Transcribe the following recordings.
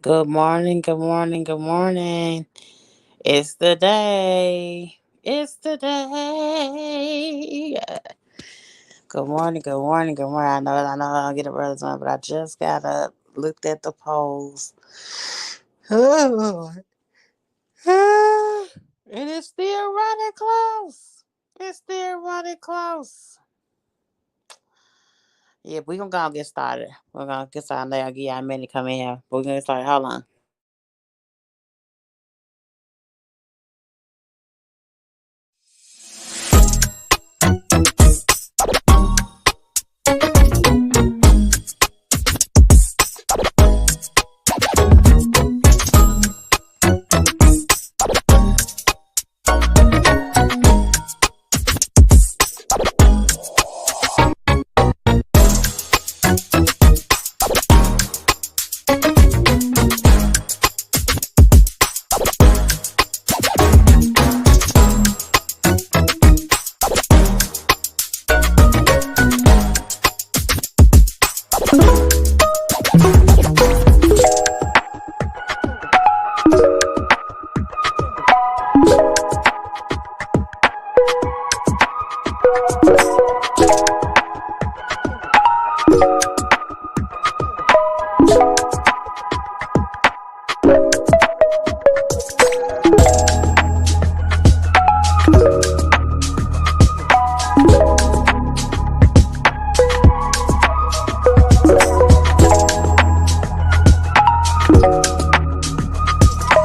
Good morning, good morning, good morning. It's the day. It's the day. Good morning, good morning, good morning. I know I don't get up early time, but I just got up, looked at the polls. Oh, and it's still running close. It's still running close. Yeah, we're gonna go and get started. We're gonna get started now. I'll give y'all a minute to come in here. We're gonna get started. Hold on.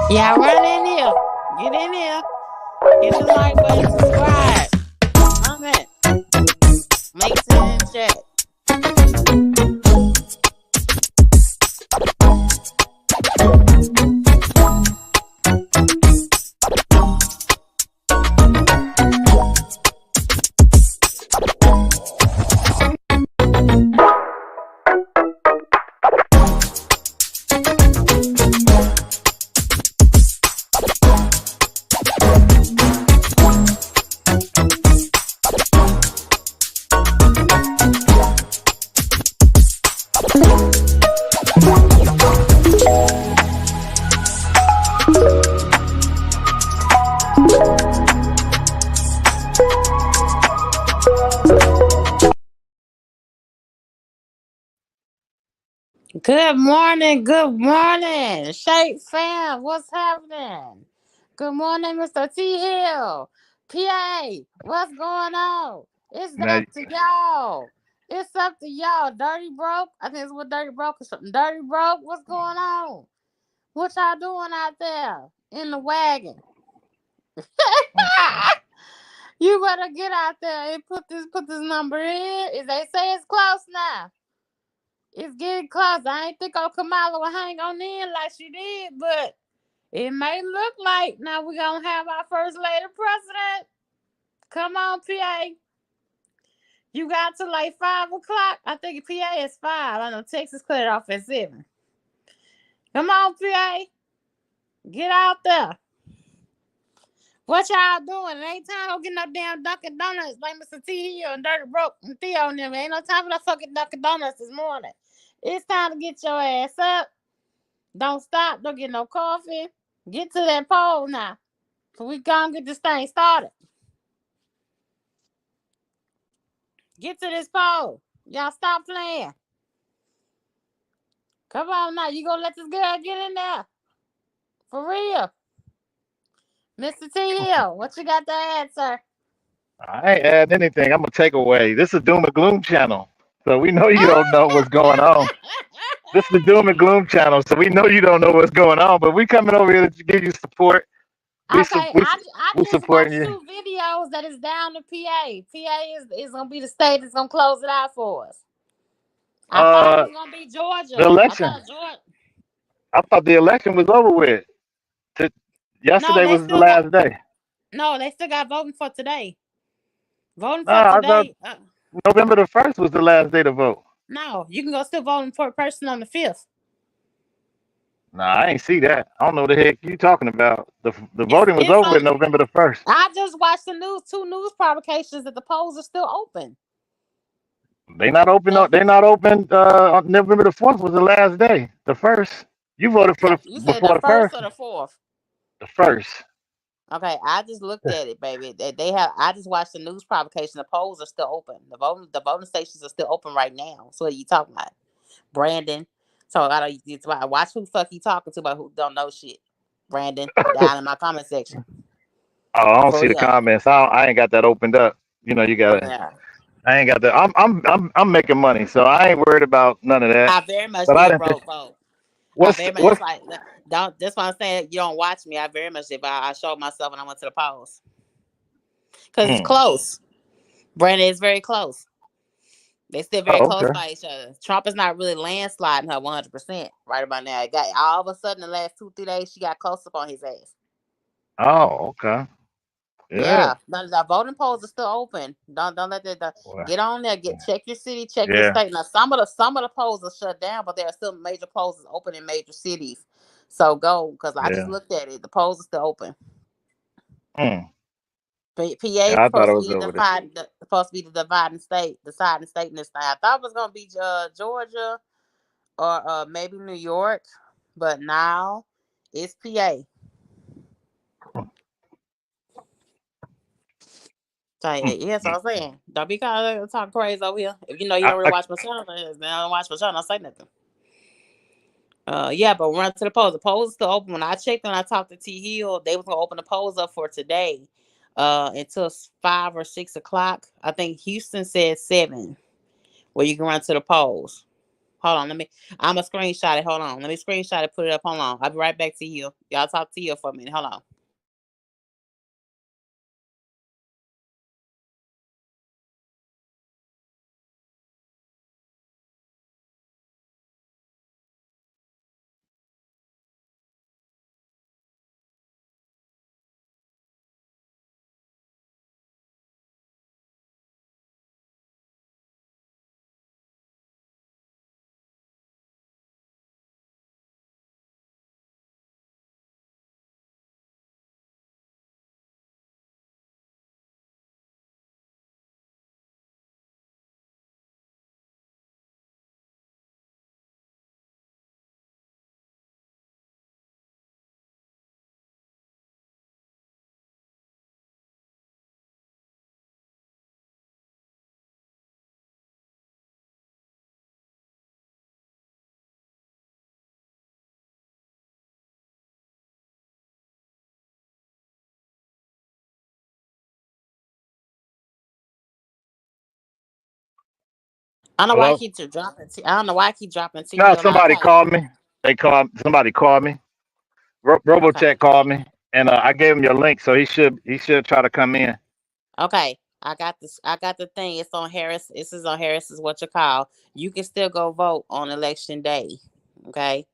Y'all run in here. Get in here. Hit the like button, subscribe. Comment. Make it in the chat. Good morning, good morning. Shape fam, what's happening? Good morning, Mr. T Hill. PA, what's going on? It's Now, up to y'all. It's up to y'all. Dirty Broke. I think it's what Dirty Broke or something. Dirty Broke, what's going on? What y'all doing out there in the wagon? You better get out there and put this number in. Is they say it's close now. It's getting close. I ain't think Kamala will hang on in like she did, but it may look like now we're going to have our first lady president. Come on, PA. You got to like 5 o'clock. I think PA is 5. I know Texas cut it off at 7. Come on, PA. Get out there. What y'all doing? It ain't time to get no damn Dunkin' Donuts like Mr. T Hill and Dirty Broke and Theo and them. Ain't no time for no fucking Dunkin' Donuts this morning. It's time to get your ass up. Don't stop. Don't get no coffee. Get to that poll now. So we gonna get this thing started. Get to this poll. Y'all stop playing. Come on now. You gonna let this girl get in there? For real. Mr. T Hill, what you got to add, sir? I ain't add anything. I'm gonna take away. This is Doom and Gloom channel, so we know you don't know what's going on. This is the Doom and Gloom channel, so we know you don't know what's going on. But we coming over here to give you support. We su- Okay, we I we just supporting watched you. 2 videos that is down to PA. PA is gonna be the state that's gonna close it out for us. I thought it Uh, was gonna be the Georgia. I election. thought Georgia. I thought the election was over with. T- No, Yesterday they was the still got. last day. No, they still got voting for today. Voting No, for I thought today. November the 1st was the last day to vote. No, you can go still voting for a person on the 5th. Nah, I ain't see that. I don't know what the heck you talking about. The It's voting was it's over on. with November the 1st. I just watched the news. 2 news publications that the polls are still open. They not open. So They not open. On November the 4th was the last day. The first. You voted for Yeah, the you said the before the first first, or the fourth? the first. Okay, I just looked at it, baby. They have. I just watched the news provocation. The polls are still open. The voting stations are still open right now. So what are you talking about, Brandon? So I don't. It's about watch who fuck you talking to, about who don't know shit. Brandon, down in my comment section Oh, I don't for see the real. comments. I ain't got that opened up. You know, you gotta. Yeah, I ain't got that. I'm making money, so I ain't worried about none of that. I very much But I did didn't think. vote. I What's very much. what's That's like don't. That's why I'm saying you don't watch me. I very much did. But I showed myself when I went to the polls because it's mm, close. Brandon is very close. They still very oh, close okay. by each other. Trump is not really landsliding her 100% right about now. It got all of a sudden the last 2 3 days she got close up on his ass. Oh, okay. Yeah. Yeah, the voting polls are still open. Don't let that. Well, Get on there. Check your city. Check your yeah. state. Now some of the polls are shut down, but there are still major polls open in major cities. So go because I just Yeah. looked at it. The polls are still open. Mm. PA Yeah, I thought supposed it to was be over there. the deciding state in this thing. I thought it was gonna be Georgia or maybe New York, but now it's PA. So yeah, so I'm saying, don't be kind of talking crazy over here. If you know you I, don't really I, watch my channel, then I don't watch my channel. Don't say nothing. Yeah, but run to the polls. The polls are still open. When I checked and I talked to T Hill, they was gonna open the polls up for today, until 5 or 6 o'clock. I think Houston said 7, where you can run to the polls. Hold on, I'm a screenshot it. Hold on, let me screenshot it. Put it up. Hold on, I'll be right back to you. Y'all talk to you for a minute. Hold on. I don't know why I hello. keep dropping. I don't know why I keep dropping T No, Hill and I somebody type. called me. They called. Somebody called me. Okay. Robotech called me, and I gave him your link, so he should try to come in. Okay. I got this. I got the thing. It's on Harris. This is on Harris. Is what you call. You can still go vote on election day. Okay.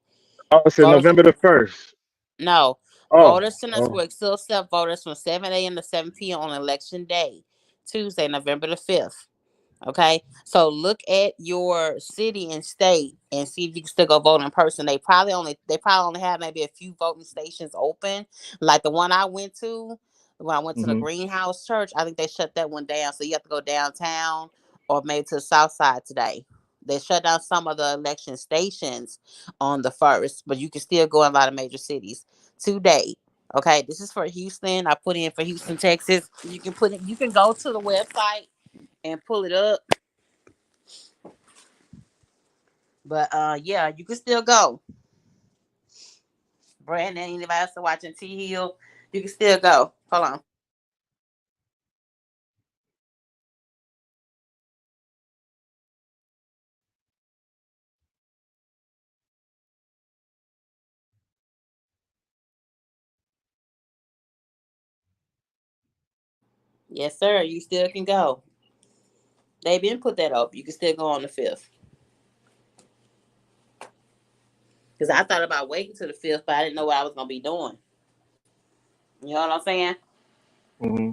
Oh, it's in Voters. November the 1st. No. Oh, Voters in us oh. will still accept voters from 7 a.m. to 7 p.m. on election day, Tuesday, November the 5th. Okay, so look at your city and state and see if you can still go vote in person. They probably only have maybe a few voting stations open, like the one I went to. When I went to the Hmm. Greenhouse Church, I think they shut that one down. So you have to go downtown or maybe to the south side today. They shut down some of the election stations on the first, but you can still go in a lot of major cities today. Okay, this is for Houston. I put in for Houston, Texas. You can put it. You can go to the website and pull it up. But yeah, you can still go. Brandon, anybody else watching T Hill, you can still go. Hold on. Yes, sir. You still can go. They been put that up. You can still go on the 5th. Because I thought about waiting to the 5th, but I didn't know what I was gonna be doing. You know what I'm saying? Hmm.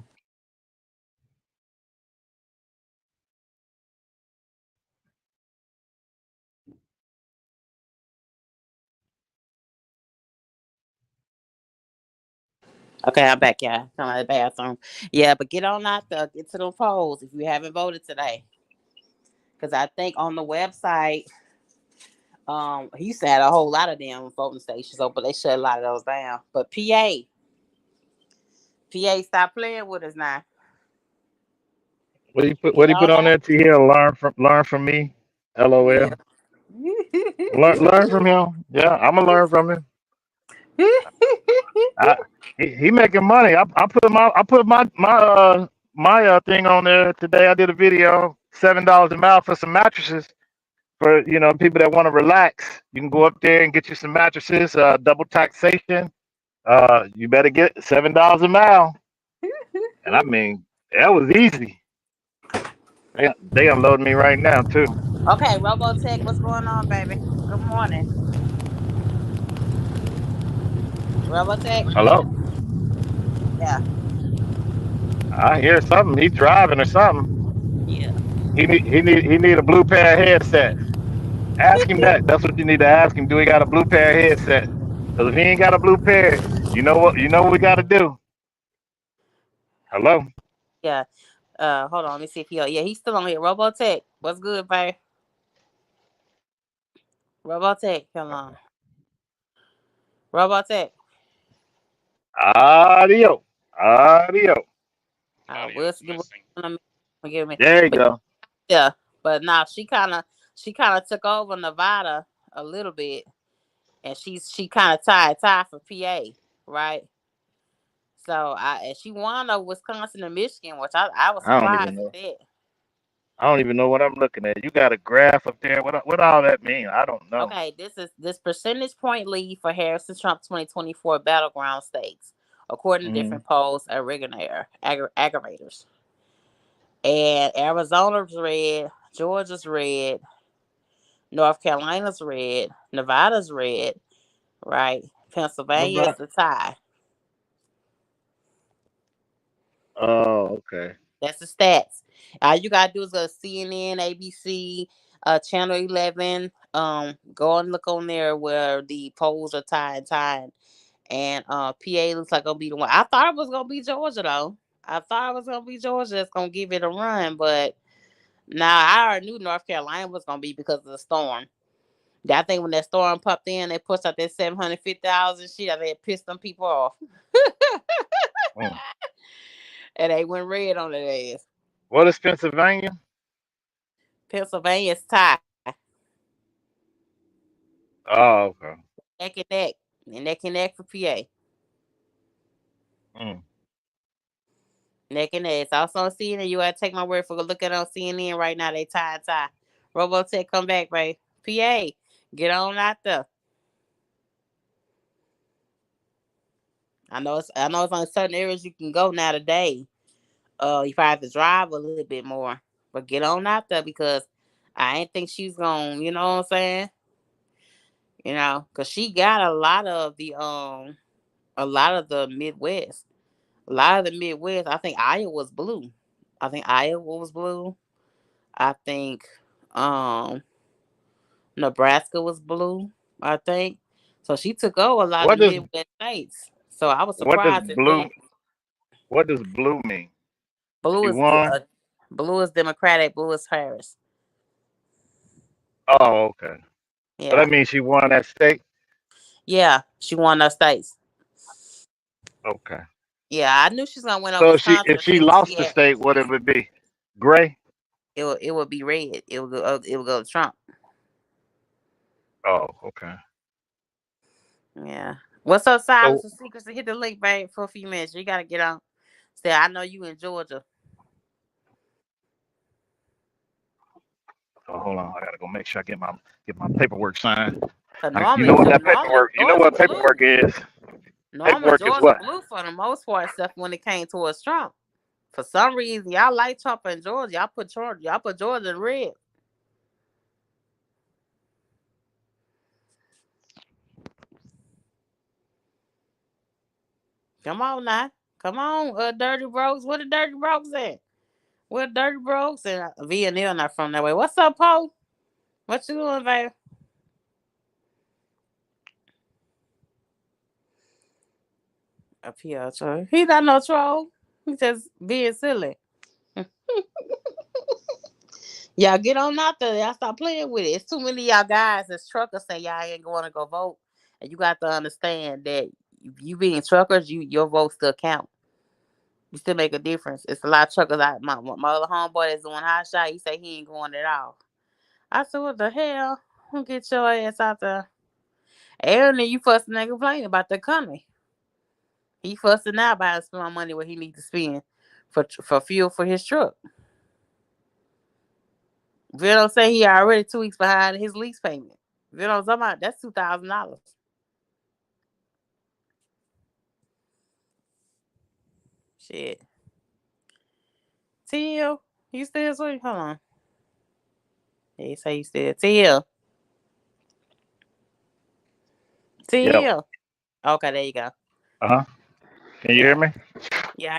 Okay, I'm back, y'all. Come out of the bathroom. Yeah, but get on out there, get to the polls if you haven't voted today. Because I think on the website, He used to have a whole lot of damn voting stations open. They shut a lot of those down. But PA, stop playing with us now. What do you put? What Get do you put on on out. there? To here, learn from me. Yeah. LOL. Learn from him. Yeah, I'm gonna learn from him. I, he making money. I put my thing on there today. I did a video. $7 a mile for some mattresses for people that want to relax. You can go up there and get you some mattresses. Double taxation. You better get $7 a mile. And I mean that was easy. They unloading me right now too. Okay, Robotech, what's going on, baby? Good morning. Robotech? Hello. Yeah. I hear something. He driving or something. Yeah. He need a blue pair of headset. Ask him that. That's what you need to ask him. Do he got a blue pair of headset? Because if he ain't got a blue pair, you know what? You know what we got to do. Hello. Yeah. Hold on, let me see if yeah, he's still on here. Robotech, what's good, baby? Robotech, come on. Robotech. Audio. Audio. Give me. There you But go. yeah, but now she kinda took over Nevada a little bit, and she kind of tied for PA, right? So and she won over Wisconsin and Michigan, which I was I don't even surprised at know. that. I don't even know what I'm looking at. You got a graph up there. What all that mean? I don't know. Okay, this percentage point lead for Harrison Trump 2024 battleground states, according to Mm, different polls aggregators. And Arizona's red, Georgia's red, North Carolina's red, Nevada's red, right? what Pennsylvania is about? the tie. Oh, okay. That's the stats. All you gotta do is go to CNN, ABC, Channel 11. Go and look on there where the polls are tied. And PA looks like gonna be the one. I thought it was gonna be Georgia though. I thought it was gonna be Georgia that's gonna give it a run, but now I already knew North Carolina was gonna be because of the storm. I think when that storm popped in, they pushed out that 750,000 shit. I think it pissed them people off, Mm. and they went red on their ass. What is Pennsylvania? Pennsylvania's tie, Oh, okay. neck and neck, and neck and neck for PA. Mm. Neck and neck. It's also on CNN. You gotta take my word for a look at it on CNN right now. They tie. Robotech, come back, babe. PA, get on out there. I know it's on certain areas you can go now today. You probably have to drive a little bit more, but get on out there because I ain't think she's gonna. You know what I'm saying? Cause she got a lot of the Midwest. A lot of the Midwest. I think Iowa was blue. I think um Nebraska was blue, I think. So she took over a lot of What the does Midwest states. So I was what does surprised at blue that. what does blue mean? Blue She is won. blue is Democratic, blue is Harris. Oh, okay. So that Yeah. means she won that state. Yeah. She won those states. Okay. Yeah, I knew she was gonna win over So if Wisconsin. she She lost the had state, what it would be? Gray. it would be red. It would go to Trump. Oh, okay. Yeah. What's up, So Silence and Secrets? Hit the link, babe, for a few minutes. You gotta get on. Say, I know you in Georgia. hold on, I gotta go make sure I get my paperwork signed. Cause You normally, know what that normally paperwork? You know Georgia what blue. paperwork is? Norman Paperwork is Georgia what? blue for the most part, except when it came towards Trump. For some reason, y'all like Trump in Georgia. Y'all put Georgia in red. Come on now. Come on, Dirty Bros. Where the Dirty Bros at? Where the Dirty Bros? And V and L not from that way. What's up, Poe? What you doing, babe? Up here, so he not no troll. He just being silly. Y'all get on out there. Y'all stop playing with it. It's too many of y'all guys as truckers say y'all ain't going to go vote. And you got to understand that if you being truckers, your vote still count. You still make a difference. It's a lot of truckers. My other homeboy that's doing hot shot. He say he ain't going at all. I said, what the hell? Get your ass out there. And then you fussing and complaining about the economy. He fussing now about spending money where he need to spend for fuel for his truck. If you don't say he already 2 weeks behind his lease payment. If you don't talk about that's $2,000. Shit. Till you still sweet? Hold on. They say you still Till. Yep. Till. Okay, there you go. Uh-huh. Can you hear Yeah. me? Yeah.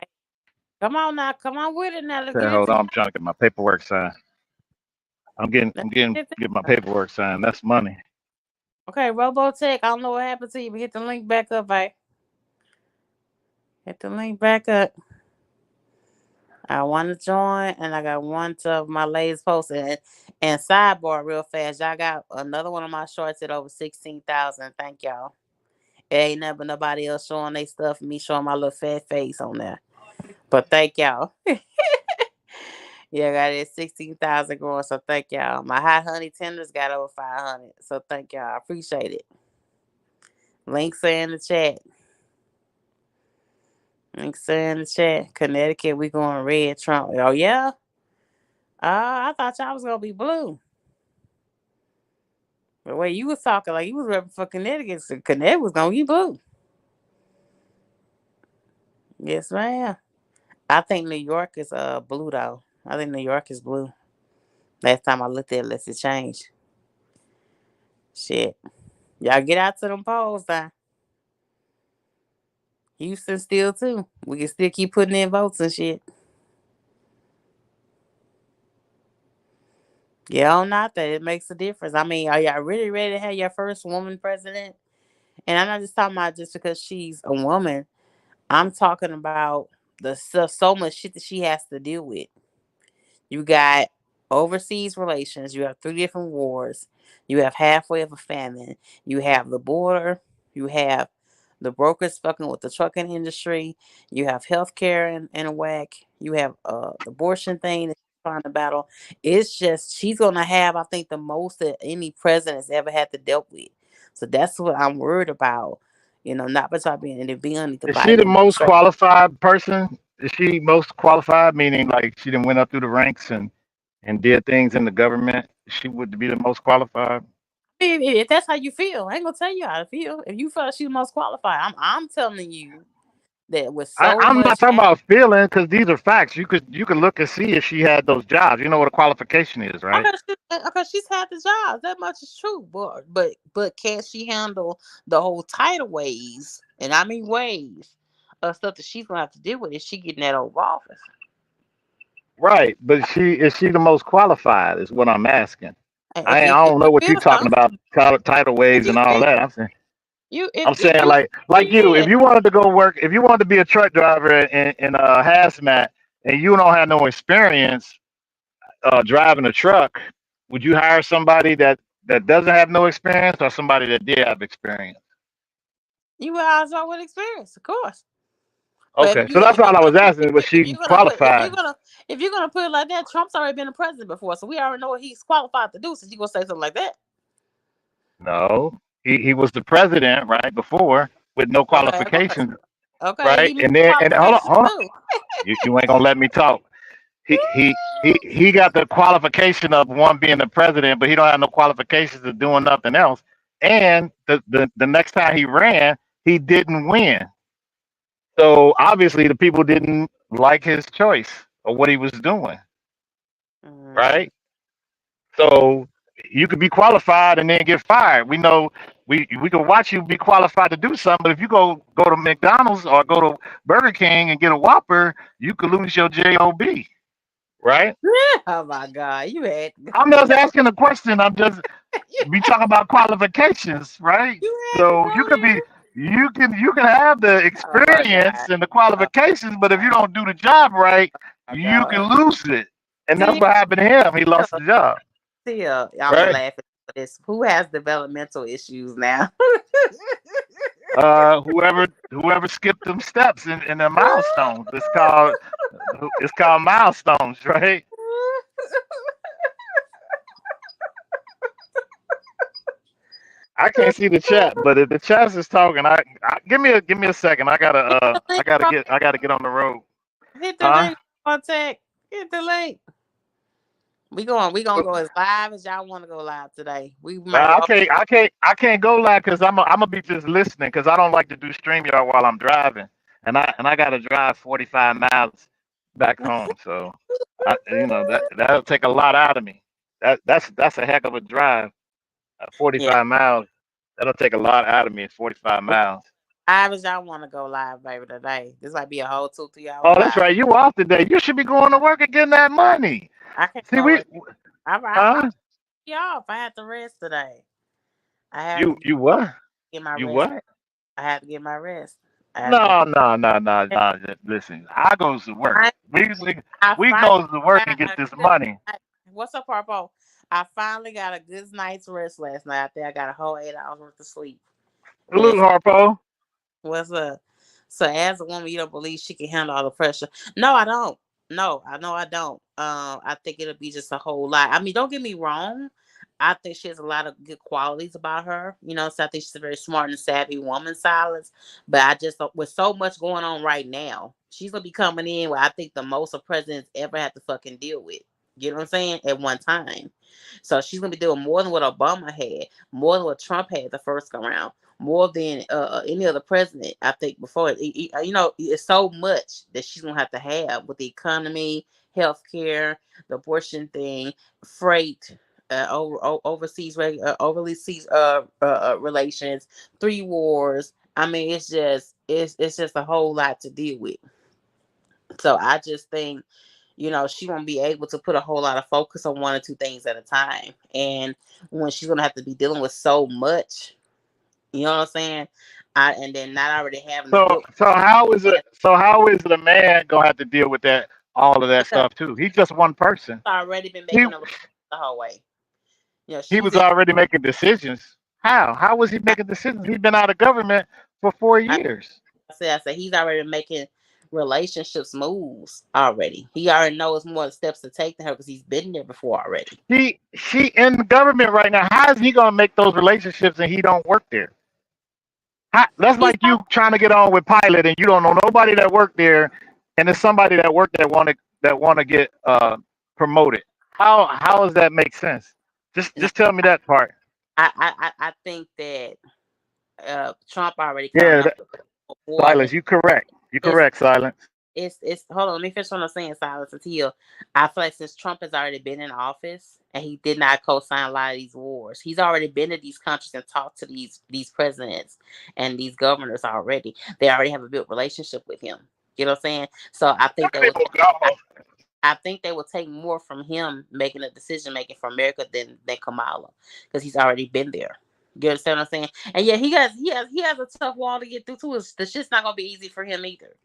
Come on now. Come on with it now. Let's Okay, get hold into on. I'm trying to get my paperwork signed. let's Get my paperwork signed. That's money. Okay, Robotech. I don't know what happened to you, but hit the link back up, right? Hit the link back up. I want to join, and I got one of my latest posts. And sidebar, real fast, y'all got another one of my shorts at over 16,000. Thank y'all. It ain't never nobody else showing they stuff, and me showing my little fat face on there. But thank y'all. Yeah, I got it 16,000 growing, so thank y'all. My hot honey tenders got over 500, so thank y'all. I appreciate it. Links are in the chat. Links are in the chat. Connecticut, we going red Trump. Oh, yeah? I thought y'all was going to be blue. The way you was talking, like you was repping for Connecticut, so Connecticut was going to be blue. Yes, ma'am. I think New York is blue, though. I think New York is blue. Last time I looked at it, unless it changed. Shit. Y'all get out to them polls now. Houston still too. We can still keep putting in votes and shit. Yeah, on not that it makes a difference. I mean, are y'all really ready to have your first woman president? And I'm not just talking about just because she's a woman. I'm talking about the so much shit that she has to deal with. You got overseas relations. You have 3 different wars. You have halfway of a famine. You have the border. You have the brokers fucking with the trucking industry. You have healthcare in a whack. You have the abortion thing that she's trying to battle. It's just she's gonna have, I think, the most that any president's ever had to deal with. So that's what I'm worried about. Not by being and being underneath the Is she Biden the most administration. qualified person? Is she most qualified, meaning like she didn't went up through the ranks and did things in the government? She would be the most qualified. If that's how you feel, I ain't gonna tell you how to feel. If you feel like she's the most qualified, I'm telling you that with so I'm not much talking about feeling because these are facts. You could look and see if she had those jobs. You know what a qualification is, right? okay, she's had the job. That much is true. But can she handle the whole tidal waves? And I mean waves of stuff that she's gonna have to deal with if she get in that old office. Right, but she is she the most qualified? Is what I'm asking. I If don't you know what feel you're so, talking about, tidal if waves you and all feel that. if I'm saying you like you, if yeah, you wanted to go work, if you wanted to be a truck driver in a hazmat and you don't have no experience driving a truck, would you hire somebody that doesn't have no experience or somebody that did have experience? you will also with experience, of course. But Okay, so that's all I was asking. Was if she you're gonna put qualified? if you're gonna put it like that, Trump's already been a president before, so we already know what he's qualified to do. So you gonna say something like that? No, he was the president right before with no Okay, qualifications, okay, right? he meets And then and qualifications hold on, too. you ain't gonna let me talk. He got the qualification of one being the president, but he don't have no qualifications of doing nothing else. And the next time he ran, he didn't win. So obviously the people didn't like his choice or what he was doing, Mm. right? So you could be qualified and then get fired. We know we can watch you be qualified to do something, but if you go to McDonald's or go to Burger King and get a Whopper, you could lose your job, right? Oh my God, you had I'm just asking a question. I'm just we talk about qualifications, right? you had to So go you could be there. you can have the Oh my God. experience and the Oh qualifications, but if you don't do the job right, my you God. can lose it. And that's See, what happened to him. He lost the job. I'm Right. laughing for this. Who has developmental issues now? Whoever skipped them steps in the milestones. It's called milestones, right? I can't see the chat, but if the chat is talking, give me a second. Link, bro. I gotta get on the road. Hit the Huh? link, contact. Hit the link. We gonna go as live as y'all want to go live today. We might I go. can't I can't I can't go live because I'm gonna be just listening because I don't like to do StreamYard while I'm driving, and I gotta drive 45 miles back home. So that'll take a lot out of me. That's a heck of a drive. Yeah, 45 miles. That'll take a lot out of me. It's 45 we miles. live as y'all want to go live, baby. Today, this might be a whole 2 3 hour Oh, that's live. right. You off today. You should be going to work and getting that money. I can't See, go. I huh? be off. I had to rest today. I had to You what? get my You rest. what? I had to get my rest. I had to get. No, no, no, no, no. Listen, I goes to work. I, I We finally goes to work and got get a this good money. night. What's up, Harpo? I finally got a good night's rest last night. I think I got a whole 8 hours worth of sleep. Salute, Yes. Harpo. What's up? So as a woman, you don't believe she can handle all the pressure. No, I don't. No, I know I don't. I think it'll be just a whole lot. I mean, don't get me wrong. I think she has a lot of good qualities about her. So I think she's a very smart and savvy woman, Silence. But I just with so much going on right now, she's gonna be coming in where I think the most a president's ever had to fucking deal with. You know what I'm saying? At one time. So she's gonna be doing more than what Obama had, more than what Trump had the first go round, more than any other president. I think before it's so much that she's gonna have with the economy, healthcare, the abortion thing, freight. Overseas relations, 3 wars. I mean, it's just a whole lot to deal with. So I just think she won't be able to put a whole lot of focus on one or two things at a time. And when she's gonna have to be dealing with so much, you know what I'm saying? And then not already having to So, deal so how is with it? So how is the man gonna have to deal with all of that because stuff too? He's just one person. she's already been He making a the whole way. he She's was in. already making decisions. How? How was he making decisions? He's been out of government for four I years. I said he's already making relationships moves already. He already knows more steps to take than her because he's been there before already. She in the government right now. How is he gonna make those relationships and he don't work there? That's He's like you trying to get on with Pilot and you don't know nobody that worked there, and there's somebody that worked that want to get promoted. How does that make sense? no, Just tell me that part. I think that Trump already kind of Yeah, knows before Silence. that. You correct. You It's correct. Silence. it's hold on, let me finish what I'm saying, Silence until I feel like since Trump has already been in office and he did not co-sign a lot of these wars, he's already been to these countries and talked to these presidents and these governors already. They already have a built relationship with him. You know what I'm saying? So I think they will take more from him making a decision making for America than Kamala because he's already been there. You understand what I'm saying? And yeah, he has a tough wall to get through too. The shit's not gonna be easy for him either.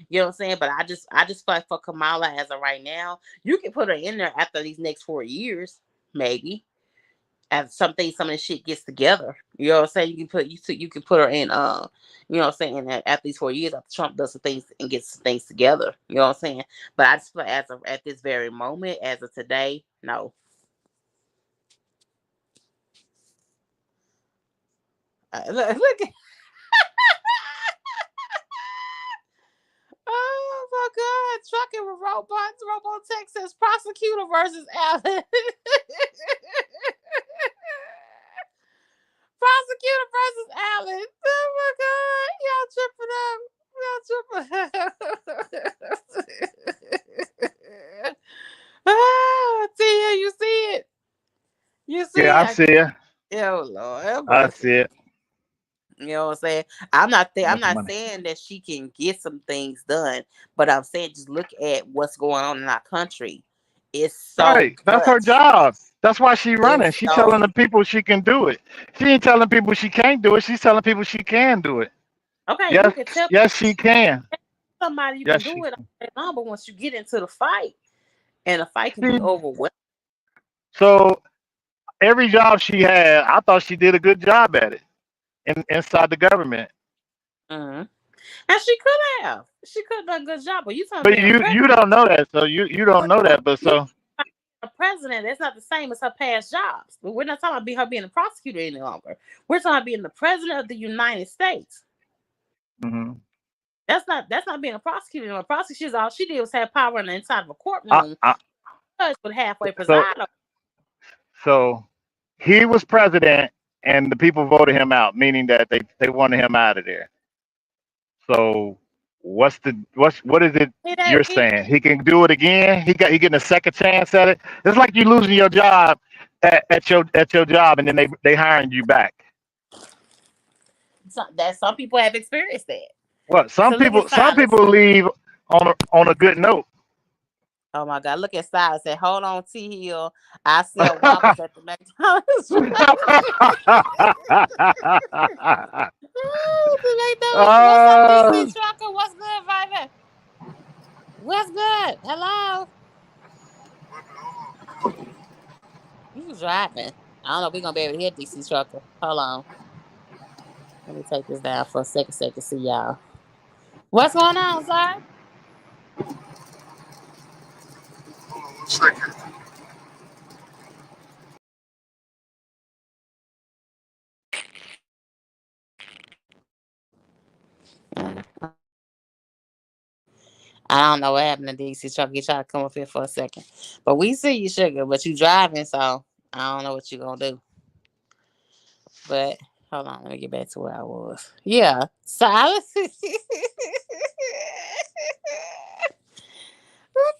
You know what I'm saying? But I just feel like for Kamala as of right now, you can put her in there after these next 4 years, maybe. As some of the shit gets together. You know what I'm saying? You can put her in you know what I'm saying, after these 4 years after Trump does some things and gets some things together. You know what I'm saying? But I just feel like at this very moment, as of today, no. Look at oh my God! Trucking with robots. Robo Texas prosecutor versus Allen. Prosecutor versus Allen. Oh my God! Y'all tripping up. Y'all tripping. Ah, Tia, you see it? You Yeah, see I it? see it. Oh Lord, have I mercy. see it. You know what I'm saying? I'm Much not money. saying that she can get some things done, but I'm saying just look at what's going on in our country. It's so Right. That's her much. job. That's why she running. It's She so telling the people she can do it. She ain't telling people she can't do it. She's telling people she can do it. okay. You Yes, can tell yes, she can. somebody you Yes, can she do it can. all day long, but once you get into the fight, And a fight can be See, overwhelming. so every job she had, I thought she did a good job at it inside the government. Mhm. And she could have. She could have done a good job. But you talking But being a you president. don't know that, so you don't But know that. But you so a president, that's not the same as her past jobs. But we're not talking about her being a prosecutor any longer. We're talking about being the president of the United States. mhm. That's not being a prosecutor. A prosecutor, all she did was have power in the inside of a I, courtroom. I, The judge would halfway so preside over. so he was president, and the people voted him out, meaning that they wanted him out of there. So what is it It ain't you're saying? He can do it again. He getting a second chance at it. It's like you losing your job at your job, and then they hiring you back. that some people have experienced that. What So look at some Silas. people leave on a good note. Oh my God, look at Silas. Say, hold on, T Hill. I sell waffles at the McDonald's. Oh, the McDonald's. What's up, uh, DC Trucker? What's good, Viper? What's good? Hello? You driving. I don't know if we're gonna be able to hear DC Trucker. Hold on. Let me take this down for a second so you can see y'all. What's going on, sir? Second. I don't know what happened to DC Trucker. He tried to come up here for a second. But we see you, sugar, but you driving, so I don't know what you're gonna do. But hold on, let me get back to where I was. Yeah. Silas. Look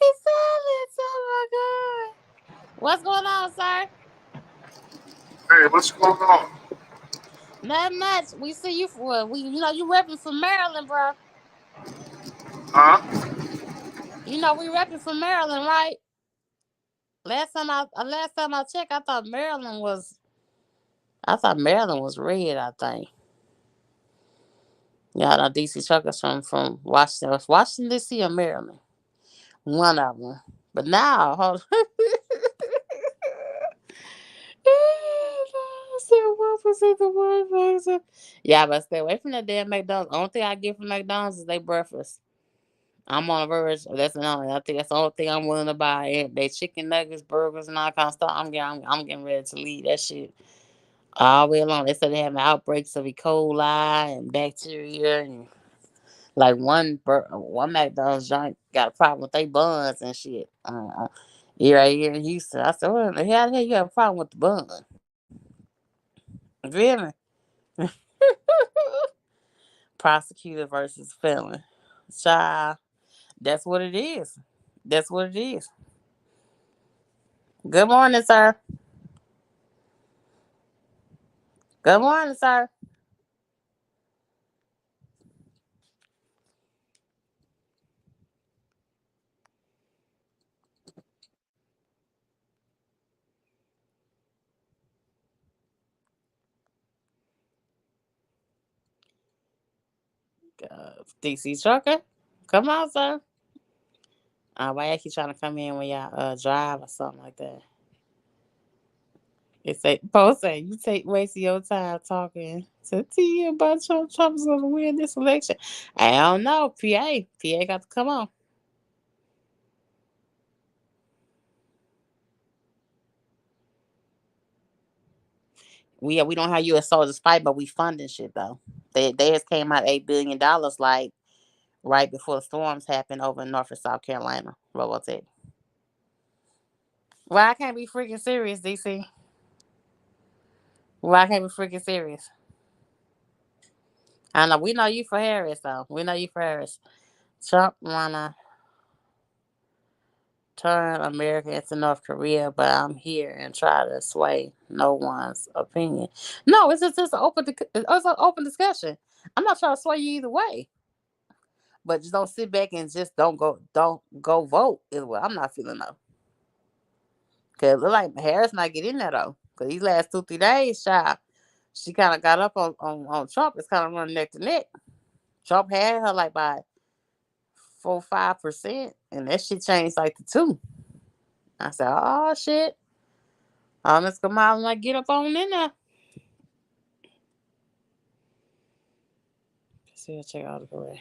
at Silas. Oh my God. What's going on, sir? Hey, what's going on? Not much. We see you for you repping for Maryland, bro. Huh? We repping for Maryland, right? Last time I checked, I thought Maryland was red, I think. Y'all know DC truckers from Washington DC or Maryland. One of them. But now, hold on. I said 1% the one. Yeah, but stay away from that damn McDonald's. Only thing I get from McDonald's is they breakfast. I'm on the verge. I think that's the only thing I'm willing to buy. And they chicken nuggets, burgers, and all kind of stuff. I'm getting ready to leave that shit all the way along. They said they having outbreaks of E. coli and bacteria, and like one McDonald's joint got a problem with their buns and shit. Yeah, right here in Houston. I said, "What the hell you have a problem with the bun?" You feel me? Prosecutor versus felon. Child, that's what it is. That's what it is. Good morning, sir. Good morning, sir. DC Trucker. Come on, sir. Why y'all keep trying to come in when y'all drive or something like that? It say, Post say, you take wasting your time talking to T about Trump's gonna win this election. I don't know. PA got to come on. We don't have U.S. soldiers fight, but we funding shit though. They just came out $8 billion like right before the storms happened over in North and South Carolina. Robotech. Well, I can't be freaking serious, DC. Well, I can't be freaking serious. I know we know you for Harris though. We know you for Harris. Trump wanna turn America into North Korea, but I'm here and try to sway no one's opinion. No, it's an open discussion. I'm not trying to sway you either way, but just don't sit back and just don't go vote. Is what I'm not feeling though. Cause it look like Harris might get in there though. Cause these last 2-3 days, child, she kind of got up on Trump. It's kind of running neck to neck. Trump had her like by 4-5%, and that shit changed like to 2. I said, oh shit. Miss Kamala might get up on in there. See, check out the career.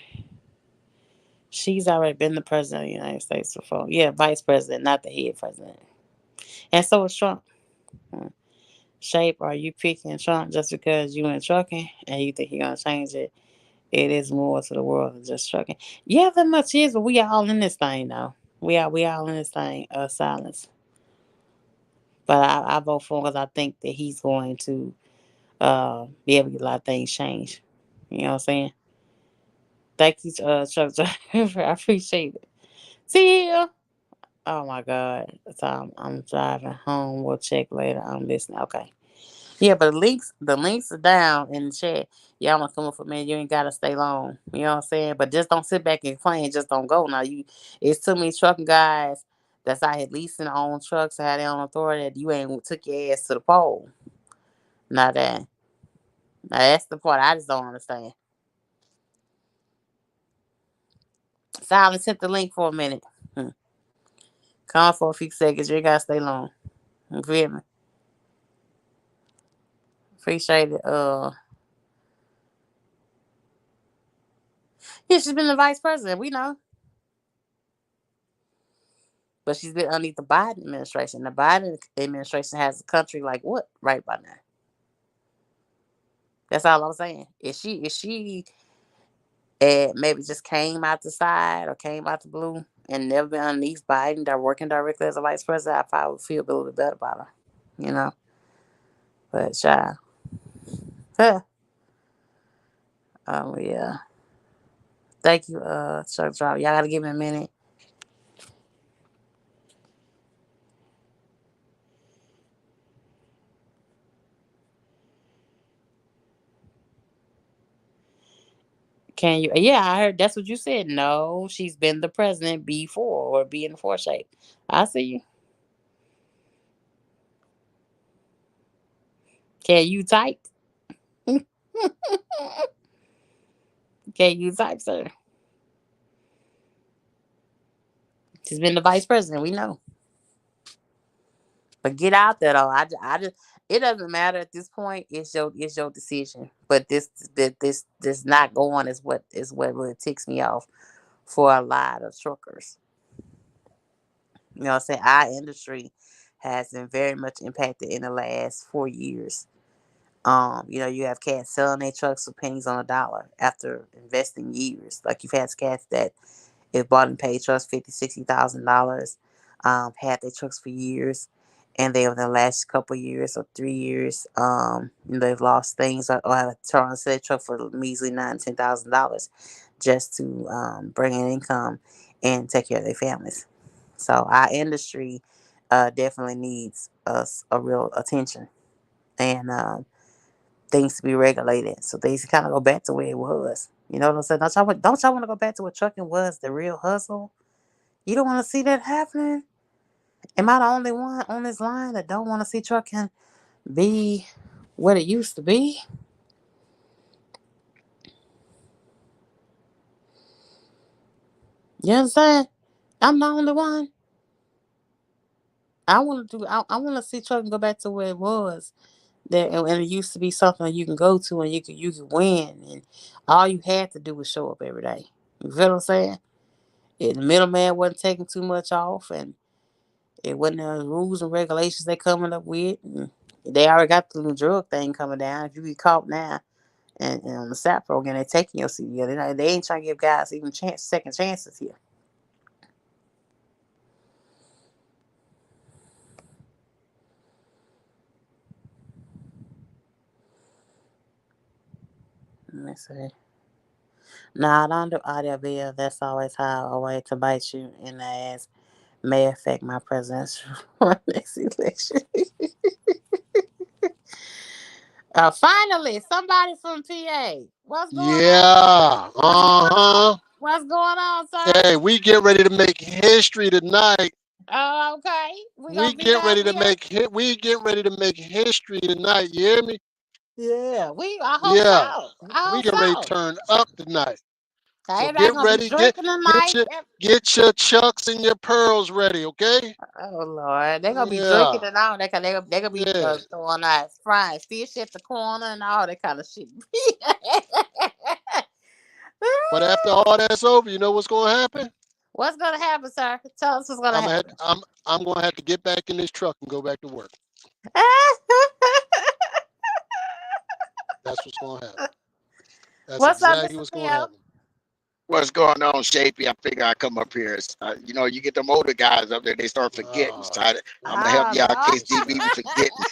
She's already been the president of the United States before. Yeah, vice president, not the head president. And so is Trump. Hmm. Shape, are you picking Trump just because you in trucking and you think you're gonna change it? It is more to the world than just trucking. Yeah, that much is, but we all in this thing though. We all in this thing. Silence. But I vote for him because I think that he's going to be able to get a lot of things changed. You know what I'm saying? Thank you, truck driver. I appreciate it. See you. Oh my God. So I'm driving home. We'll check later. I'm listening. Okay. Yeah, but the links are down in the chat. Y'all wanna come up for me? You ain't gotta stay long. You know what I'm saying? But just don't sit back and complain. Just don't go. Now it's too many trucking guys that's out here leasing their own trucks and have their own authority that you ain't took your ass to the pole. Now that now that's the part I just don't understand. Silence hit the link for a minute. Hmm. Come on for a few seconds. You ain't gotta stay long. You feel me? Appreciate it. Yeah, she's been the vice president. We know. But she's been underneath the Biden administration. The Biden administration has the country like what right by now. That's all I'm saying. If she maybe just came out the side or came out the blue and never been underneath Biden, they're working directly as a vice president, I probably would feel a little bit better about her. You know? But child. Huh. Yeah. Thank you, Chuck Drop. Y'all gotta give me a minute. Can you? Yeah, I heard that's what you said. No, she's been the president before or be in the foreshape. I see you. Can you type? Can you type, sir? She's been the vice president. We know. But get out there though. I just. It doesn't matter at this point. It's your decision. But this not going is what really ticks me off for a lot of truckers. You know what I'm saying? Our industry has been very much impacted in the last 4 years. You have cats selling their trucks for pennies on a dollar after investing years. Like you've had cats that have bought and paid trucks $50,000, $60,000, had their trucks for years, and they over the last couple of years or 3 years, they've lost things or have to turn on their truck for measly $9,000, $10,000 just to bring in income and take care of their families. So our industry definitely needs us a real attention and things to be regulated so things can kind of go back to where it was. You know what I'm saying? Don't y'all want to go back to what trucking was, the real hustle? You don't want to see that happening? Am I the only one on this line that don't want to see trucking be what it used to be? You understand? I'm the only one. I want to see trucking go back to where it was. And it used to be something you can go to and you could win, and all you had to do was show up every day. You feel what I'm saying? And the middleman wasn't taking too much off, and it wasn't the rules and regulations they coming up with. And they already got the new drug thing coming down. If you get caught now and on the SAP program, they're taking your CDL. They ain't trying to give guys even second chances here. Let me see. Nah, I don't do audio video. That's always how a way to bite you in the ass may affect my presence for next election. Finally, somebody from PA. What's going on? Yeah. What's going on? Uh-huh. What's going on, sir? Hey, we get ready to make history tonight. Oh, okay. We We gonna be get down ready to here. we get ready to make history tonight. You hear me? Yeah, I hope Yeah. so. I We hope get ready to so. turn up tonight. So Everybody get gonna be ready, drinking tonight. get your chucks and your pearls ready, okay? Oh Lord, they're gonna be drinking Yeah, and all that. They gonna be yeah. throwing out frying fish at the corner and all that kind of shit. But after all that's over, you know what's gonna happen? What's gonna happen, sir? Tell us what's gonna happen. I'm gonna have to get back in this truck and go back to work. That's what's gonna happen. That's What's up, exactly Mr. what's gonna Theo? happen. What's going on, Shapey? I figure I come up here. You know, you get them older guys up there, they start forgetting. Oh, So I'm gonna help Oh you out in case goodness, they be man. forgetting.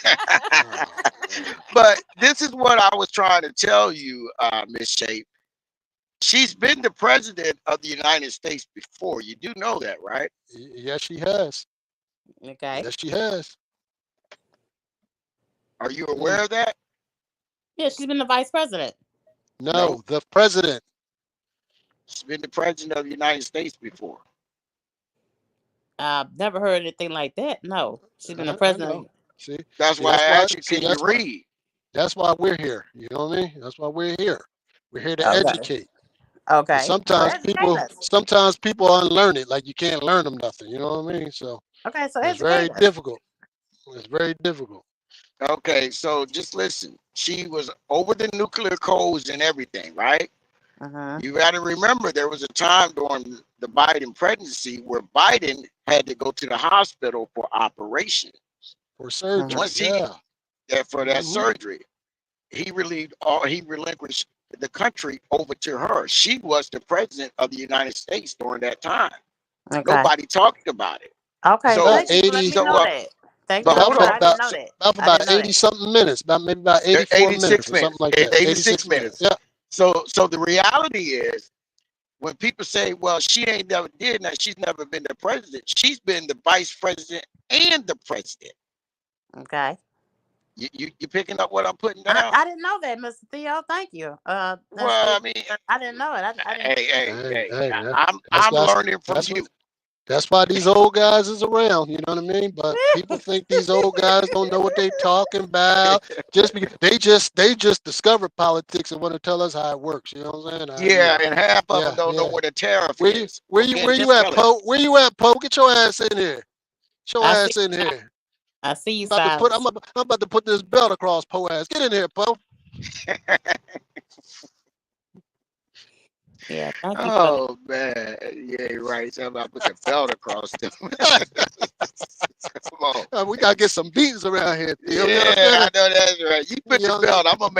Oh man. But this is what I was trying to tell you, Miss Shape. She's been the president of the United States before. You do know that, right? Yes, she has. Okay. Yes, she has. Are you Mm. aware of that? Yeah, she's been the vice president. No, No, the president. she's been the president of the United States before. Never heard anything like that. No, she's been the I know. president. See, That's see, why I that's why. asked you, See, can you read? that's why we're here. You know what I mean? That's why we're here. We're here to Okay. educate. And Okay. So sometimes educate us. people unlearn it. Like you can't learn them nothing. You know what I mean? So Okay. So it's very educate us. difficult. It's very difficult. Okay, so just listen. She was over the nuclear codes and everything, right? Uh-huh. You got to remember there was a time during the Biden presidency where Biden had to go to the hospital for operation. For Uh-huh. surgery, Once he yeah. for that Hmm. surgery, he relinquished the country over to her. She was the president of the United States during that time. Okay. Nobody talked about it. Okay. About So Thank you for letting me 80, know so that. Thank you but for letting about me hold know. on. I didn't about know that. I about didn't know 80 that. something minutes. About maybe about 84 minutes 86 or something minutes. like that. 86 86 minutes. minutes. Yeah. So the reality is when people say, well, she ain't never did that, she's never been the president. She's been the vice president and the president. Okay. You picking up what I'm putting down? I didn't know that, Mr. Theo. Thank you. That's Well, it. I mean, I didn't know it. I didn't. Hey, hey, I'm that's learning from that's you. what that's why these old guys is around. You know what I mean? But people think these old guys don't know what they talking about. Just because they just discovered politics and want to tell us how it works. You know what I'm saying? Yeah, and half of them Yeah, don't know yeah. what a tariff is. Okay, Where you just at, tell it. Poe? Where you at, Poe? Get your ass in here. Get your I see. ass in here. I see you, I'm about to put Silas. I'm about to put this belt across Poe ass. Get in here, Poe. Yeah. Thank you for that. Oh man, yeah, right. So I'm about to put the belt across them. Come on. We gotta get some beatings around here, Theo. You Yeah, I understand? know that's right. You put You the know, belt. I'm gonna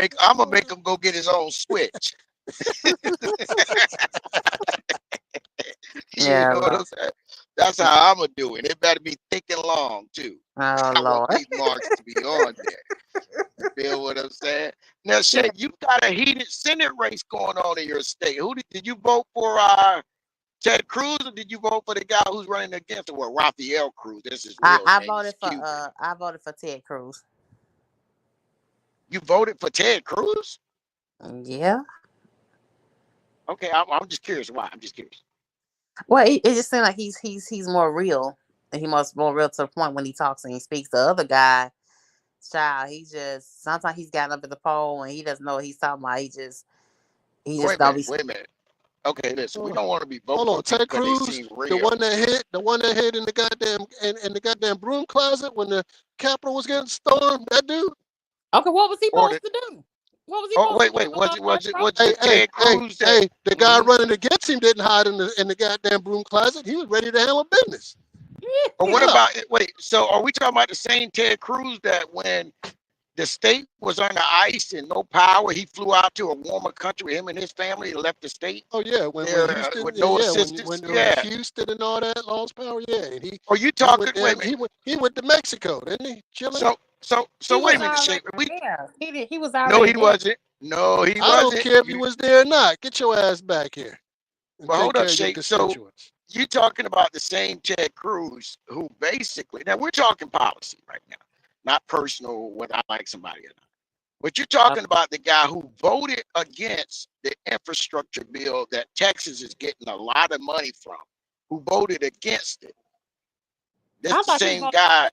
make him go get his own switch. You Yeah, know what Lord. I'm saying? That's how I'm gonna do it. It better be thick and long too. Oh I want Lord. these marks to be on there. You feel what I'm saying? Now, Yeah. Shay, you got a heated Senate race going on in your state. Who did you vote for? Ted Cruz, or did you vote for the guy who's running against him? Well, Rafael Cruz. That's his real name. He's Cuban. I voted for Ted Cruz. You voted for Ted Cruz? Yeah. Okay, I'm just curious why. I'm just curious. Well, it just seems like he's more real. And he must more real to the point when he talks and he speaks. The other guy, child, he just sometimes he's gotten up at the pole and he doesn't know what he's talking about. He just Wait a don't minute. be. Wait a minute. Okay, listen. We hold on. don't want to be voting Hold for on. people Ted because they Cruz, seem real. the one that hid in the goddamn broom closet when the Capitol was getting stormed. That dude. Okay, what was he Or supposed the to do? What was he oh supposed to wait, do? wait. Was it Hey, the hey, Ted hey, Cruz that? hey! The guy Mhm. running against him didn't hide in the goddamn broom closet. He was ready to handle business. Or what Yeah. about wait? So are we talking about the same Ted Cruz that when the state was under ice and no power, he flew out to a warmer country with him and his family and left the state Oh yeah. When there Houston, with no yeah, assistance? when Yeah. Houston and all that lost power, yeah, and Are you he talking? went there. Wait a minute. He went to Mexico, didn't he? Chilling. So He wait was a minute, already Shape. We there. He was no, already he there. wasn't. No, he I don't wasn't. care if he You was there or not. Get your ass back here and but take hold up, care of your Shape. So constituents. you talking about the same Ted Cruz who basically now we're talking policy right now, not personal whether I like somebody or not. But you're talking about the guy who voted against the infrastructure bill that Texas is getting a lot of money from, who voted against it. That's I the thought he same voted. guy.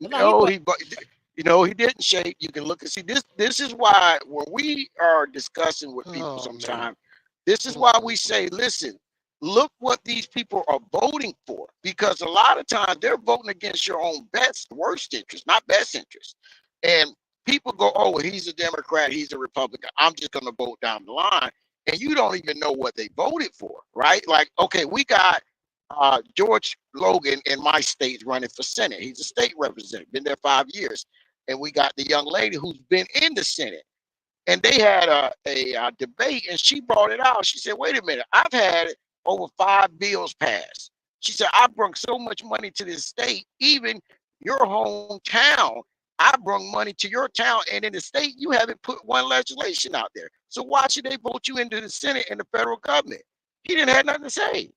I thought he No, put. he didn't. Shape. You can look and see this. This is why when we are discussing with people Oh man. sometimes This is why we say, listen, look what these people are voting for, because a lot of times they're voting against your own worst interest, not best interest. And people go, oh, well, he's a Democrat, he's a Republican, I'm just going to vote down the line. And you don't even know what they voted for, right? Like, okay, we got George Logan in my state running for Senate. He's a state representative, been there 5 years. And we got the young lady who's been in the Senate. And they had a debate, and she brought it out. She said, wait a minute, I've had over 5 bills passed. She said, I brought so much money to this state, even your hometown. I brought money to your town, and in the state, you haven't put one legislation out there. So why should they vote you into the Senate and the federal government? He didn't have nothing to say.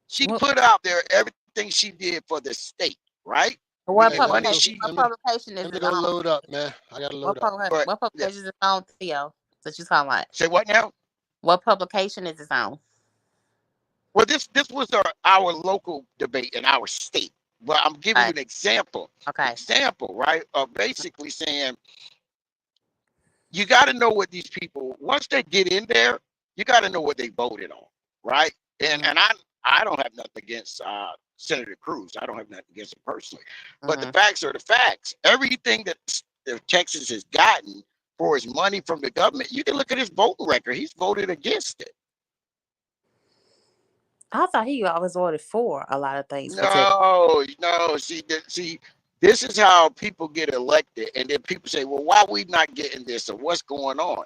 She put out there everything she did for the state, right? What Hey, publication? What publication is let me it go on? load up, man. I gotta load up. What publication is it on, Theo? That you talking about? Say what now? What publication is it on? Well, this was our local debate in our state. But I'm giving you an example. Okay. Example, right? Of basically saying you got to know what these people, once they get in there, you got to know what they voted on, right? And I don't have nothing against Senator Cruz. I don't have nothing against him personally. But the facts are the facts. Everything that Texas has gotten for his money from the government, you can look at his voting record. He's voted against it. I thought he always voted for a lot of things. No. See, this is how people get elected, and then people say, "Well, why are we not getting this, or what's going on?"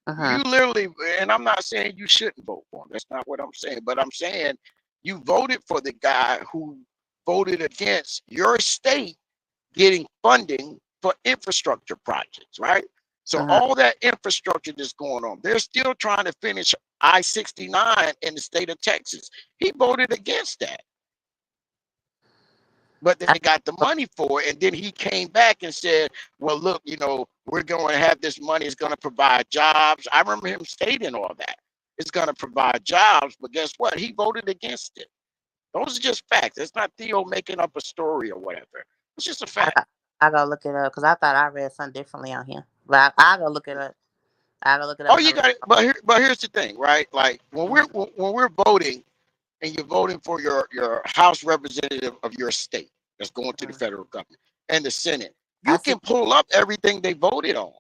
You literally, and I'm not saying you shouldn't vote for him. That's not what I'm saying. But I'm saying you voted for the guy who voted against your state getting funding for infrastructure projects, right? So all that infrastructure that's going on, they're still trying to finish I-69 in the state of Texas. He voted against that. But then they got the money for it, and then he came back and said, well, look, we're going to have this money. It's going to provide jobs. I remember him stating all that. It's going to provide jobs, but guess what? He voted against it. Those are just facts. It's not Theo making up a story or whatever. It's just a fact. I gotta look it up because I thought I read something differently on here. But I go look it up. Oh, you got it. But here's the thing, right? Like when we're voting, and you're voting for your House representative of your state that's going to the federal government and the Senate, you can pull up everything they voted on.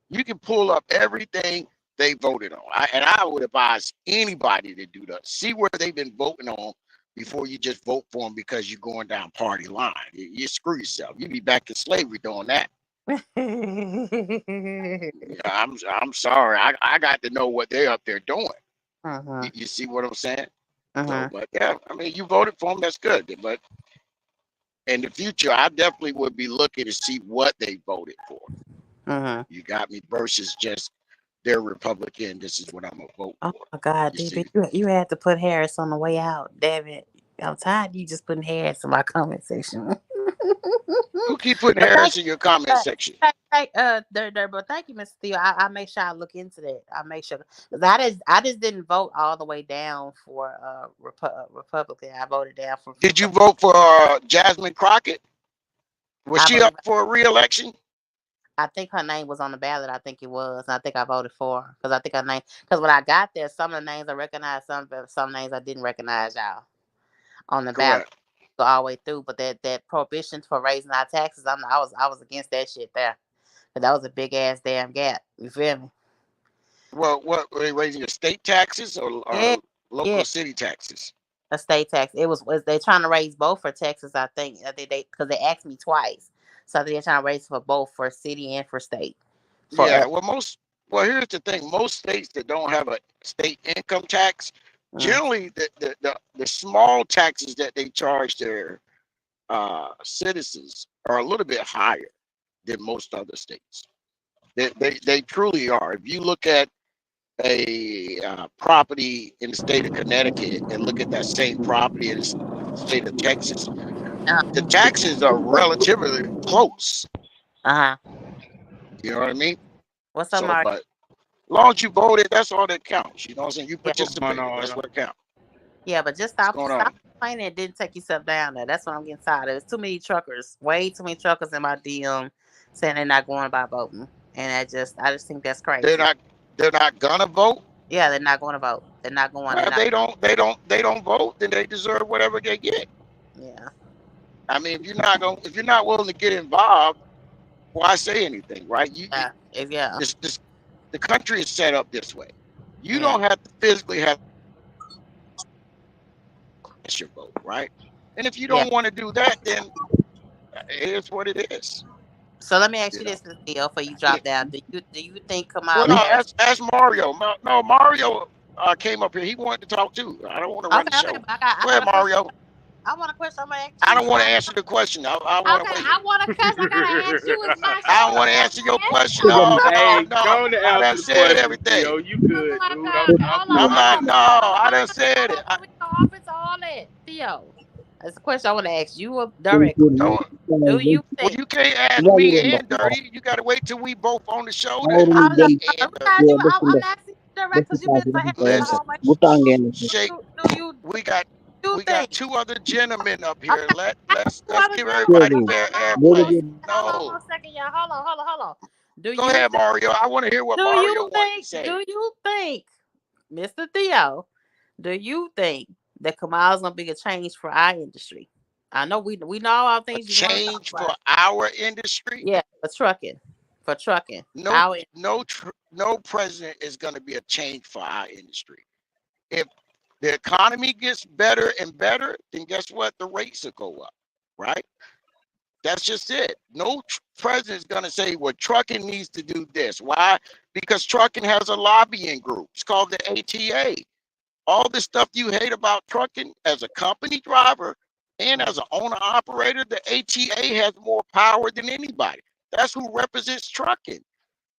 You can pull up everything they voted on. I would advise anybody to do that. See where they've been voting on before you just vote for them because you're going down party line. You screw yourself. You be back in slavery doing that. Yeah, I'm sorry. I got to know what they're up there doing. You see what I'm saying? So, but yeah, I mean, you voted for them. That's good. But in the future, I definitely would be looking to see what they voted for. You got me versus just they're Republican. This is what I'm gonna vote for. Oh my God, DB, you had to put Harris on the way out. Damn it. I'm tired of you just putting Harris in my comment section. Who keep putting Harris in your comment section? But thank you, Mr. Theo. I make sure I look into that. I make sure because I just didn't vote all the way down for Republican. I voted down for. Did you vote for Jasmine Crockett? Was she up for a re-election? I think her name was on the ballot. I think it was. I think I voted for her because I think her name. Because when I got there, some of the names I recognized, some names I didn't recognize, y'all, on the ballot. Go all the way through, but that prohibition for raising our taxes, I was against that shit there. But that was a big ass damn gap. You feel me? Well, what were they raising your state taxes or local city taxes? A state tax. It was they trying to raise both for Texas. I think they because they asked me twice, so they're trying to raise for both for city and for state. Yeah. Well, here's the thing. Most states that don't have a state income tax, generally the small taxes that they charge their citizens are a little bit higher than most other states. They truly are. If you look at a property in the state of Connecticut and look at that same property in the state of Texas, the taxes are relatively close. You know what I mean? What's up, Mark? But as long as you voted, that's all that counts. You know what I'm saying? You participated. That's what counts. Yeah, but just stop complaining and didn't take yourself down there. That's what I'm getting tired of. There's too many truckers, way too many truckers in my DM saying they're not going by voting. And I just think that's They're crazy. not they're not gonna vote. Yeah, they're not going to vote. They're not going. Well, They're if not. they don't vote, then they deserve whatever they get. Yeah, I mean, if you're not willing to get involved, why say anything, right? yeah, yeah, This the country is set up this way. You yeah. don't have to physically have your vote, right? And if you Yeah. don't want to do that, then it is what it is. So let me ask You you know. this, Theo, before you Yeah. drop down. Do you think Well, Kamala no, Harris? ask Mario. No, Mario came up here. He wanted to talk too. I don't want to run the Okay, okay, show. but Go I got ahead, a question. Mario. I want a question. I'm gonna ask I you. don't So want to answer the question. I want to Okay, wait. I want to cuss. I gotta ask you. It's my I don't show. want to Let answer your me question. answer. No, no, Hey, no. go on to I answer done the said question, everything. Theo. You Oh good, my dude. God. I'm Hold on, I'm cool. hold not. on, No, hold on, I hold done on, said hold it. on. Before we go off into all that, Theo. that's a question I want to ask you directly. Don't. Do you Well, think? you can't ask me and Dirty. You got to wait till we both on the show to Oh ask no, me and we Dirty. got you. I'm asking you direct because you've been so happy the Listen, whole way. Shake. Do you We got do you we got think? two other gentlemen up here. Okay, I got two Let's other give gentlemen. everybody Hold fair on, hold on, airplay. Hold on No, one second, y'all. Hold on, hold on, hold on. Do go you ahead, think? Mario. I want to hear what Do Mario you wanted to think? say. Do you think, Mr. Theo? Do you think that Kamal's gonna be a change for our industry? I know we know all A things you want to talk change for about. our industry. Yeah, for trucking. No, Our no president is going to be a change for our industry. If the economy gets better and better, then guess what? The rates will go up, right? That's just it. No president is going to say, well, trucking needs to do this. Why? Because trucking has a lobbying group. It's called the ATA. All the stuff you hate about trucking as a company driver and as an owner operator, the ATA has more power than anybody. That's who represents trucking,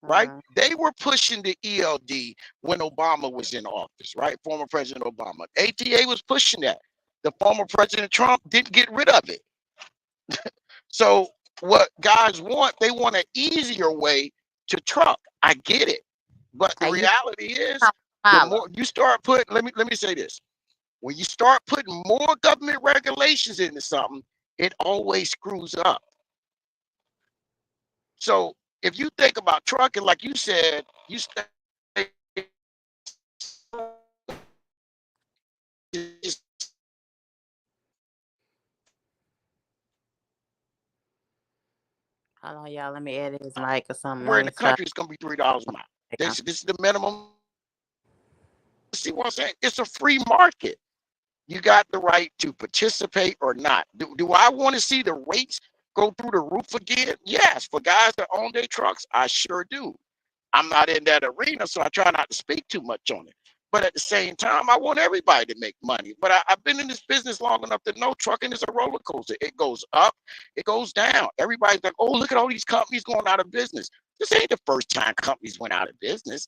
right? Mhm. They were pushing the ELD when Obama was in office, right? Former President Obama. ATA was pushing that. The former President Trump didn't get rid of it. So what guys want, they want an easier way to truck. I get it. But the Hey, you reality is the Kamala. more you start putting, let me say this. When you start putting more government regulations into something, it always screws up. So if you think about trucking, like you said, you stay Hold on, y'all. Let me edit his mic or something. where Let in me the stop. country it's gonna be $3 a mile. This is the minimum. See what I'm saying? It's a free market. You got the right to participate or not. Do I want to see the rates go through the roof again? Yes, for guys that own their trucks, I sure do. I'm not in that arena, so I try not to speak too much on it. But at the same time, I want everybody to make money. But I've been in this business long enough to know trucking is a roller coaster. It goes up, it goes down. Everybody's like, oh, look at all these companies going out of business. This ain't the first time companies went out of business.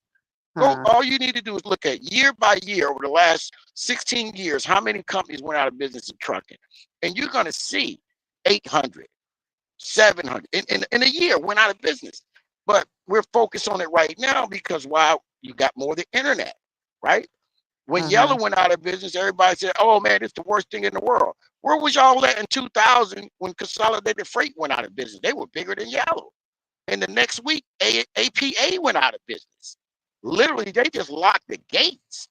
Go, Hmm. all you need to do is look at year by year over the last 16 years, how many companies went out of business in trucking. And you're going to see 800, 700 in a year went out of business. But we're focused on it right now because why? You got more of the internet, right? When Hmm. Yellow went out of business, everybody said, oh man, it's the worst thing in the world. Where was y'all at in 2000 when Consolidated Freight went out of business? They were bigger than Yellow. And the next week, APA went out of business. Literally, they just locked the gates.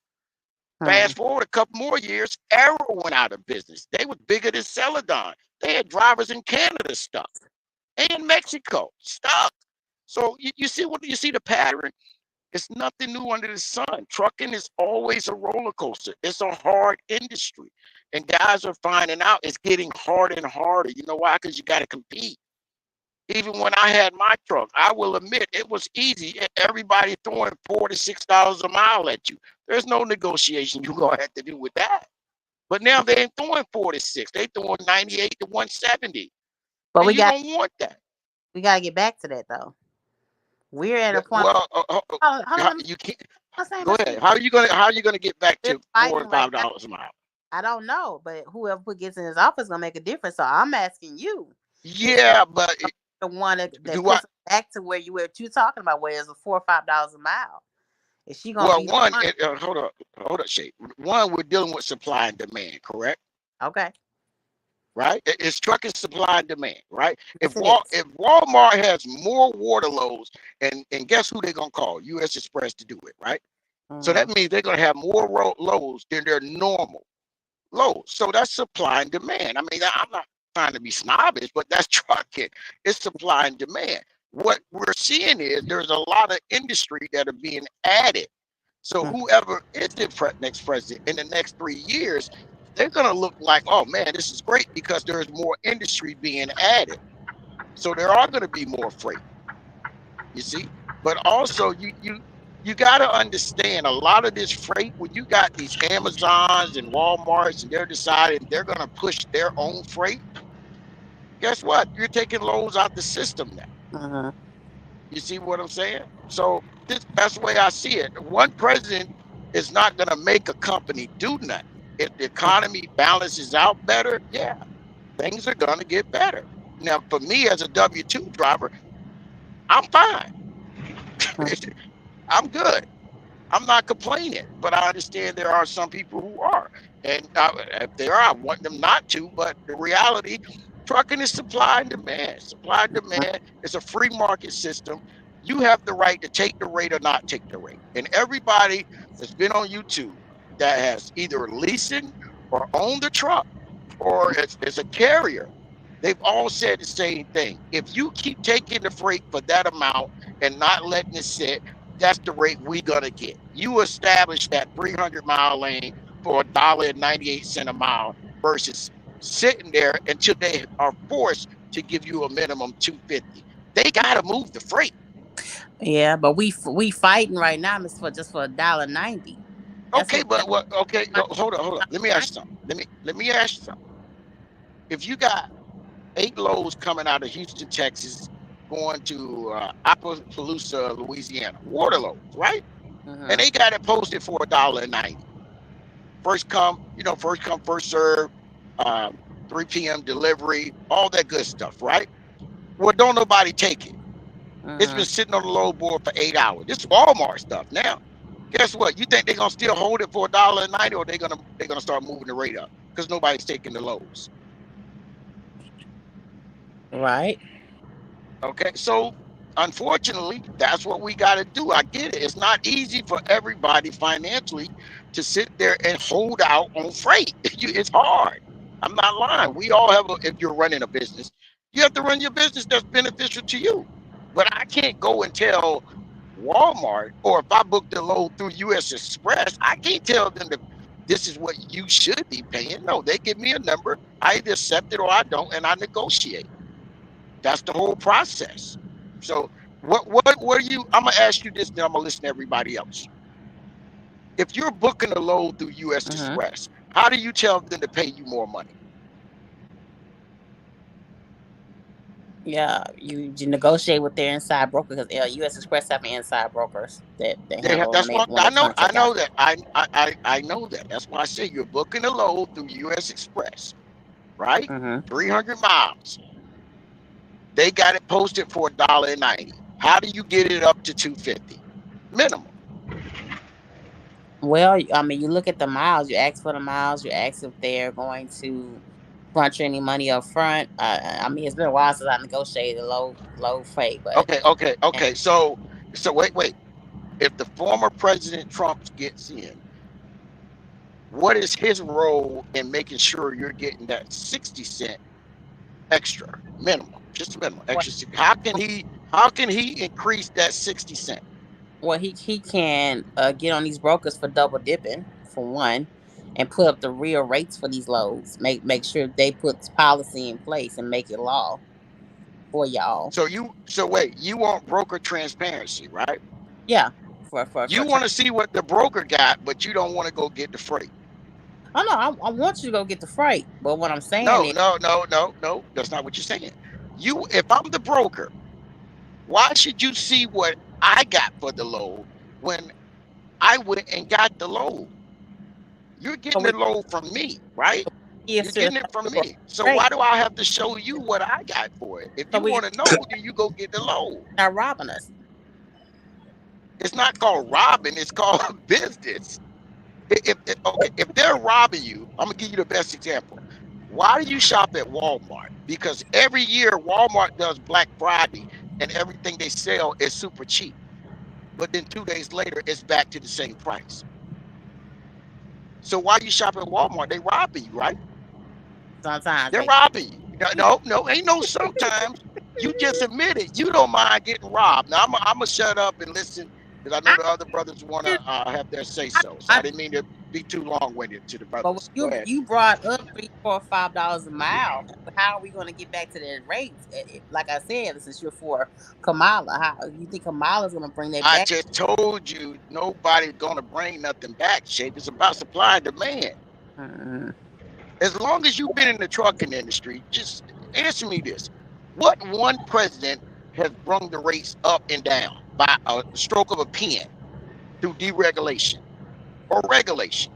Hmm. Fast forward a couple more years, Arrow went out of business. They were bigger than Celadon. They had drivers in Canada stuck and Mexico stuck. So you see what you see the pattern? It's nothing new under the sun. Trucking is always a roller coaster. It's a hard industry. And guys are finding out it's getting harder and harder. You know why? Because you got to compete. Even when I had my truck, I will admit it was easy. Everybody throwing $4 to $6 a mile at you. There's no negotiation you're gonna have to do with that. But now they ain't throwing 4 to 6. They throwing 98 to 170. But And you don't want that. we gotta get back to that though. We're at a point. Well, Hold on. Let me. you can't I'm saying, go Mr. ahead. How are you gonna get back We're to four fighting and right five now. dollars a mile? I don't know, but whoever gets in his office gonna make a difference. So I'm asking you, is Yeah, but the one that do I puts us back to where you talking about, where it's a $4 or $5 a mile? Is she gonna well be the one one? hold up, Shay. One, we're dealing with supply and demand, correct? Okay. right? It's trucking supply and demand, right? If Yes, it is. if Walmart has more water loads, and guess who they're gonna call? U.S. Express to do it, right? So that Mm-hmm. means they're gonna have more loads than their normal loads. So that's supply and demand. I mean, I'm not trying to be snobbish, but that's trucking. It's supply and demand. What we're seeing is there's a lot of industry that are being added. So whoever is the next president in the next 3 years, they're gonna look like, oh man, this is great because there's more industry being added. So there are gonna be more freight, you see. But also you got to understand a lot of this freight when you got these Amazons and Walmarts and they're deciding they're going to push their own freight. Guess what? You're taking loads out the system now. Mm-hmm. You see what I'm saying? So that's the way I see it. One president is not going to make a company do nothing. If the economy balances out better, yeah, things are going to get better. Now, for me as a W-2 driver, I'm fine. I'm good. I'm not complaining, but I understand there are some people who are. And if they are, I want them not to. But the reality, trucking is supply and demand. Supply and demand is a free market system. You have the right to take the rate or not take the rate. And everybody that's been on YouTube that has either leasing or owned the truck or is a carrier, they've all said the same thing. If you keep taking the freight for that amount and not letting it sit, that's the rate we're gonna get. You establish that 300-mile lane for $1.98 a mile versus sitting there until they are forced to give you a minimum 250. They gotta move the freight. Yeah, but we fighting right now, Miss, for just for $1.90. That's Okay, what. but what? Okay, no, hold on. Let me ask you something. Let me ask you something. If you got 8 loads coming out of Houston, Texas, going to Appaloosa, Louisiana, water loads, right? And they got it posted for $1.90. First come, first serve, 3 p.m. delivery, all that good stuff, right? Well, don't nobody take it. It's been sitting on the load board for 8 hours. This is Walmart stuff now. Guess what? You think they're gonna still hold it for $1.90, or they're gonna start moving the rate up because nobody's taking the loads. Right. Okay, so unfortunately, that's what we got to do. I get it. It's not easy for everybody financially to sit there and hold out on freight. It's hard. I'm not lying. We all have, if you're running a business, you have to run your business that's beneficial to you. But I can't go and tell Walmart, or if I book the load through US Express, I can't tell them that this is what you should be paying. No, they give me a number. I either accept it or I don't, and I negotiate. That's the whole process. So what are you? I'm gonna ask you this, then I'm gonna listen to everybody else. If you're booking a load through US Express, how do you tell them to pay you more money? Yeah, you negotiate with their inside broker because U.S. Express have inside brokers that They have, handle that's what when I they know. I contract know out. that. I know that. That's why I say you're booking a load through US Express, right? 300 miles. They got it posted for $1.90. How do you get it up to 250 minimum? Well, I mean, you look at the miles. You ask for the miles. You ask if they're going to front you any money up front. I mean, it's been a while since I negotiated a low freight, but Okay. So wait. If the former President Trump gets in, what is his role in making sure you're getting that 60 cent extra minimum, just a minimum what extra? How can he increase that 60 cent? what he can get on these brokers for double dipping for one, and put up the real rates for these loads. Make sure they put policy in place and make it law for y'all. So wait, you want broker transparency, right? Yeah, for You want to see what the broker got, but you don't want to go get the freight. Oh no, I want you to go get the freight, but what I'm saying No, is, no, no, no, no. That's not what you're saying. If I'm the broker, why should you see what I got for the load when I went and got the load? You're so getting we the load from me, right? gives You're to the getting it from customer me. So rate. why do I have to show you what I got for it? If So you we want to know, then you go get the load. not robbing us. It's not called robbing, it's called business. Okay, if they're robbing you, I'm gonna give you the best example. Why do you shop at Walmart? Because every year Walmart does Black Friday and everything they sell is super cheap. But then 2 days later, it's back to the same price. So why you shop at Walmart? They robbing you, right? Sometimes They're they. robbing you. No, ain't no sometimes. You just admit it. You don't mind getting robbed. Now I'm gonna shut up and listen because I know I, the other brothers want to have their say I, so. So I I, didn't mean to be too long winded to the but when brothers. Go you ahead. you brought up $3, $4, $5 a mile, how are we going to get back to that rate? Like I said, since you're for Kamala, how you think Kamala's going to bring that I back? just told you nobody's gonna bring nothing back, Shape. It's about supply and demand. Mm-hmm. As long as you've been in the trucking industry, just answer me this. What one president has brung the rates up and down by a stroke of a pen through deregulation or regulation?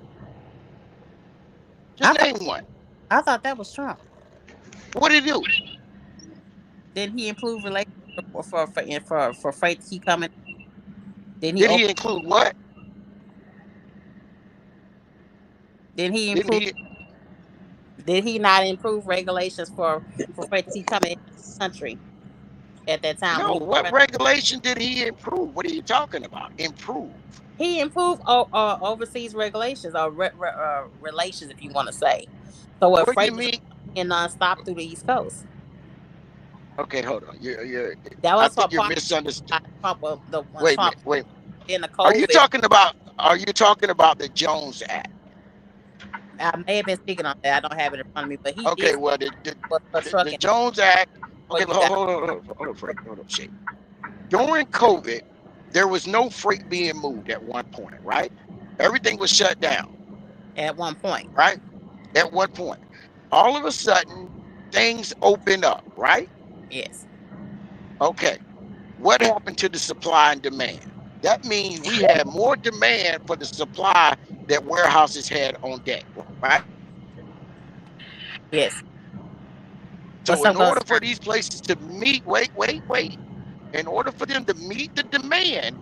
I Just thought name one. I thought that was Trump. What did he do? Didn't he improve relations for freight to keep coming? Didn't he Did open? he include what? Didn't he Didn't improve? he? Did he not improve regulations for freight to keep coming into the country at that time when No. he was What president? regulation did he improve? What are you talking about? Improve. He improved overseas regulations or relations, if you want to say. So what What do you freight was mean? in nonstop through the East Coast. Okay, hold on. That I was for think you're part misunderstood. of Trump. When Wait a Trump minute. Wait. in the Are you COVID, talking about? Are you talking about the Jones Act? I may have been speaking on that. I don't have it in front of me, but he Okay. did Well, for the trucking. Jones Act. What Okay, you but got hold on, Frank. Hold on, Shake. During COVID, there was no freight being moved at one point, right? Everything was shut down, at one point? right? At one point. All of a sudden, things opened up, right? Yes, Okay. What happened to the supply and demand? That means we had more demand for the supply that warehouses had on deck, right? yes. What's So, in up, order Gus? for these places to meet, wait, in order for them to meet the demand,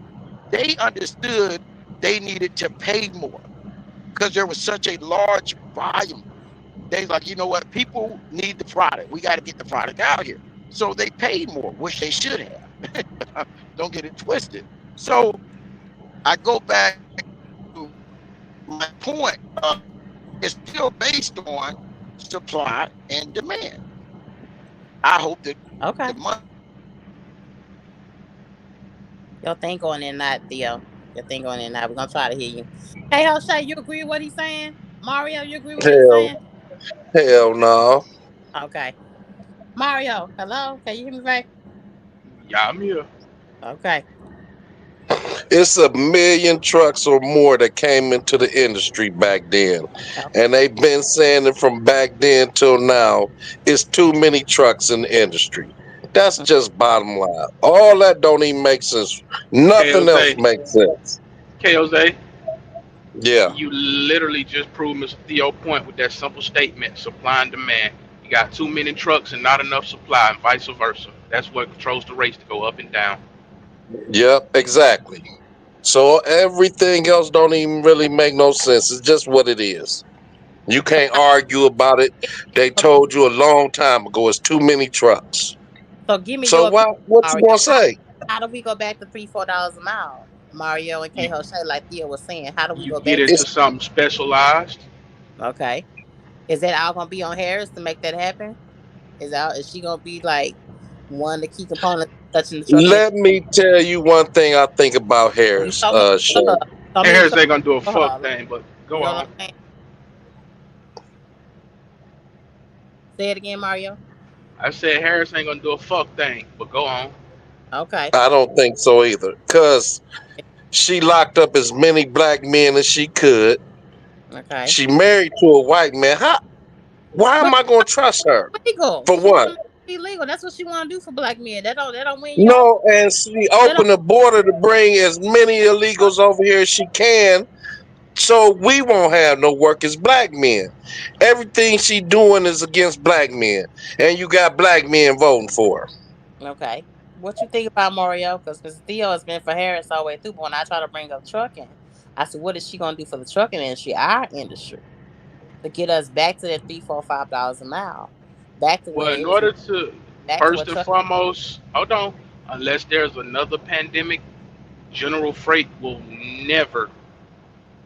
they understood they needed to pay more because there was such a large volume. They like, you know what? People need the product. We got to get the product out here. So they paid more, which they should have. Don't get it twisted. So I go back to my point. It's still based on supply and demand. I hope that Okay, the money. your thing going in that Theo. Your thing going in that. We're gonna try to hear you. Hey, O'Shea, you agree with what he's saying? Mario, you agree with what he's Hell, saying? hell no. Okay. Mario, hello. Can you hear me right? Yeah, I'm here. Okay. It's a million trucks or more that came into the industry back then. Oh, And they've been saying it from back then till now. It's too many trucks in the industry. That's just bottom line. All that don't even make sense. Nothing else KOZ, makes sense. KOZ, Yeah. you literally just proved Mr. Theo point with that simple statement: supply and demand. You got too many trucks and not enough supply, and vice versa. That's what controls the race to go up and down. Yep, exactly. So everything else don't even really make no sense. It's just what it is. You can't argue about it. They told you a long time ago it's too many trucks. so give me So your opinion, what you Mario. gonna say? How do we go back to $3, $4 a mile? Mario and You K Shay, like Theo was saying, how do we you go get back to It's into something specialized. that? Okay. Is that all gonna be on Harris to make that happen? Is she gonna be like one of the key components touching the trucking? let me tell you one thing I think about You Harris, show me show her. Shay. Show me Harris show ain't gonna do a fuck her. thing, but You go know what on. I'm saying? Say it again, Mario. I said Harris ain't gonna do a fuck thing, but go on. Okay. I don't think so either. Cause she locked up as many black men as she could. Okay. She married to a white man. Why But am I gonna trust her? legal. For She what? wanna be legal. That's what she wanna do for black men. That don't win you over. No, and she That don't opened the border to bring as many illegals over here as she can, so we won't have no work as black men. Everything she doing is against black men, and you got black men voting for her. okay. What you think about Mario? Because Theo has been for Harris all the way through. But when I try to bring up trucking, I said, what is she gonna do for the trucking industry, our industry? to get us back to that $3, $4, $5 a mile, back to Well, where in it was, order to, back to first what and truck. foremost, hold on, unless there's another pandemic, general freight will never,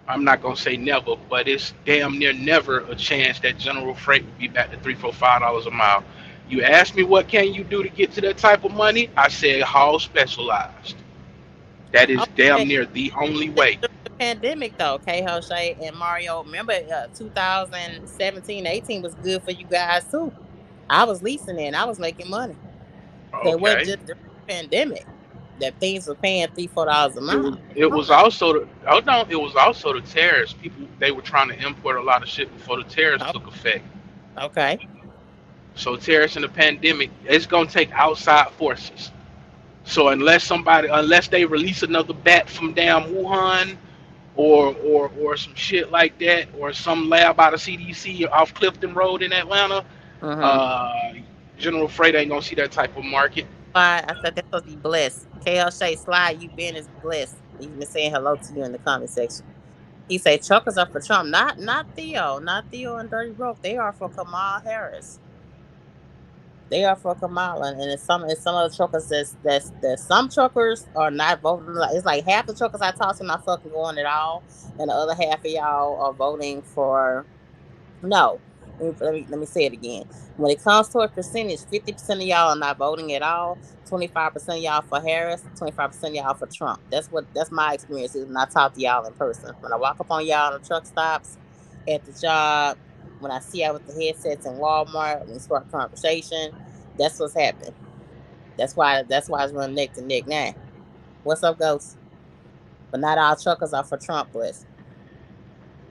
I'm not gonna say never, but it's damn near never a chance that general freight will be back to $3, $4, $5 a mile. You asked me what can you do to get to that type of money? I said haul specialized. That is damn Okay, near the only the, way. the pandemic though, K Jose and Mario. Remember, 2017, 18 was good for you guys too. I was leasing and I was making money. So it wasn't Okay. just during the pandemic that things were paying $3, $4 a It was mile. it Come on was now. also the, hold on, it was also the tariffs. People they were trying to import a lot of shit before the tariffs Oh, took effect. okay. So tariffs and the pandemic, it's gonna take outside forces. So unless they release another bat from damn Wuhan or some shit like that, or some lab out of CDC off Clifton Road in Atlanta, Mm-hmm. uh, General Freight ain't gonna see that type of market. Why I said that's supposed to be blessed. KL Shay Slide, you been is blessed. He's been saying hello to you in the comment section. He say truckers are for Trump, not Theo and Dirty Broke. They are for Kamala Harris. They are for Kamala, and it's some of the truckers that's some truckers are not voting. It's like half the truckers I talk to not fucking going at all, and the other half of y'all are voting for no. Let me say it again. When it comes to a percentage, 50% of y'all are not voting at all. 25% of y'all for Harris. 25% of y'all for Trump. That's my experience is when I talk to y'all in person. When I walk up on y'all in the truck stops, at the job, when I see y'all with the headsets in Walmart, when we start conversation, that's what's happening. That's why it's running neck to neck now. What's up, Ghost? But not all truckers are for Trump, boys.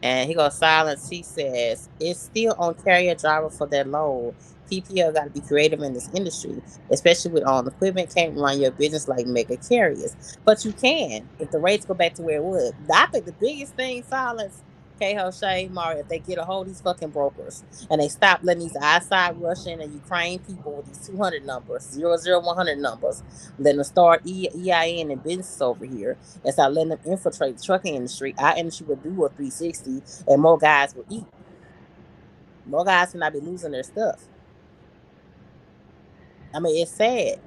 And he goes silence. He says, it's still on carrier driver for that load. PPL got to be creative in this industry, especially with on equipment. Can't run your business like mega carriers. But you can if the rates go back to where it was. I think the biggest thing, silence, K Shay, Mario, if they get a hold of these fucking brokers and they stop letting these outside Russian and Ukraine people with these 200 numbers, 00100 numbers, letting them start EIN and businesses over here and start letting them infiltrate the trucking industry, our industry will do a 360 and more guys will eat. More guys will not be losing their stuff. I mean, it's sad.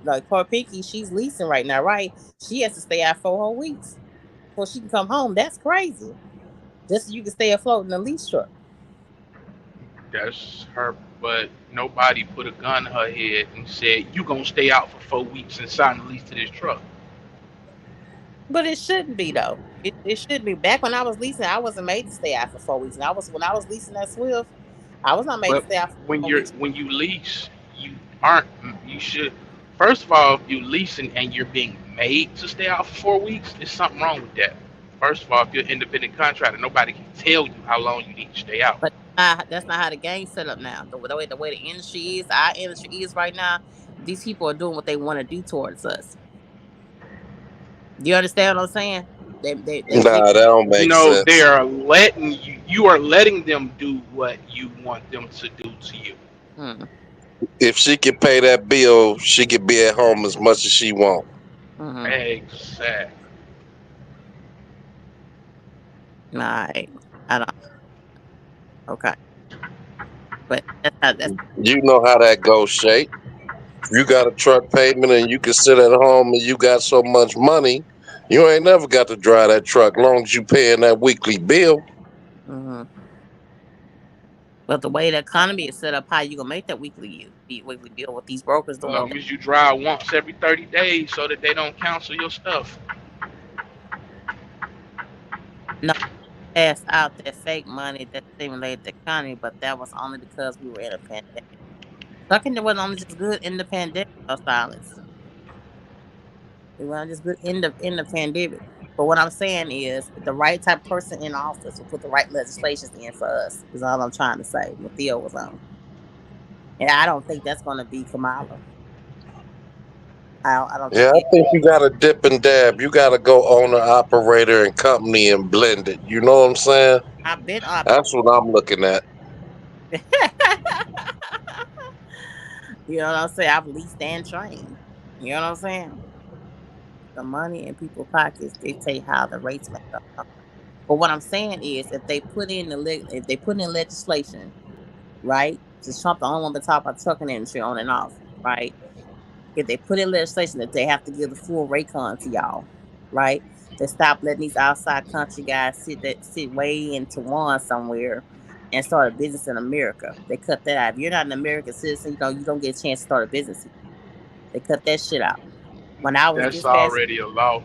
Like poor Pinky, she's leasing right now, right? She has to stay out 4 whole weeks before she can come home. That's crazy. Just so you can stay afloat in a lease truck. That's her, but nobody put a gun in her head and said you gonna stay out for 4 weeks and sign the lease to this truck. But it shouldn't be though. It should be. Back when I was leasing, I wasn't made to stay out for 4 weeks. And I was when I was leasing that Swift, I was not made to But stay out for when 4 weeks. you lease, you aren't. You should. First of all, if you leasing and you're being made to stay out for 4 weeks, there's something wrong with that. First of all, if you're an independent contractor, nobody can tell you how long you need to stay out. But that's not how the game's set up now. The way the industry is, our industry is right now. These people are doing what they want to do towards us. Do you understand what I'm saying? They Nah, that don't make No, they sense. are letting you. You are letting them do what you want them to do to you. hmm, If she can pay that bill, she can be at home as much as she want. hmm. Exactly. All right. I don't. Okay, but that's You know how that goes, Shay. You got a truck payment and you can sit at home and you got so much money, you ain't never got to drive that truck long as you paying that weekly bill. hmm. But the way the economy is set up, how you gonna make that weekly bill with these brokers As doing long that? as you drive once every 30 days so that they don't cancel your stuff. No, pass out that fake money that stimulated the economy, but that was only because we were in a pandemic. Trucking wasn't only just good in the pandemic. No silence. We weren't just good in the pandemic. But what I'm saying is the right type of person in office will put the right legislations in for us. Is all I'm trying to say. What Theo was on, and I don't think that's going to be Kamala. I don't Yeah, think I it. think you got to dip and dab. You got to go owner, operator, and company and blend it. You know what I'm saying? I've been up. That's what I'm looking at. You know what I'm saying? I've leased and trained. You know what I'm saying? The money in people's pockets dictate how the rates make up. But what I'm saying is, if they put in legislation, right? Since Trump the only one been talking about trucking industry on and off, right? If they put in legislation that they have to give the full Raycon to y'all, right? They stop letting these outside country guys sit way into one somewhere and start a business in America. They cut that out. If you're not an American citizen, you don't get a chance to start a business here. They cut that shit out. When I was That's dispatching, already a law.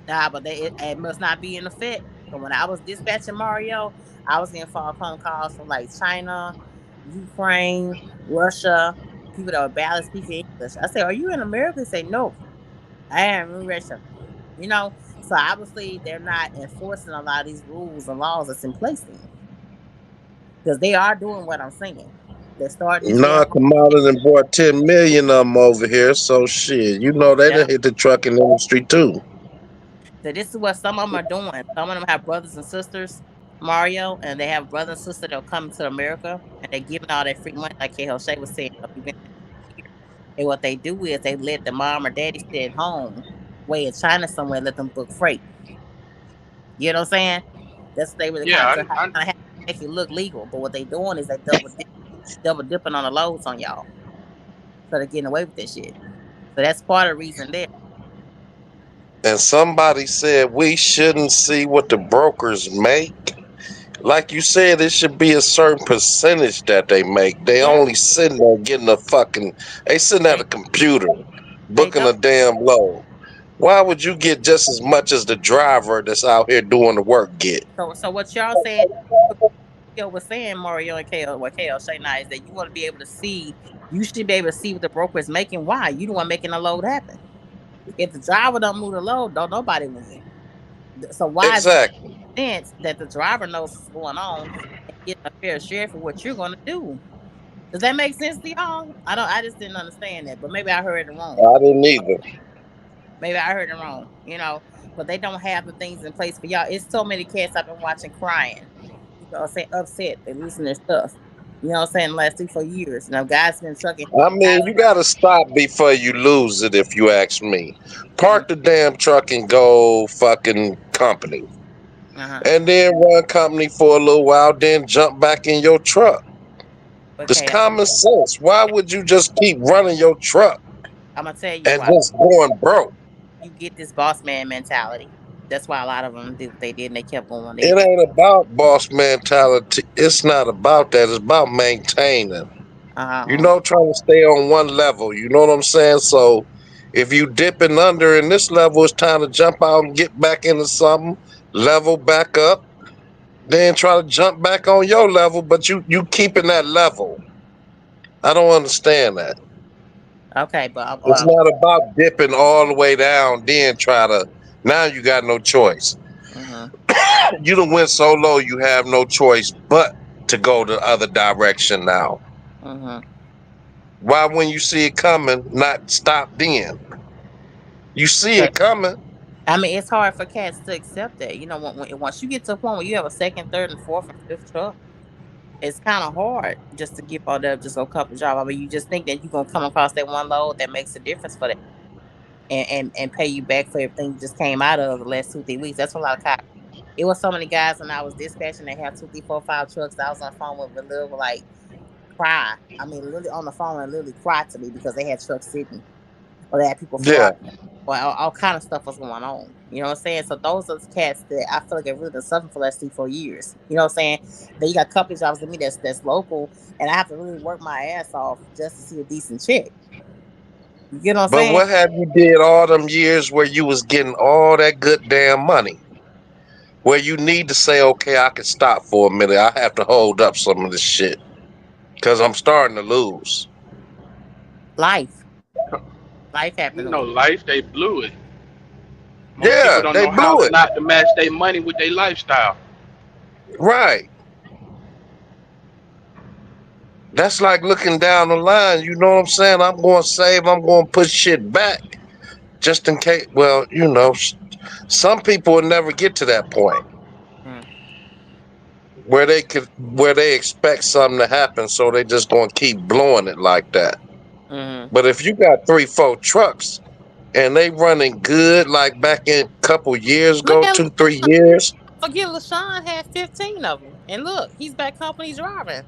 but it must not be in effect. So when I was dispatching Mario, I was getting phone calls from like China, Ukraine, Russia, people that were barely speaking English. I said, "Are you in America?" They say, "No, I am in Russia." So obviously they're not enforcing a lot of these rules and laws that's in place then, because they are doing what I'm saying. They're starting these damn. Nah, Kamala done bought 10 million of them over here. So shit, they done Yep. hit the trucking industry too. So this is what some of them are doing. Some of them have brothers and sisters, Mario, and they have brothers and sisters that'll come to America and they're giving all that free money, like K. Shay was saying. We've been here. And what they do is they let the mom or daddy stay at home, way in China somewhere, let them book freight. You know what I'm saying? That's what they really Yeah, kind of have to make it look legal. But what they doing is they double dipping on the loads on y'all, so they're getting away with that shit. So that's part of the reason there. And somebody said we shouldn't see what the brokers make. Like you said, it should be a certain percentage that they make. They Yeah, only sitting there getting they sitting at they a computer they booking don't. a damn load. Why would you get just as much as the driver that's out here doing the work get? So what y'all saying? Kale was saying, Mario and Kale, what Kale say now is that you want to be able to see. You should be able to see what the broker is making. Why? You the one making the load happen. If the driver don't move the load, don't nobody win. So why is it Exactly. sense that the driver knows what's going on and get a fair share for what you're going to do? Does that make sense to y'all? I don't. I just didn't understand that, but maybe I heard it wrong. I didn't either. Maybe I heard it wrong. But they don't have the things in place for y'all. It's so many cats I've been watching crying. Saying upset. They're losing their stuff. You know what I'm saying? The last 3-4 years. Guys been trucking. I Guys, mean, you gotta stop before you lose it. If you ask me, uh park the damn truck and go fucking company, huh. and then run company for a little while, then jump back in your truck. Just Okay, common sense. Why would you just keep running your truck I'm gonna tell you and why. just going broke? You get this boss man mentality. That's why a lot of them did what they did, and they kept going. It ain't about boss mentality. It's not about that. It's about maintaining. Uh Trying to stay on one level. You know what I'm saying? So if you dipping under in this level, it's time to jump out and get back into something, level back up, then try to jump back on your level, but you keeping that level. I don't understand that. Okay, but It's not about dipping all the way down, then try to now you got no choice. uh You done went so low you have no choice but to go the other direction now. uh Why when you see it coming, not stop then? You see it coming. I mean, it's hard for cats to accept that. Once you get to a point where you have a second, third, and fourth and fifth truck, it's kind of hard just to give all that just a couple job. I mean, you just think that you're gonna come across that one load that makes a difference for that, and pay you back for everything you just came out of the last 2-3 weeks. That's what a lot of cops. It was so many guys when I was dispatching. They have 2, 3, 4, 5 trucks. I was on the phone with a little like cry. I mean, literally on the phone and literally cried to me because they had trucks sitting or they had people Yeah. fraud. Well, all kind of stuff was going on. You know what I'm saying? So those are the cats that I feel like have really been suffering for the last 3-4 years. You know what I'm saying? Then you got company jobs to me that's local, and I have to really work my ass off just to see a decent check. You get what I'm But saying? what have you did all them years where you was getting all that good damn money? Where you need to say, okay, I can stop for a minute. I have to hold up some of this shit. Cause I'm starting to lose. Life, life happened. Life, they blew it. Most people Yeah, don't they know how blew to it. not to match their money with their lifestyle. Right. That's like looking down the line. You know what I'm saying? I'm going to save. I'm going to put shit back just in case. Well, some people will never get to that point Mm, where they expect something to happen, so they just going to keep blowing it like that. mm-hmm. But if you got 3, 4 trucks and they running good, like back in a couple years Look ago, at 2, 3 years. forget LaShawn had 15 of them. And look, he's back company driving.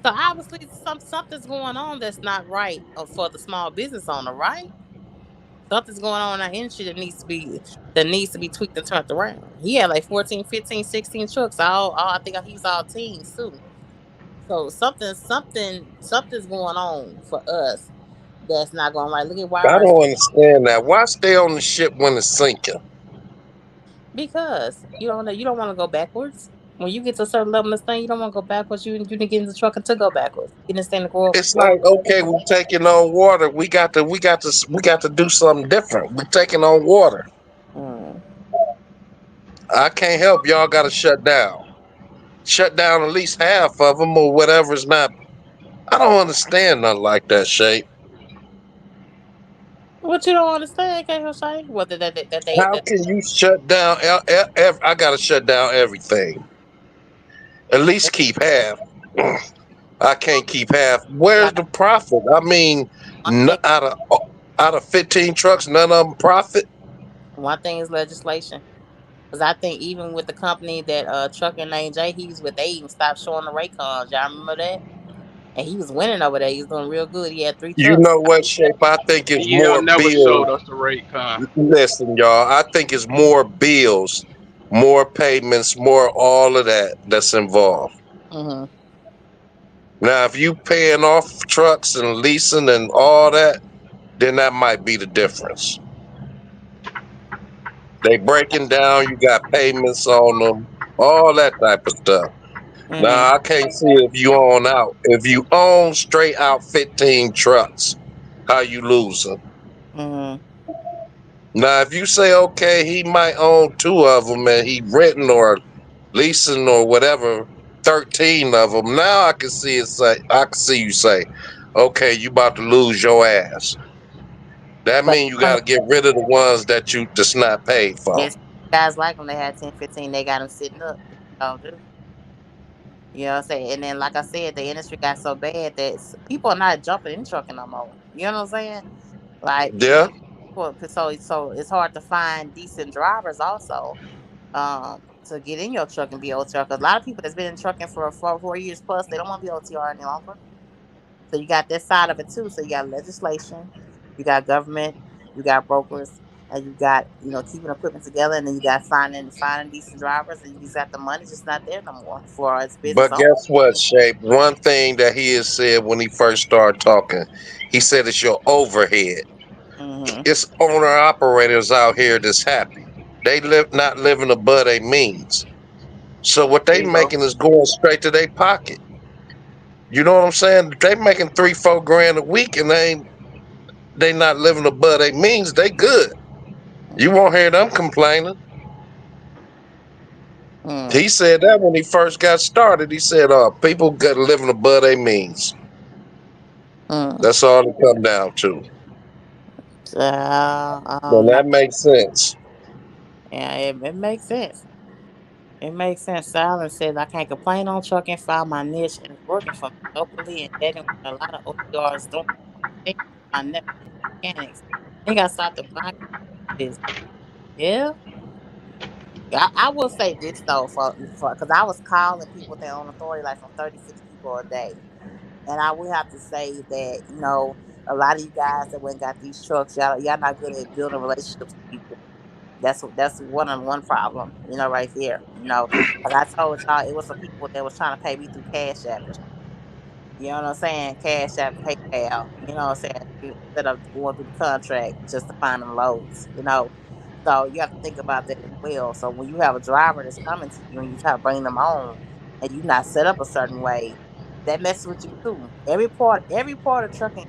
So obviously something's going on that's not right for the small business owner, right? Something's going on in our industry that needs to be tweaked and turned around. He had like 14, 15, 16 trucks. All I think he was all teams too. So something's going on for us that's not going right. Look at I wires. don't understand that. Why stay on the ship when it's sinking? Because you don't want to go backwards. When you get to a certain level of this thing, you don't want to go backwards. You didn't get in the truck and to go backwards. You didn't stand to It's grow. like, okay, we're taking on water. We got to do something different. We're taking on water. Mm. I can't help y'all. Got to shut down. Shut down at least half of them or whatever is not. I don't understand nothing like that, Shape. What you don't understand, can't you say? Whether that they How that can you shut down? I got to shut down everything. At least keep half. I can't keep half. Where's like the profit? I mean, one thing. out of 15 trucks, none of them profit. One thing is legislation. Because I think even with the company that trucker named Jay he was with, they even stopped showing the Raycons. Y'all remember that? And he was winning over there. He was doing real good. He had three You trucks. know what, Shape? I think it's Yeah, more never bills. showed us the rate con. Listen, y'all. I think it's more bills, more payments, more all of that that's involved. Mm-hmm. Now, if you paying off trucks and leasing and all that, then that might be the difference. They breaking down. You got payments on them, all that type of stuff. Mm-hmm. Now I can't see if you own out. If you own straight out 15 trucks, how you losing? Mm-hmm. Now if you say okay, he might own two of them and he renting or leasing or whatever, 13 of them. Now I can see it say I can see you say, okay, you about to lose your ass. That But means you got to get rid of the ones that you just not paid for. yes, guys like them. They had 10, 15. They got them sitting up. That's what y'all do. You know what I'm saying? And then, like I said, the industry got so bad that people are not jumping in trucking no more. You know what I'm saying? Like Yeah, so it's hard to find decent drivers also to get in your truck and be OTR. Because a lot of people that's been in trucking for 4 years plus, they don't want to be OTR any longer. So you got this side of it too. So you got legislation, you got government, you got brokers, and you got keeping equipment together, and then you got finding decent drivers, and you just got the money just not there no more for its business but owners. guess what, Shape? One thing that he has said when he first started talking, he said it's your overhead. Mm-hmm. It's owner operators out here that's happy. They live not living above their means. So what There they you go. making is going straight to their pocket. You know what I'm saying? They making 3-4 grand a week and they not living above their means. They good. You won't hear them complaining. Mm-hmm. He said that when he first got started. He said, people got living above their means. Mm-hmm. That's all it come down to. So, I And don't know. that makes sense. Yeah, it makes sense. It makes sense. Silence says I can't complain on trucking, found my niche, and it's working for me locally and dating with a lot of OTRs doing things. My network mechanics. I think I stopped the blind business. Yeah. I will say this though, for because I was calling people with their own authority, like from 36 people a day, and I would have to say that a lot of you guys that went and got these trucks, y'all not good at building relationships with people. That's one problem, right there. Like I told y'all, it was some people that was trying to pay me through Cash App. You know what I'm saying? Cash App, PayPal. You know what I'm saying? Instead of going through the contract just to find them loads. So you have to think about that as well. So when you have a driver that's coming to you and you try to bring them on, and you not set up a certain way, that messes with you too. Every part of trucking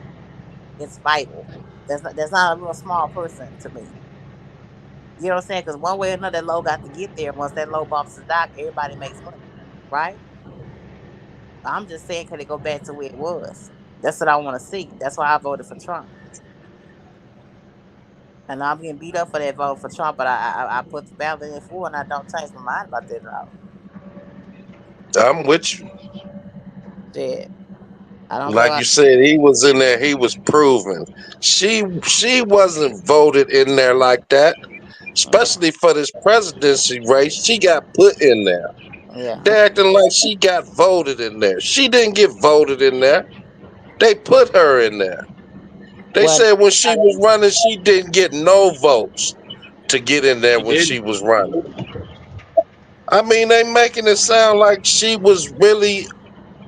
is vital. That's not a little small person to me. You know what I'm saying? Because one way or another, that low got to get there. Once that low bumps the dock, everybody makes money, right? I'm just saying, can it go back to where it was? That's what I want to see. That's why I voted for Trump. And I'm getting beat up for that vote for Trump, but I put the ballot in for, and I don't change my mind about that at all. I'm with you. Shit, I don't Like feel you said, he was in there. He was proven. She wasn't voted in there like that. Yeah, especially for this presidency race. She got put in there. yeah. They're acting like she got voted in there. She didn't get voted in there. They put her in there. They Well, said when she was running, she didn't get no votes to get in there She when she didn't. was running. I mean, they making it sound like she was really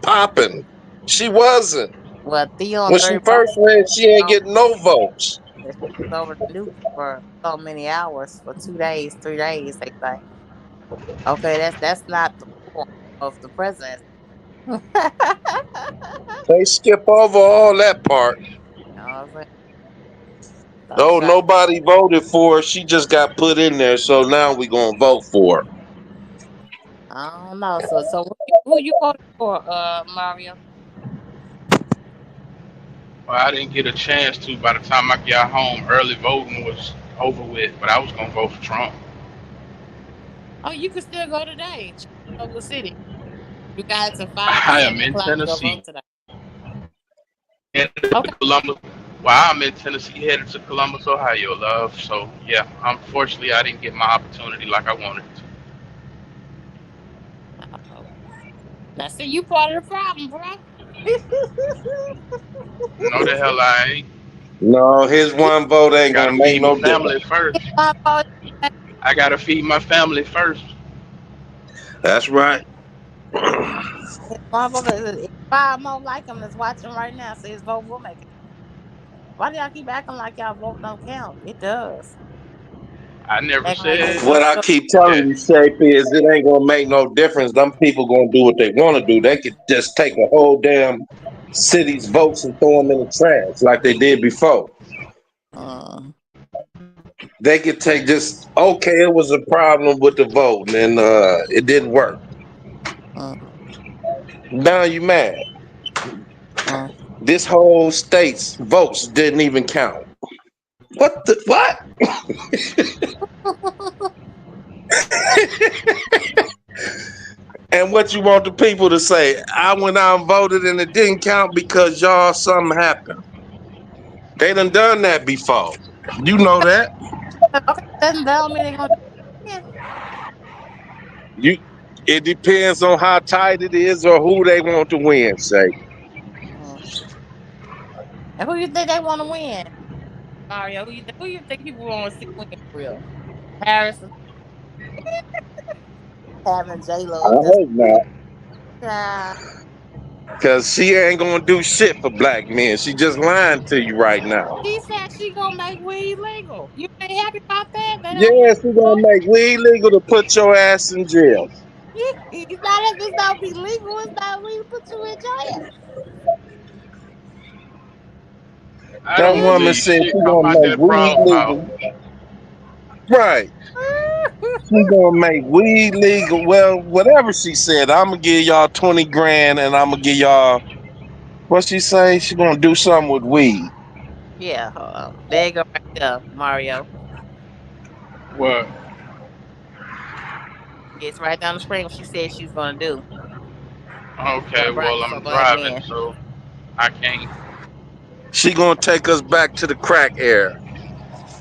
popping. She wasn't. well, Theo on When she 34 first ran, she ain't getting no votes. that she was over the news for so many hours, for 2 days, 3 days. They say, okay, that's not the point of the president. You They skip over all that part. know what I'm saying? So Oh, try. nobody voted for her. She just got put in there, so now we gonna vote for her. I don't know. So who you voted for, Mario? Well, I didn't get a chance to. By the time I got home, early voting was over with. But I was gonna vote for Trump. Oh, you can still go today. Check Oklahoma City. You got to 5 to I am 7 in o'clock to go Tennessee, vote today. headed to Okay. Columbus. Well, I'm in Tennessee, headed to Columbus, Ohio, love. So yeah, unfortunately, I didn't get my opportunity like I wanted to. Oh. Now, see, you part of the problem, bro. No, the hell I ain't. No, his one vote ain't Gotta gonna make feed my no family difference. first. My vote. I gotta feed my family first. That's right. His motherfucker, it's five more like him that's watching right now, so his vote will make it. Why do y'all keep acting like y'all vote don't count? It does. I never Acting like said just 'cause What I you keep telling that. you, Shape, is it ain't gonna make no difference. Them people gonna do what they want to do. They could just take a whole damn city's votes and throw them in the trash like they did before. uh, They could take just okay. It was a problem with the vote, and it didn't work. uh, Now you mad. uh. This whole state's votes didn't even count. What the what? And what you want the people to say? I went out and voted and it didn't count because y'all something happened. They done that before. You know that. Okay, that don't mean they're gonna do it again. You. It depends on how tight it is or who they want to win. Say Uh. And who you think they want to win? Mario, who you think people want to see win for real? Harris or having J I Lo just hope not, uh, cause she ain't gonna do shit for black men. She just lying to you right now. she said she gonna make weed legal. You ain't happy about that? That don't Yeah, mean she gonna make weed legal to put your ass in jail. it's not if it's not be legal, it's not legal to put you in jail. I That don't woman believe said shit she come gonna out make that weed broad mouth. legal. Right. She gonna make weed legal. Well, whatever she said, I'm gonna give y'all 20 grand and I'm gonna give y'all what she say? She gonna do something with weed. Yeah, hold on. There you go right there, Mario. What? It's right down the screen what she said she's gonna do Okay, well, for I'm black driving, men. so I can't. She gonna take us back to the crack era.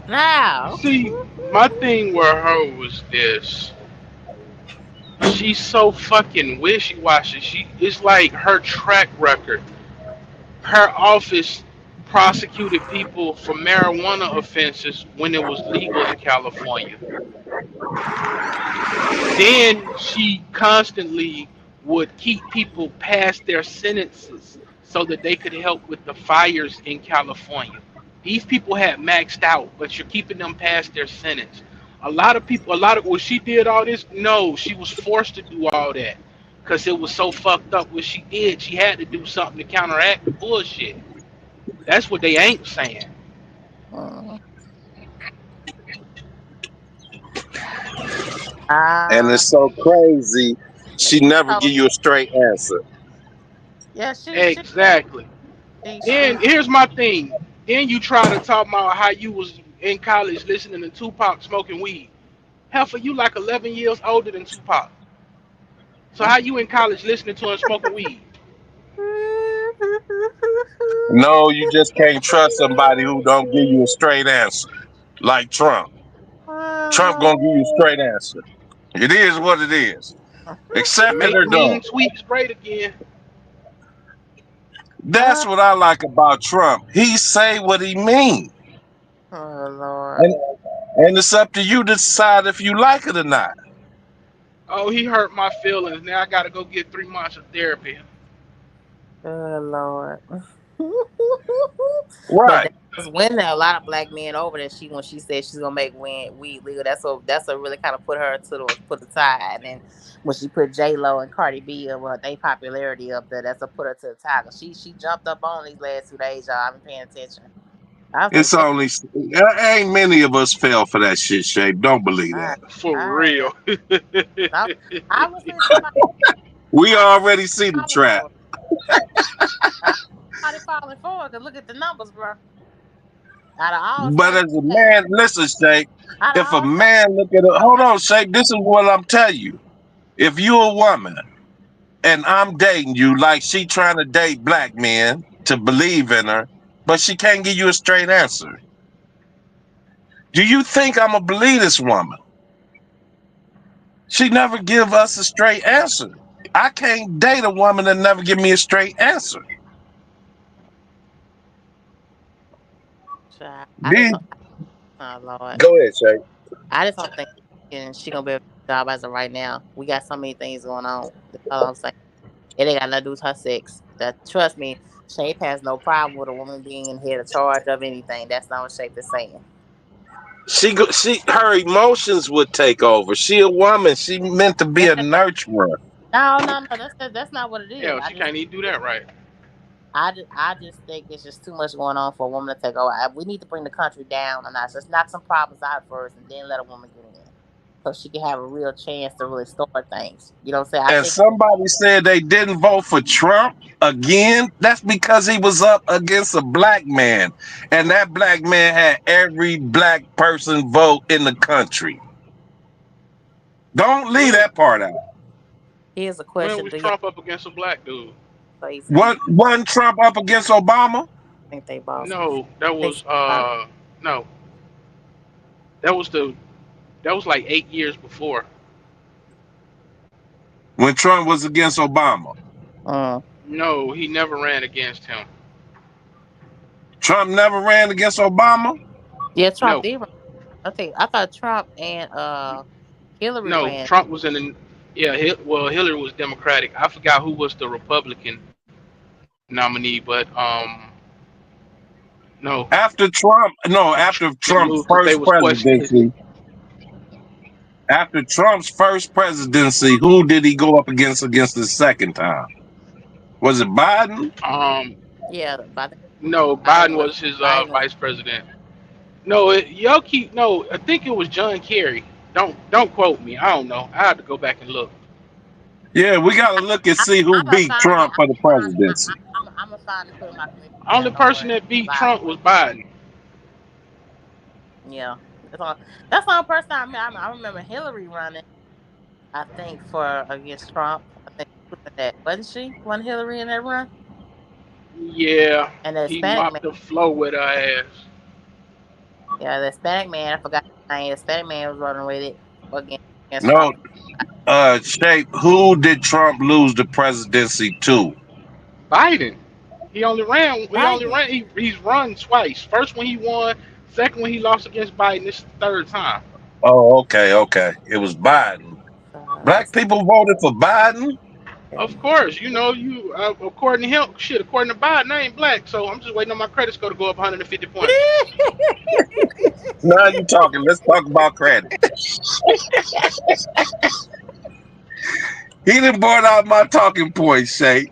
Now. See, my thing with her was this. She's so fucking wishy-washy. She it's like her track record. Her office prosecuted people for marijuana offenses when it was legal in California. Then she constantly would keep people past their sentences so that they could help with the fires in California. These people had maxed out, but you're keeping them past their sentence. Well, she did all this. No, she was forced to do all that because it was so fucked up what she did. She had to do something to counteract the bullshit. That's what they ain't saying. Uh, And uh, it's so crazy. She never oh, give you a straight answer. yeah, she, Exactly. she, Then here's my thing. Then you try to talk about how you was in college listening to Tupac smoking weed. Heifer, you like 11 years older than Tupac. So how you in college listening to him smoking weed? No, you just can't trust somebody who don't give you a straight answer, like Trump. Trump gonna give you a straight answer. It is what it is. Accept it Make or mean don't. tweets great again. That's what I like about Trump. He say what he mean. Oh Lord. And, and it's up to you to decide if you like it or not. Oh, he hurt my feelings. Now I gotta go get 3 months of therapy. Oh Lord. But Right. that was when a lot of black men over there. When she said she's gonna make weed legal, that's what really kind of put aside. And then when she put J-Lo and Cardi B they popularity up there, that's what put her to the top. She jumped up on these last 2 days, y'all. I've been paying attention. I was like, It's only ain't many of us fell for that shit, Shape. Don't believe I, that. For I, real. I, I was seeing somebody. We I already see the falling trap. for it. I, somebody falling for it. Cause look at the numbers, bro. Out of all But as states, a man, listen, Shape. out of If a all states, man look at it, hold on, Shape. This is what I'm telling you. If you a woman and I'm dating you like she trying to date black men to believe in her, but she can't give you a straight answer. Do you think I'm gonna believe this woman? She never give us a straight answer. I can't date a woman that never give me a straight answer. child, I just Then don't. Oh Lord, go ahead, Shay. I just don't think she gonna be able to do a job as of right now. We got so many things going on. That's all I'm saying. It ain't got nothing to do with her sex. That trust me, Shape has no problem with a woman being in here to charge of anything. That's not what Shape is saying. Her emotions would take over. She a woman. She meant to be a Yeah. nurturer. No. That's not what it is. Hell, she can't even do that right. I just think it's just too much going on for a woman to take over. We need to bring the country down a notch. Let's knock some problems out first, and then let a woman get in, so she can have a real chance to really start things. You know what I'm saying? I And think. somebody said they didn't vote for Trump again. That's because he was up against a black man. And that black man had every black person vote in the country. Don't leave When that part out. Here's a when question: was Do y'all Trump up against a black dude? crazy? Wasn't Trump up against Obama? Think they both? No, that Think was somebody. no. That was like 8 years before. When Trump was against Obama. Mm. No, he never ran against him. Trump never ran against Obama? Yeah, Trump No, did. I thought Trump and Hillary no. ran. Trump was in the yeah. Hillary was Democratic. I forgot who was the Republican nominee, but no, After they Trump's moved because they first was questioning his. presidency, who did he go up against the second time? Was it Biden? Yeah, but I think No, Biden Biden was was his Biden was. vice president. No, y'all keep no. I think it was John Kerry. Don't quote me. I don't know. I have to go back and look. Yeah, we got to look and see who I'm gonna beat find it. Trump for the presidency. I'm gonna find it. Put in my community tab. Only Don't person worry. that beat Biden Trump was. was Biden. Yeah, that's all. That's the only person I remember Hillary running. I think for against Trump. I think she was in that, wasn't she? Wasn't Hillary in that run? Yeah, And the he Hispanic man. mopped the floor with her ass. Yeah, the Hispanic man. I forgot his name. The Hispanic man was running with it against Trump. No, Shape, who did Trump lose the presidency to? Biden. He only ran. He only Biden. ran. He's run twice. First when he won. Second when he lost against Biden. This is the third time. Oh, okay. It was Biden. Black Let's people voted for Biden? Of course, you according to him, shit. According to Biden, I ain't black, so I'm just waiting on my credit score to go up 150 points. Now you talking. Let's talk about credit. He done brought out my talking points, Shay.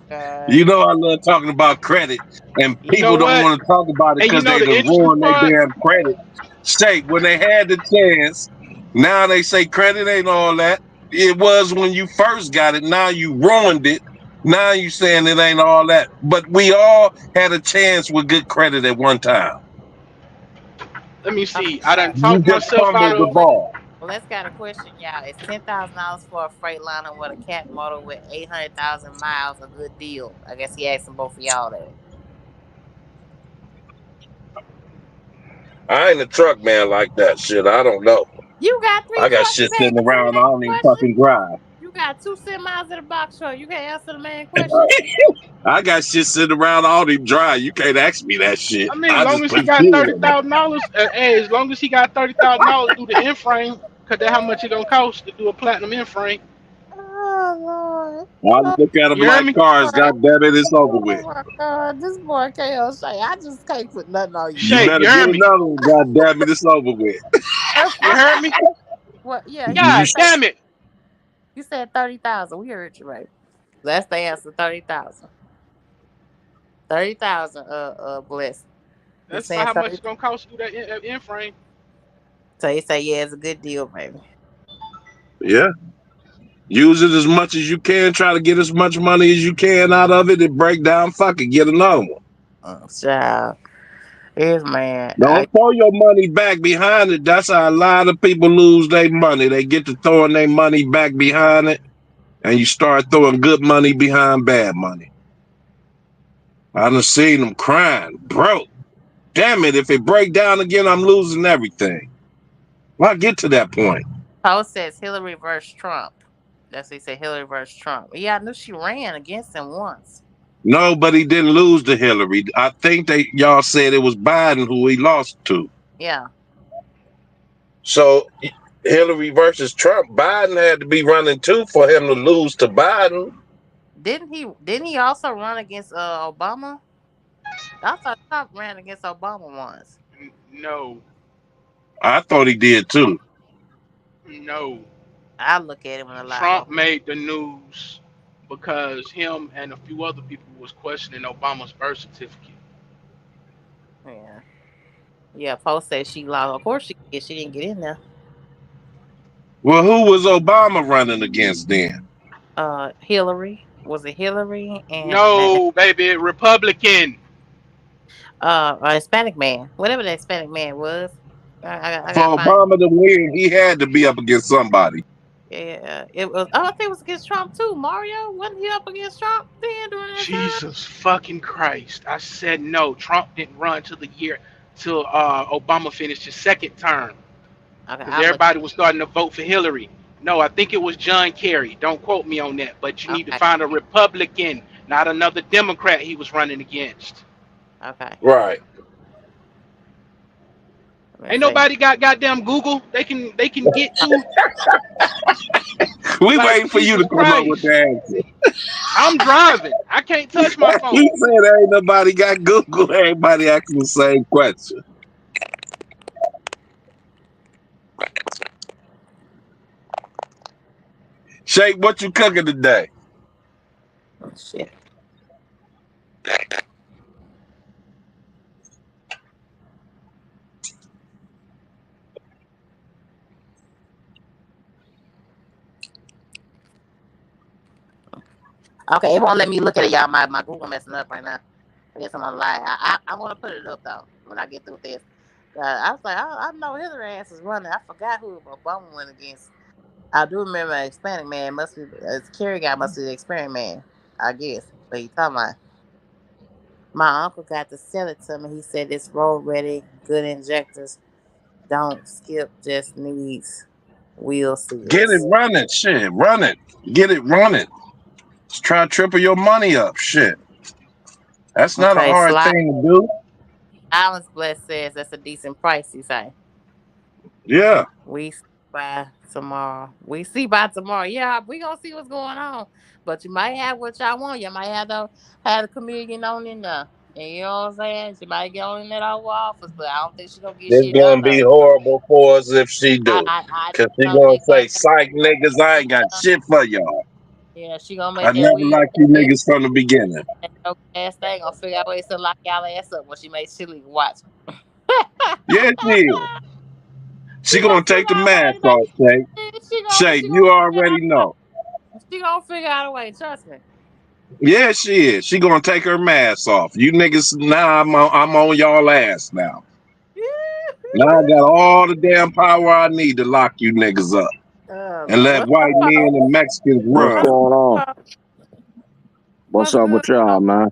God. You know I love talking about credit, and You know people don't what? want to talk about it And you because know they the done interesting ruined their part? damn credit. Shay, when they had the chance, now they say credit ain't all that. It was when you first got it. Now you ruined it. Now you saying it ain't all that. But we all had a chance with good credit at one time. Let me Okay, see. I done You talked just myself out fumbled the of. ball. let's got a question, y'all. Is $10,000 for a Freightliner with a cat motor with 800,000 miles a good deal? I guess he asking both of y'all that. I ain't a truck man like that shit. I don't know. You got three I got trucks. shit You can't sitting answer the around. I man don't even question. fucking drive. You got 2 semis in the box truck. You can't answer the man question. I got shit sitting around. I don't even drive. You can't ask me that shit. I mean, as I long just as put he shit got thirty in it. thousand dollars, hey, as long as he got $30,000 through the end frame, cause that's how much it gonna cost to do a platinum end frame. Oh Lord. I Oh, look at them You hear like me? cars. boy. God damn it, it's over Oh with. my God. This boy KO Shay. I just can't put nothing on you, You Shay, bro. better you get heard me? another one. God damn it, it's over with. You heard me? What? Yeah, you You said God 30, damn it! you said 30,000. We heard you right. That's the answer. 30,000. 30,000. Bless. He's That's about saying how much 30. it's gonna cost to do that end frame. So he say, yeah, it's a good deal, baby. Yeah. Use it as much as you can. Try to get as much money as you can out of it and break down. Fuck it. Get another one. Child. His man. Don't throw your money back behind it. That's how a lot of people lose their money. They get to throwing their money back behind it, and you start throwing good money behind bad money. I done seen them crying, broke. Damn it, if it break down again, I'm losing everything. Well, I get to that point. Post says Hillary versus Trump. That's what he said, Hillary versus Trump. Yeah, I knew she ran against him once. No, but he didn't lose to Hillary. I think y'all said it was Biden who he lost to. Yeah. So Hillary versus Trump, Biden had to be running too for him to lose to Biden. Didn't he also run against Obama? I thought Trump ran against Obama once. No, I thought he did too. no. I look at him in a lot of Trump made the news because him and a few other people was questioning Obama's birth certificate. yeah. Yeah, Post said she lost. Of course she did. She didn't get in there. Well, who was Obama running against then? Hillary. Was it Hillary and No, baby, Republican. a Hispanic man? Whatever the Hispanic man was. I gotta For find. Obama to win, he had to be up against somebody. Yeah, it was. Oh, I think it was against Trump too. Mario wasn't he up against Trump then during that time? Jesus fucking Christ. I said no. Trump didn't run till the year till Obama finished his second term Okay, because I'll look. everybody was starting to vote for Hillary. No, I think it was John Kerry. Don't quote me on that, but you need to Okay, find a Republican, not another Democrat he was running against. okay. Right. Let me Ain't see. nobody got goddamn Google. They can get to We like waiting for you Jesus to come up with Christ. the answer. I'm driving. I can't touch my You phone. said ain't nobody got Google. Everybody asking the same question. Shake, what you cooking today? Oh, shit. Okay, it won't let me look at it, y'all. My Google messing up right now. I guess I'm gonna lie. I want to put it up though when I get through with this. I was like, I know Hillary ass is running. I forgot who Obama went against. I do remember a Hispanic man. Must be Kerry guy. Must be the Hispanic man. I guess. But he talking about. My uncle got to sell it to me. He said it's road ready, good injectors. Don't skip. Just needs wheel Get it seals. running. Shit, run it. Get it running. Just try to triple your money up. Shit. That's not a Okay, hard slide. thing to do. Islands Bless says that's a decent price. You say. Yeah. We see by tomorrow. We see by tomorrow. Yeah, we gonna see what's going on. But you might have what y'all want. You might have the comedian on in there. And you know what I'm saying? She might get on in that Oval Office, but I don't think she's gonna get It's shit gonna done be though. horrible for us if she do. I Cause she know gonna they say, got psych niggas, I ain't got that. shit for y'all. Yeah, she gonna I make that never wheel liked you that niggas from the beginning. joke ass thing. Gonna figure out ways to lock y'all ass up when she makes chili. Watch. Yeah, she is. She She gonna gonna figure take the out a way mask to make off, Shay. Shay, she you gonna figure out already a way. know. She gonna figure out a way. Trust me. Yeah, she is. She gonna take her mask off. You niggas, now I'm on y'all ass now. Now I got all the damn power I need to lock you niggas up and Lord. let What's up, white men Paul? and Mexicans What's What's run. going on? up? What's What's up good, with y'all, Paul? man?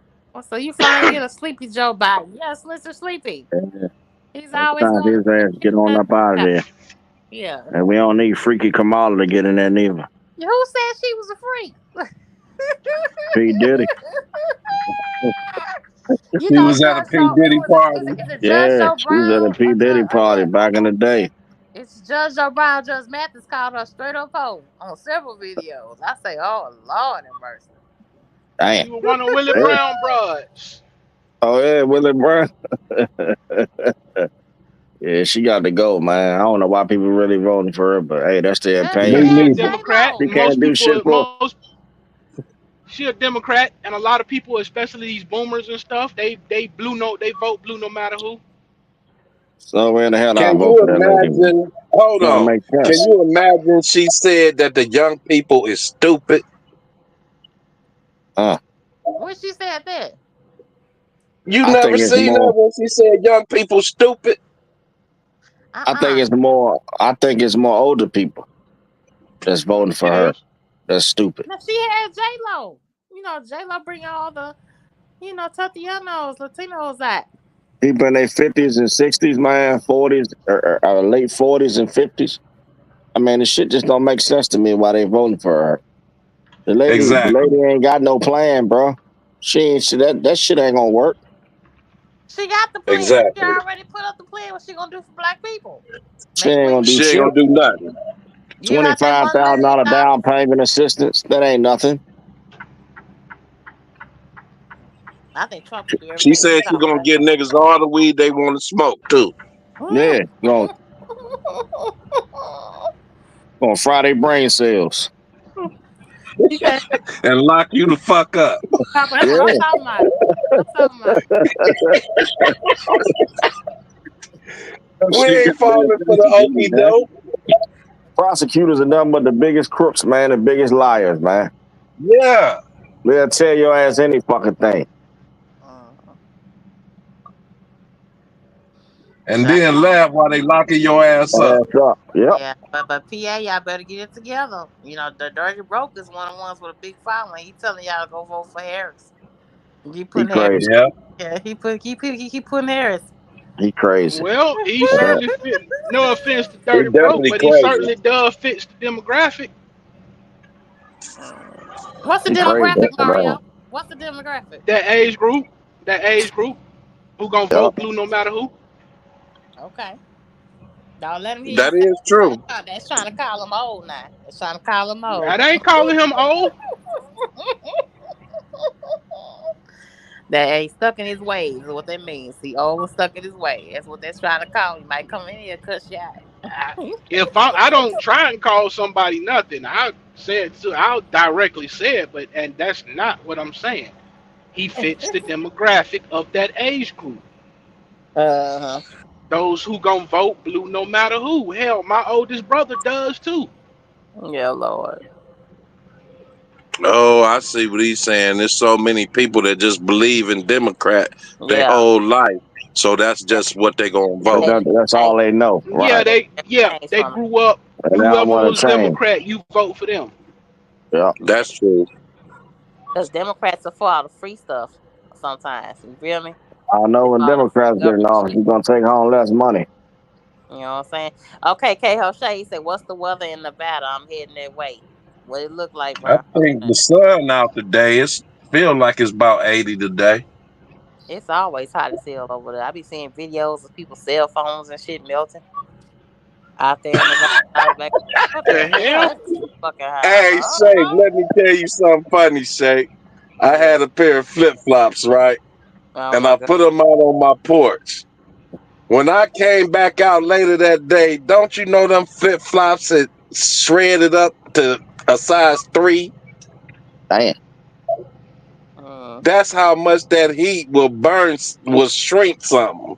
So you finally get a sleepy Joe Biden? Yes, Mr. Sleepy. Yeah. He's It's always time going his ass get on to. up out of there. Yeah. And we don't need Freaky Kamala to get in there neither. Who said she was a freak? P. Diddy. You He know, was at a Judge P. Joe. Diddy Is it party. Judge Yeah, Joe she was at a Brown P. or Diddy party Judge? back in the day. It's Judge Joe Brown. Judge Mathis called her straight up hoe on several videos. I say, oh Lord have mercy. She Damn. was one of Willie Yeah. Brown broads. Oh, yeah, Willie Brown. Yeah, she got to go, man. I don't know why people really voting for her, but hey, that's their Yeah, she Me opinion. She a had neither. J Democrat. She Lo. can't do shit for. She a Democrat, and a lot of people, especially these boomers and stuff, they vote blue no matter who. So where the hell I Can vote you for that lady? imagine? Hold Don't on. make Can sense. you imagine? She said that the young people is stupid. Uh, When she said that, You I never think it's seen that more. when she said young people stupid. I think uh-uh. it's more. I think it's more older people that's voting for It her. is. That's stupid. No, she had J Lo. You know, J Lo bring all the, Tatianos, Latinos out. People in their 50s and 60s, man, 40s or late 40s and 50s. I mean, the shit just don't make sense to me why they voting for her. The Exactly. lady ain't got no plan, bro. That shit ain't gonna work. She got the plan. She Exactly. already put up the plan. What she gonna do for black people? She Make ain't gonna do She Williams. ain't shit. gonna do nothing. You Twenty got that five thousand $1 million. dollar down payment assistance. That ain't nothing. I think Trump can do She everything he said she talking gonna get niggas all the weed they want to smoke too. Yeah, about. gonna fry their brain cells. You can't And lock you the fuck up. talk about. That's what I'm Yeah. talking about. I'm talking about. We ain't falling for the okie doke. Prosecutors are nothing but the biggest crooks, man, the biggest liars, man. Yeah. They'll tell your ass any fucking thing. Mm. And But then laugh while they locking your ass up. Ass up. Yep. yeah, but PA, y'all better get it together. You know, the Dirty Broke is one of the ones with a big following. He telling y'all to go vote for Harris. He He putting Harris. crazy. Yeah. Yeah, he putting Harris. He crazy. Well, he Yeah. certainly fit. No offense to He Dirty Broke, definitely but he crazy. certainly does fits the demographic. What's the He crazy, demographic, man. Mario? What's the demographic? That age group, that age group, who gonna Yep. vote blue no matter who. Okay. Don't let him hear you That say is that. true. That's trying to call him old now. That's trying to call him old. That ain't calling him old. That ain't stuck in his ways is what that means. He always stuck in his way. That's what that's trying to call him. He might come in here and cuss you I, out. if I don't try and call somebody nothing, I say it. I'll directly say it, but and that's not what I'm saying. He fits the demographic of that age group. Uh-huh. Those who gonna vote blue no matter who. Hell, my oldest brother does too. Yeah, Lord. Oh, I see what he's saying. There's so many people that just believe in Democrat their Yeah. whole life. So that's Yeah. just what they gonna But vote. that's Hey, all they know, Yeah, right? change they from it. grew up. And they don't Whoever want was to change. Democrat, you vote for them. Yep. That's true. Because Democrats are for all the free stuff sometimes. You feel me? I know It's when all the free Democrats get in government office, shit. you're gonna take home less money. You know what I'm saying? Okay, K Shay said, what's the weather in Nevada? I'm heading that way. What it look like, I bro? think the sun out today. It's feel like it's about 80 today. It's always hot as hell over there. I be seeing videos of people's cell phones and shit melting out there in Nevada. I was like, what The the hell? hell? It's too fucking hot. Hey, Shay, let me tell you something funny, Shay. I Yeah. had a pair of flip flops, right? Oh And my I god. put them out on my porch. When I came back out later that day, don't you know them flip flops had shredded up to a size 3? Damn. That's how much that heat will burn, will shrink something.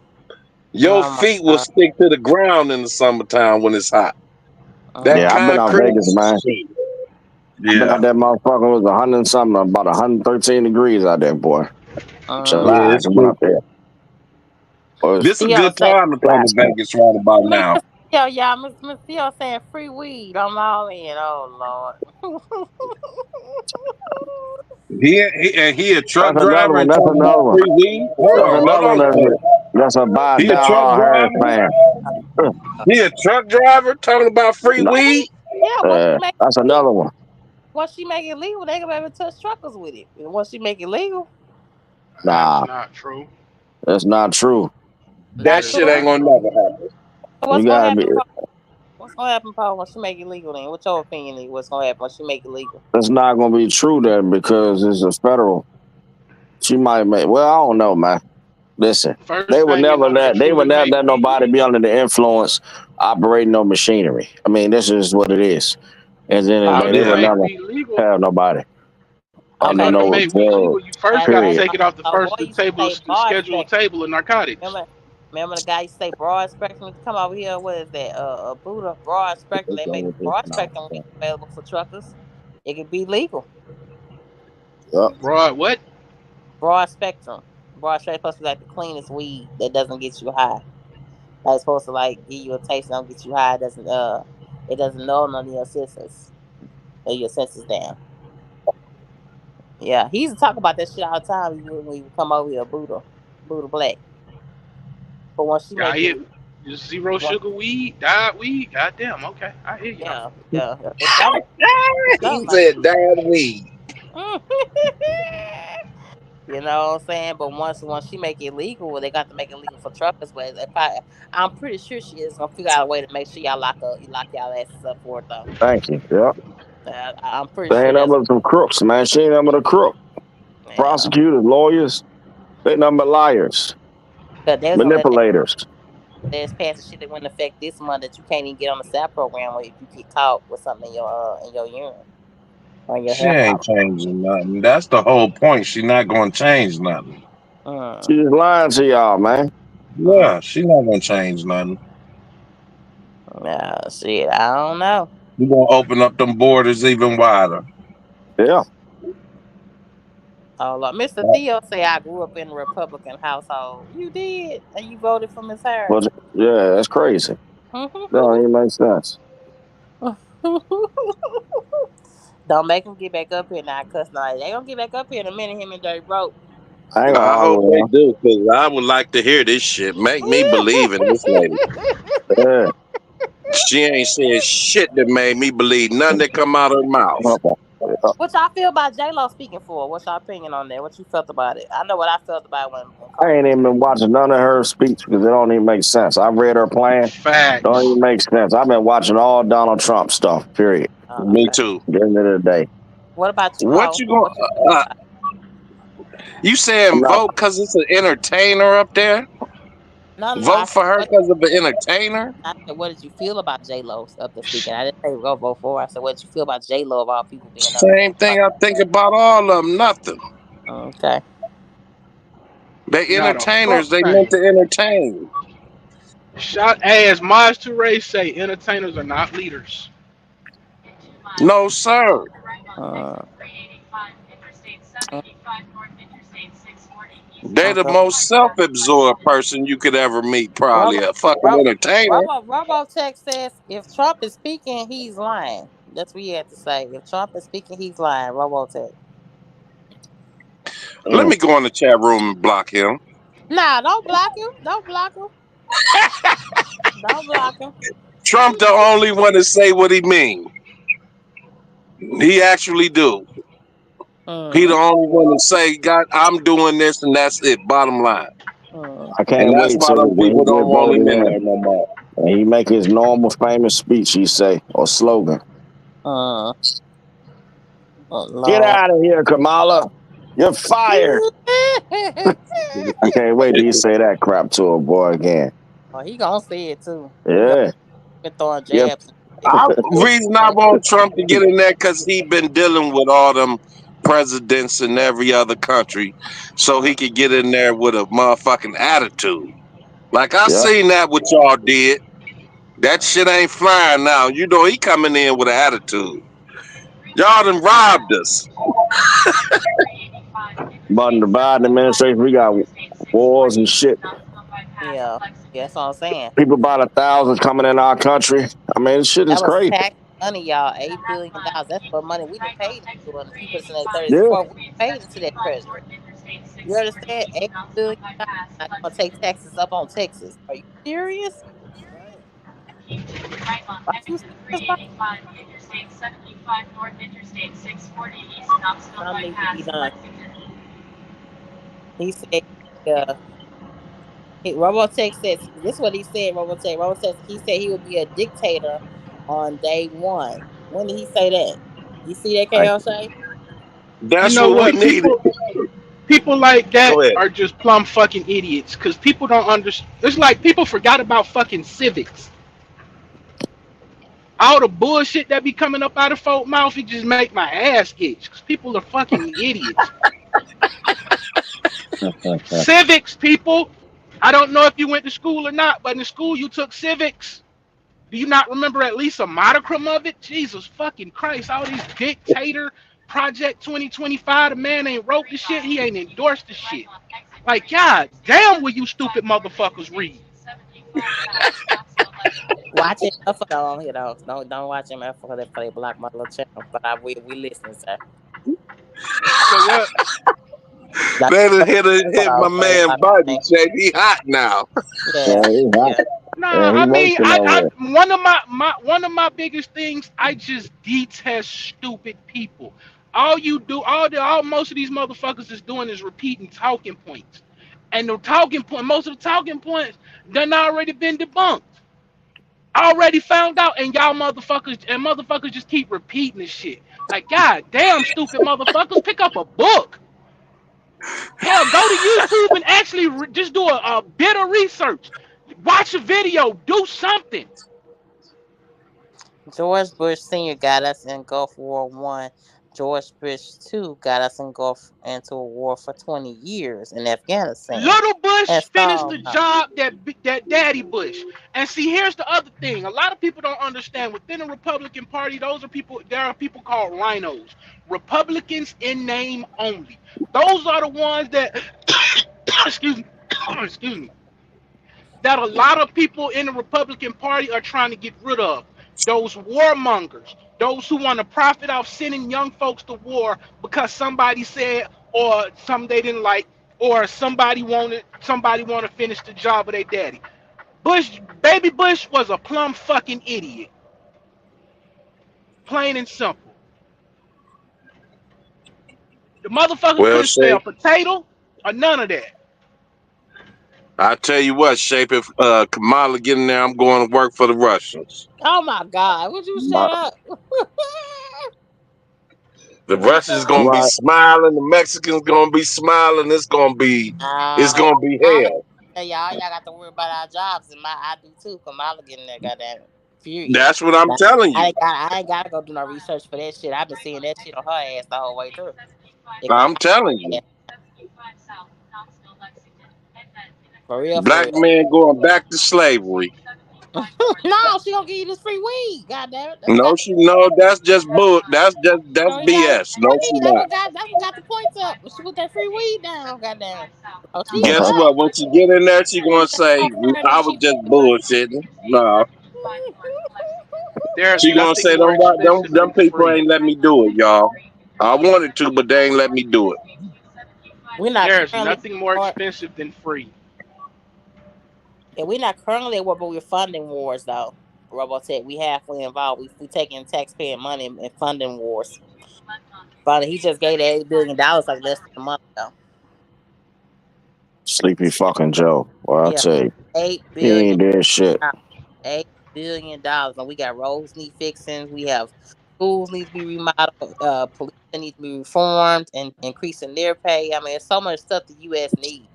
Your Oh my feet will god. stick to the ground in the summertime when it's hot. That Yeah, I've been out concrete Vegas, man. shit. I've been Yeah. out that motherfucker. It was 100 and something, about 113 degrees out there, boy. Yeah, July, I it's went cool. out there. Boy, it was This a Theo good say, time to come to blasting. Vegas right about Miss now. Theo, y'all, Miss Theo saying free weed. I'm all in. Oh Lord. He a truck That's another driver one. and That's talking about another one. free weed. That's Hold another one. on a second. That's a by He a truck down Harris driver. fan. He a truck driver talking about free No, weed. Yeah, once she make that's it legal, another one. once she make it legal, they gonna be able to touch truckers with it. And once she make it legal, That's Nah, not true. that's not true. That not That is shit true. ain't not gonna true. never happen. So You what's gonna gotta be. happen, Paul? What's gonna happen, Paul, once she make it legal? Then, what's your opinion? Is what's gonna happen once she make it legal? It's not gonna be true then because it's a federal. She might make. Well, I don't know, man. Listen, First thing you know, they'll they would truly never make let weed nobody be legal. under the influence operating no machinery. I mean, this is what it is. At the end In of the Oh, day, order they to would Yeah. make never weed legal, have nobody in under okay. order to no make weed drug. legal, you first As got to Period. take it off the a boy first the used to table, say, the broad scheduled spectrum. table of narcotics. Remember the guy used to say broad spectrum to come over here. What is that? Buddha broad spectrum. They make broad spectrum weed available for truckers. It could be legal. Yep. Broad what? Broad spectrum. Broad spectrum supposed to be like the cleanest weed that doesn't get you high. Like it's supposed to like give you a taste, don't get you high. It doesn't know none of your senses or your senses down. Yeah, he used to talk about that shit all the time when he would come over here, Buddha Black. But once she I make it, hit just zero one, sugar weed, diet weed. Goddamn. Okay, I hear y'all. yeah, it's something, He something like said died weed. that. You know what I'm saying? But once she make it legal, well, they got to make it legal for truckers. But I'm pretty sure she is gonna figure out a way to make sure lock y'all asses up for it though. Thank you. Yep. I'm pretty They sure ain't nothing that's but some crooks, man. She ain't nothing but a crook. yeah. Prosecutors, lawyers, they nothing but liars, Cause they was gonna let that manipulators. there's passing shit that went into effect this month that you can't even get on the SAP program if you get caught with something in your urine or in your She hair ain't follicle. changing nothing. That's the whole point. She not gonna change nothing. Mm, She just lying to y'all, man. mm. Yeah, she not gonna change nothing. Shit, I don't know. We gonna open up them borders even wider. Yeah. Oh, Lord. Mr. Theo say I grew up in a Republican household. You did, and you voted for Miss But Harris. yeah, that's crazy. That don't even make sense. Don't make him get back up here now, cuss now. They gonna get back up here in a minute. Him and Dirty Broke. I ain't gonna I argue hope with they do, because I would like to hear this shit. Make me believe in this lady. her. She ain't said shit that made me believe nothing that come out of her mouth. Yeah. What y'all feel about J Lo speaking for? What's your opinion on that? What you felt about it? I know what I felt about when I Kobe ain't was. even been watching none of her speech because it don't even make sense. I read her plan. Don't Facts. even make sense. I've been watching all Donald Trump stuff, period. Me Okay. too. At the end of the day. What about you, What Paul? you What you feel gonna? about You I'm saying not vote because it's an entertainer up there? it? No, no, no. Vote for her because of the entertainer? I said, what did you feel about J Lo up there speaking? I didn't say go vote for her. I said, what did you feel about J Lo of all people being up Same thing I think about all of them. Nothing. there? Okay. They Not a fuck entertainers. They meant thing. to entertain. Shot as Maj Toure say, entertainers are not leaders. No, sir. Uh, They the most self-absorbed person you could ever meet. Probably Robo, a fucking Robo, entertainer. Robotech says if Trump is speaking, he's lying. That's what he had to say. If Trump is speaking, he's lying. Robotech. Let mm, me go in the chat room and block him. Nah, don't block him. Don't block him. Don't block him. Trump the only one to say what he mean. He actually do. He the Mm, only one to say, "God, I'm doing this," and that's it. Bottom line. mm, I And can't that's wait why till them when he people get don't want voted him in in there no more. and he make his normal famous speech, he say, or slogan. mm. Oh, Get Lord. out of here, Kamala. You're fired. I can't wait till you say that crap to a boy again. Oh, he gonna say it too. He gonna Yeah. be throwing Yep. jabs. Reason I want Trump to get in there because he been dealing with all them presidents in every other country, so he could get in there with a motherfucking attitude. Like I Yep. seen that what y'all did. That shit ain't flying now. You know he coming in with an attitude. Y'all done robbed us. But in the Biden administration, we got wars and shit. Yeah, that's what I'm saying. People about 1,000 coming in our country. I mean, this shit is That was crazy. tax money, y'all. $8 billion. That's what money we done paid into. And if you put us in that Yeah. 34, we paid into that treasury. You understand? $8 billion. Not gonna take taxes up on Texas. Are you serious? Are you serious? Something needs to be done. He said, uh, Robotech says this is what he said. Robotech. He said he would be a dictator on day one. When did he say that? You see that, Thank KL you. say? You That's know what we what? needed. People like Go that ahead. are just plumb fucking idiots. Cause people don't understand. It's like people forgot about fucking civics. All the bullshit that be coming up out of folk mouth, it just make my ass itch. Cause people are fucking idiots. Civics, people. I don't know if you went to school or not, but in school you took civics. Do you not remember at least a modicum of it? Jesus fucking Christ! All these dictator Project 2025. The man ain't wrote the shit. He ain't endorsed the shit. Like, God damn, will you stupid motherfuckers read? Watch it for on here though. Don't watch him for that play block my little channel. But we listen, sir. So what? That's They done for hit my those play man block my Bobby. name. Shape. He hot now. Yeah, Yeah, he hot. yeah. Nah, Yeah, he I mean, roasting over there. one of my biggest things, I just detest stupid people. All you do, all most of these motherfuckers is doing is repeating talking points, and most of the talking points done already been debunked, already found out, and motherfuckers just keep repeating this shit. Like, god damn, stupid motherfuckers, pick up a book. Hell, go to YouTube and actually just do a bit of research. Watch a video, do something. George Bush Senior got us in Gulf War One. George Bush Two got us in Gulf into a war for 20 years in Afghanistan. Little Bush And finished the so job that Daddy Bush. And see, here's the other thing. A lot of people don't understand. Within the Republican Party, there are people called rhinos. Republicans in name only. Those are the ones that excuse me, excuse me, that a lot of people in the Republican Party are trying to get rid of. Those warmongers, those who want to profit off sending young folks to war because somebody said or something they didn't like, or somebody want to finish the job of their daddy. Baby Bush was a plumb fucking idiot, plain and simple. The motherfucker Well, couldn't spell Shape, potato or none of that. I tell you what, Shape, if Kamala get in there, I'm going to work for the Russians. oh my God, would you All shut up? The Would you Russians shut up? gonna be right. smiling. The Mexicans gonna be smiling. It's Uh, gonna be I hell. tell y'all got to worry about our jobs, and I do too. Kamala getting there, goddamn it. Period. That's what I'm Now, telling you. I ain't gotta go do no research for that shit. I've been seeing that shit on her ass the whole way through. It I'm Kamala telling you. ass, for real, for Black real. man going back to slavery. No, she gonna give you this free weed. God damn it, No, she no. That's just bull. That's no, yeah, BS. No, she not. that's what got the points up. When she put that free weed down, goddamn. Oh, she's Guess up. what? When she get in there, she gonna say, Oh, for "I that was cheap. just bullshitting." No, There's she gonna nothing say, more expensive them than people free. ain't let me do it, y'all. I wanted to, but they ain't let me do it." We're not There's currently nothing more or expensive than free. yeah, we're not currently at war, but we're funding wars though. Robotech, we halfway involved. We taking taxpayer money and funding wars. But he just gave that $8 billion like less than a month ago. Sleepy fucking Joe. Well, I Yeah, tell you, eight he billion, ain't did shit. $8 billion, and we got roads need fixing. We have schools need to be remodeled. Police need to be reformed and increasing their pay. I mean, it's so much stuff the U.S. needs,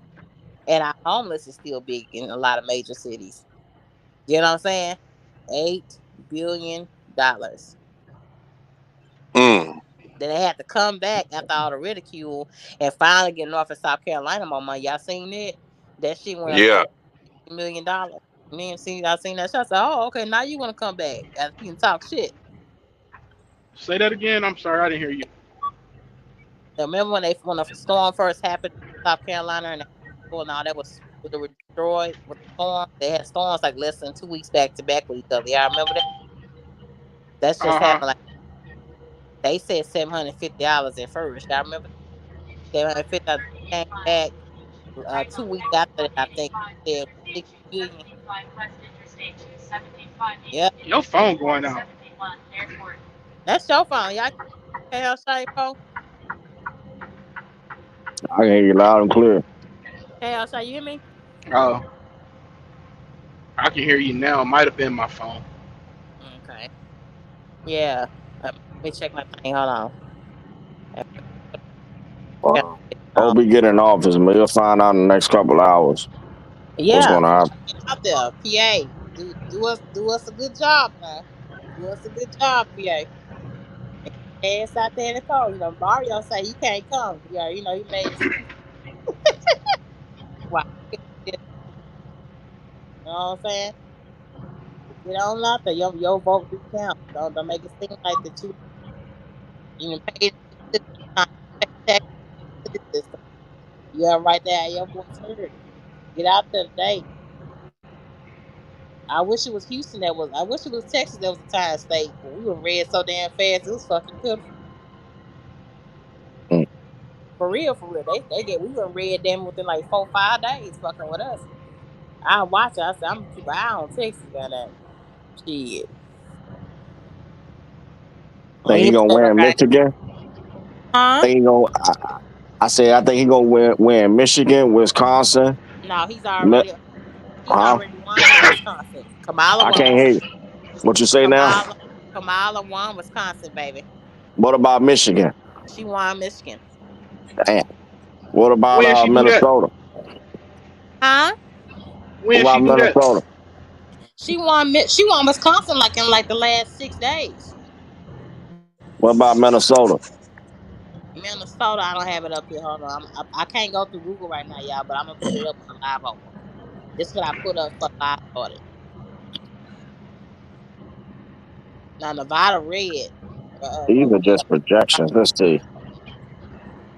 and our homeless is still big in a lot of major cities. You know what I'm saying? $8 billion. Mm, Then they had to come back after all the ridicule and finally get North and South Carolina more money. Y'all seen that? That shit went up to yeah. over $1 million. I seen that shit. I said, "Oh, okay, now you want to come back after you can talk shit." Say that again. I'm sorry, I didn't hear you. Now, remember when the storm first happened in South Carolina and all that was they were destroyed with the storm. They had storms like less than 2 weeks back to back with each other. Y'all remember that? That's just Uh huh. happened. Like they said $750 at first. Y'all remember $750? came back 2 weeks after that. I think he said 6 billion. Yeah, Your phone going out. that's your phone. Y'all can't hear Shay phone. I can hear you loud and clear. Hey, Shay, you hear me? Oh, I can hear you now. It might have been my phone. Okay. Yeah. Let me check my thing. Hold on. Well, hope we get in office, and we'll find out in the next couple hours what's Yeah, going to make happen. sure you get out there, PA. Do us a good job now. Do us a good job, PA. Ass out there in the cold. Mario say you can't come. Yeah, he made excuse. Why? You know what I'm saying? Get on out there. Your vote do count. Don't make it seem like that you paid this time, pay tax to this system. You got right there. Your voice heard. Get out there today. I wish it was Houston that was. I wish it was Texas that was a time state. But we were red so damn fast. It was fucking pitiful. Mm. For real, for real. They get we were red them within like 4 5 days fucking with us. I watch it. I said I'm gonna keep an eye on Texas. Got that shit. We Think he ain't gonna put that win right. Michigan? Huh? Think he gonna? I say I think he gonna win Michigan, Wisconsin. No, Mi- he's Huh? already won in Wisconsin. Kamala I won. can't hear you. What you say now? Kamala won Wisconsin, baby. What about Michigan? She won Michigan. Damn. What about When she do that? Minnesota? Huh? What When about she do that? Minnesota? She won Wisconsin like in like the last 6 days. What about Minnesota? Minnesota, I don't have it up here. Hold on, I can't go through Google right now, y'all. But I'm gonna put it up on live over. This is what I put up for live audit. Now Nevada red. These are Yeah, just projections. Let's see.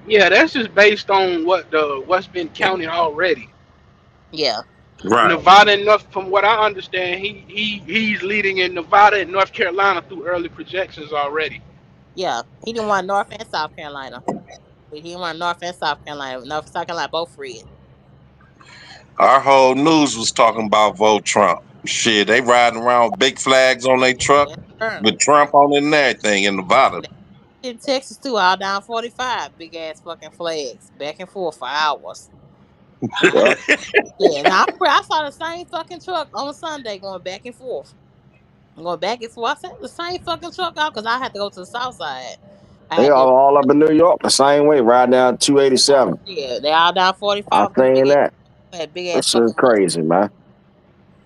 Yeah, that's just based on what's been counted already. yeah, Right. Nevada and North, from what I understand, he's leading in Nevada and North Carolina through early projections already. yeah. He didn't want North and South Carolina. He didn't want North and South Carolina. North South Carolina both red. Our whole news was talking about vote Trump. Shit, they riding around with big flags on their truck Yes, sir. with Trump on it and everything in Nevada. In Texas too, all down 45, big ass fucking flags, back and forth for hours. Yeah. Yeah, now I saw the same fucking truck on Sunday going back and forth. Going back and forth. I said the same fucking truck out because I had to go to the south side. I They had are to, all up in New York the same way, right down 287. yeah, they all down I 45 with them seen that. big ass This is fucking trucks. crazy, man.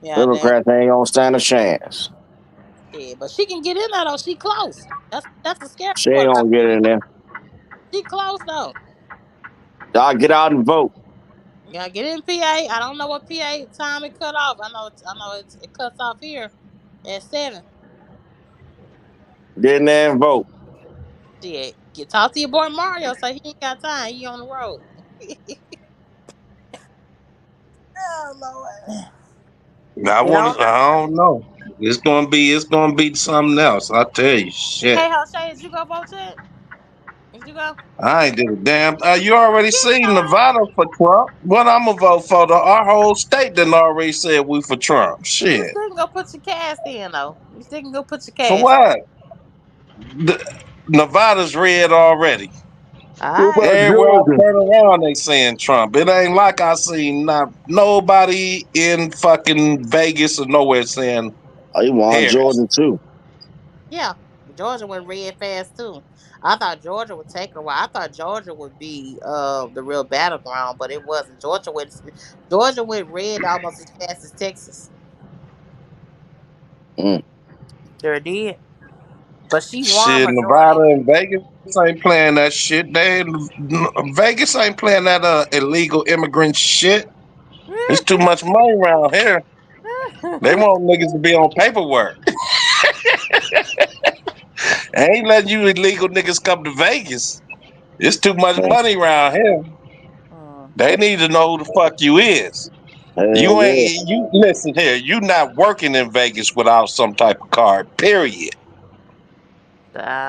Yeah, damn. Democrats ain't gonna stand a chance. Yeah, but she can get in there though. She close. That's the scary She part ain't about gonna get it. in there. She close though. Y'all get out and vote. Yeah, get in PA. I don't know what PA time it cut off. I know it cuts off here at 7. Get in there and vote. Shit. Talk to your boy Mario. Say he ain't got time. He on the road. Oh Lord. You know. I don't know. It's gonna be something else. I tell you, shit. Hey, Jose, did you go vote yet? Did you go? I ain't did a damn. You already You ain't seen go. Nevada for Trump. What I'm gonna vote for? Our whole state done already said we for Trump. You Shit. still can go put your cast in though. You still can go put your For cast. what? Nevada's red already. All What right. about Everywhere I Georgia? turn around, they saying Trump. It ain't like I seen nobody in fucking Vegas or nowhere saying Oh, he won Harris. Georgia too. Yeah. Georgia went red fast too. I thought Georgia would take a while. I thought Georgia would be the real battleground, but it wasn't. Georgia went red almost as fast as Texas. Mm. Sure did. But she won Shit, Nevada majority. and Vegas ain't playing that shit. Vegas ain't playing that illegal immigrant shit. There's too much money around here. They want niggas to be on paperwork. I ain't letting you illegal niggas come to Vegas. It's too much Hell money around here. They need to know who the fuck you is. You yeah. ain't you listen here, you not working in Vegas without some type of card, period.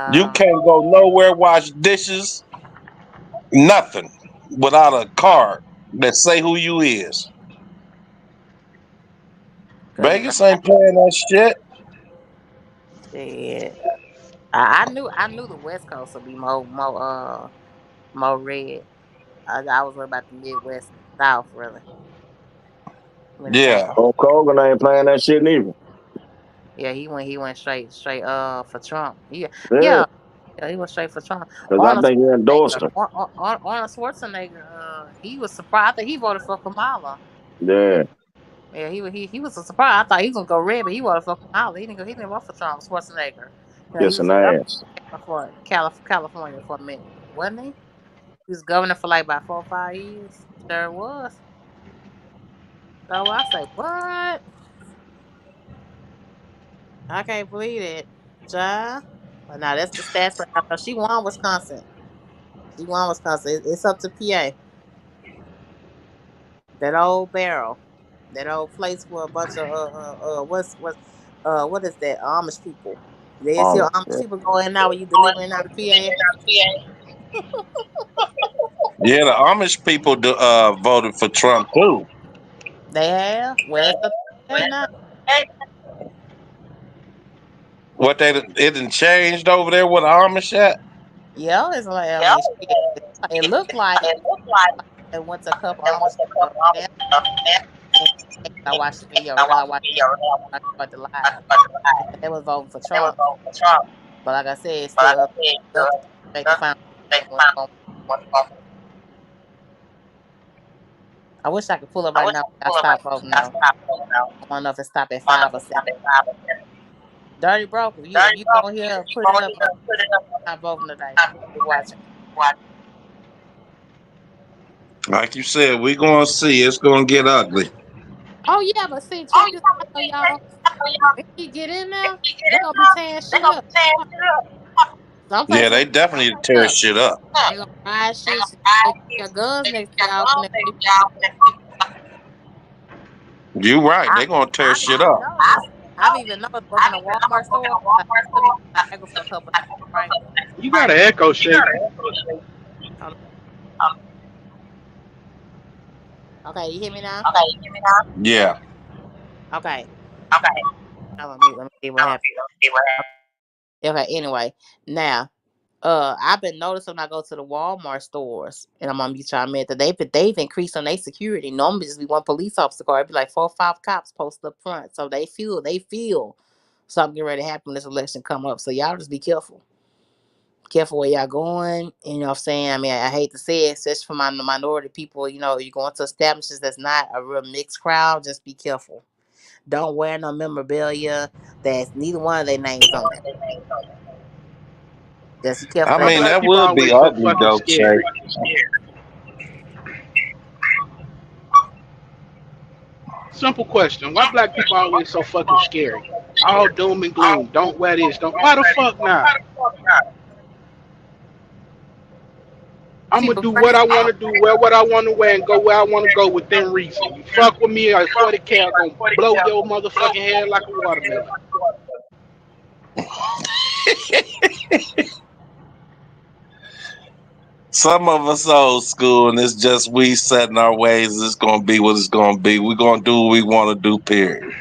You uh, can't go nowhere, wash dishes, nothing. without a card that say who you is. Vegas ain't playing that shit. Shit. I knew the West Coast would be more red. I was worried about the Midwest and South really when it came. Yeah. Hulk Hogan ain't playing that shit neither. Yeah, he went straight for Trump. Yeah, Yeah, yeah, yeah, he went straight for Trump. because I Arnold think he endorsed Schwarzenegger, him. Arnold Schwarzenegger, he was surprised that he voted for Kamala. Yeah, Yeah, he was a surprise. I thought he was gonna go red, but he voted for Kamala. He didn't vote for Trump. Schwarzenegger. You know, he kiss was an the governor ass. for California for a minute, wasn't he? He was governor for like about 4 or 5 years. Sure was. So I say, what? I can't believe it, Ja. But now that's the stats right now. She won Wisconsin. She won Wisconsin. It's up to PA. That old barrel. That old place where a bunch of what is that? Amish people. They see Honest. Amish people go in now when you delivering out of PA. Yeah, the Amish people voted for Trump too. They have. Well, it's up to PA now. What it done changed over there with the Amish at? Yeah, it's like I mean, shit, it looked like they went to a couple Amish people. I watched the video. Really, I watched the live. They was voting for Trump, but like I said, it's still up to make the final. I wish I could pull up right now. I stopped voting though. I want to know if it stopped at 5 or 7. Dirty Broker, if you go here, put it up. Stop voting today. Be watching. Like you said, we gonna see. It's gonna get ugly. Oh yeah, but see, check this out, though, y'all. When he get in there, they gonna be tearing shit up. Some Yeah, places they gonna definitely need to tear tear up. shit up. They gonna ride shit. They got guns next to y'all. You right. I, They gonna tear I've shit even up. noticed. I've even noticed working a Walmart store. Like, took me to Niagara for a couple of days, right? You got an echo shape. Hold on. Okay, you hear me now? Yeah. Okay. Let me see what happened. Okay, anyway. Now, I've been noticing when I go to the Walmart stores, and I'm gonna be trying to admit that they've increased on their security. Normally, just be one police officer car. It'd be like 4 or 5 cops posted up front, so they feel something getting ready to happen when this election come up. So y'all just be careful. Careful where y'all going. You know what I'm saying? I mean, I hate to say it, especially for my minority people. You know, you're going to establishments that's not a real mixed crowd. Just be careful. Don't wear no memorabilia that's neither one of their names on it. Just be careful I that Why mean, day. black that people would be always so ugly fucking though, Shay. scary? Simple question. Why black people always so fucking scary? All doom and gloom. Don't wear this. Don't. Why the fuck not? I'm See, gonna but do what first I of want all, to do, wear what I want to wear, and go where I want to go within reason. You fuck with me, or 40K are gonna blow your motherfucking head like a watermelon. Some of us old school, and it's just we setting our ways. It's gonna be what it's gonna be. We're gonna do what we want to do. Period.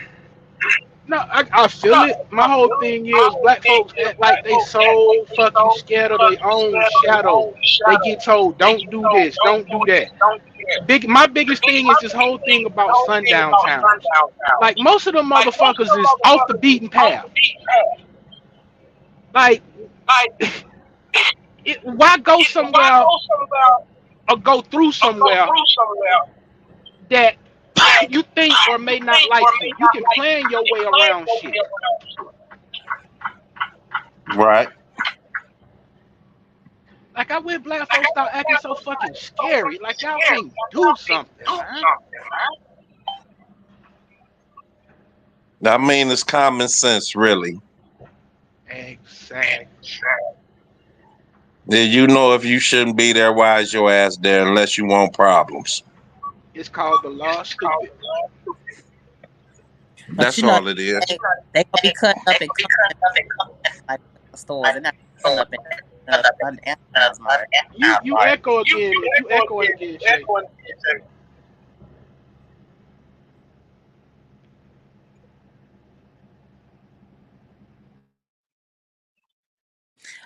No, I feel it. My whole thing is black folks act like they so fucking scared of their own shadow. They get told, don't do this, don't do that. My biggest thing is this whole thing about sundown towns. Like most of them motherfuckers is off the beaten path. Like, why go somewhere or go through somewhere that you think or may not like you? You can plan your way around shit. Right. Like I wish black folks start acting so fucking scary. Like y'all can't do something, man. I mean, it's common sense, really. Exactly. Yeah, you know, if you shouldn't be there, why is your ass there? Unless you want problems. It's called the law stupid. but That's you know, all it is. they gonna be cutting up and coming like stores. They're not cutting up in. Sundown Towns March. You echo again. You echo it again, Shay.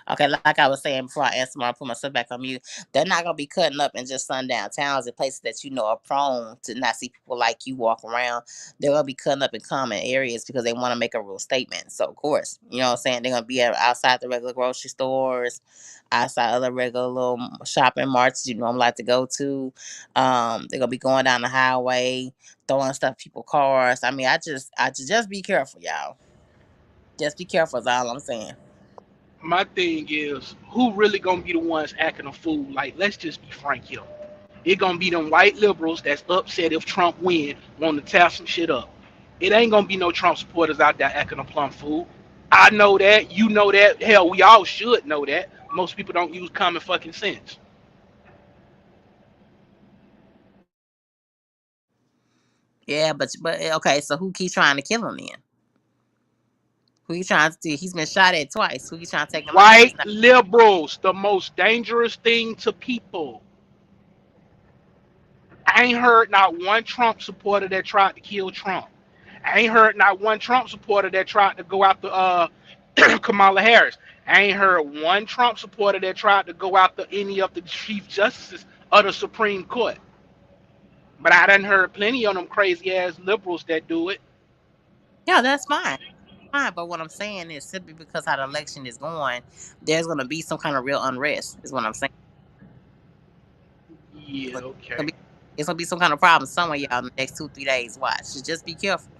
Okay, like I was saying before I answer my put myself back on mute, they're not gonna be cutting up in just sundown towns and places that you know are prone to not see people like you walk around. They're gonna be cutting up in common areas because they want to make a real statement. So of course, you know what I'm saying, they're gonna be outside the regular grocery stores, outside other regular little shopping marts you normally like to go to. They're gonna be going down the highway, throwing stuff at people's cars. I mean, I just be careful, y'all. Just be careful is all I'm saying. My thing is, who really gonna be the ones acting a fool? Like, let's just be frank here. It gonna be them white liberals that's upset if Trump win, want to tear some shit up. It ain't gonna be no Trump supporters out there acting a plumb fool. I know that. You know that. Hell, we all should know that. Most people don't use common fucking sense. Yeah, but okay. So who keeps trying to kill him then? Who you trying to do? He's been shot at twice. Who you trying to take him out? It's White not. liberals, the most dangerous thing to people. I ain't heard not one Trump supporter that tried to kill Trump. I ain't heard not one Trump supporter that tried to go after Kamala Harris. I ain't heard one Trump supporter that tried to go after any of the chief justices of the Supreme Court. But I done heard plenty of them crazy ass liberals that do it. Yeah, that's fine. Fine. But what I'm saying is simply because how the election is going, there's gonna be some kind of real unrest. Is what I'm saying. Yeah, It's gonna okay. be, it's gonna be some kind of problem somewhere, y'all, in the next 2 3 days. Watch. Just be careful.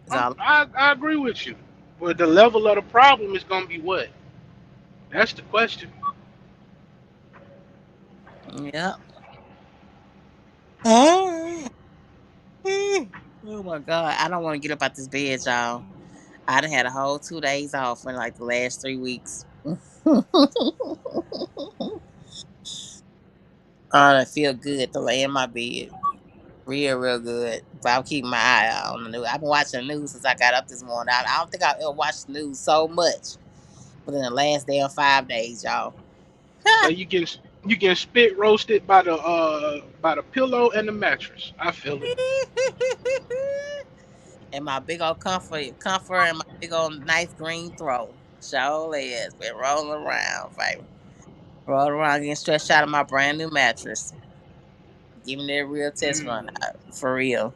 Is all. I agree with you. But the level of the problem is gonna be what? That's the question. Yeah. Oh my god. I don't want to get up out this bed, y'all. I done had a whole 2 days off in like the last 3 weeks. I feel good to lay in my bed. Real good. But I'm keeping my eye out on the news. I've been watching the news since I got up this morning. I don't think I've ever watched the news so much within the last day or 5 days, y'all. So you get spit roasted by the pillow and the mattress. I feel it. And my big old comfort and my big old nice green throw. Show has been rolling around, baby. Rolling around getting stretched out of my brand new mattress. Giving it a real test run Mm. out. For real.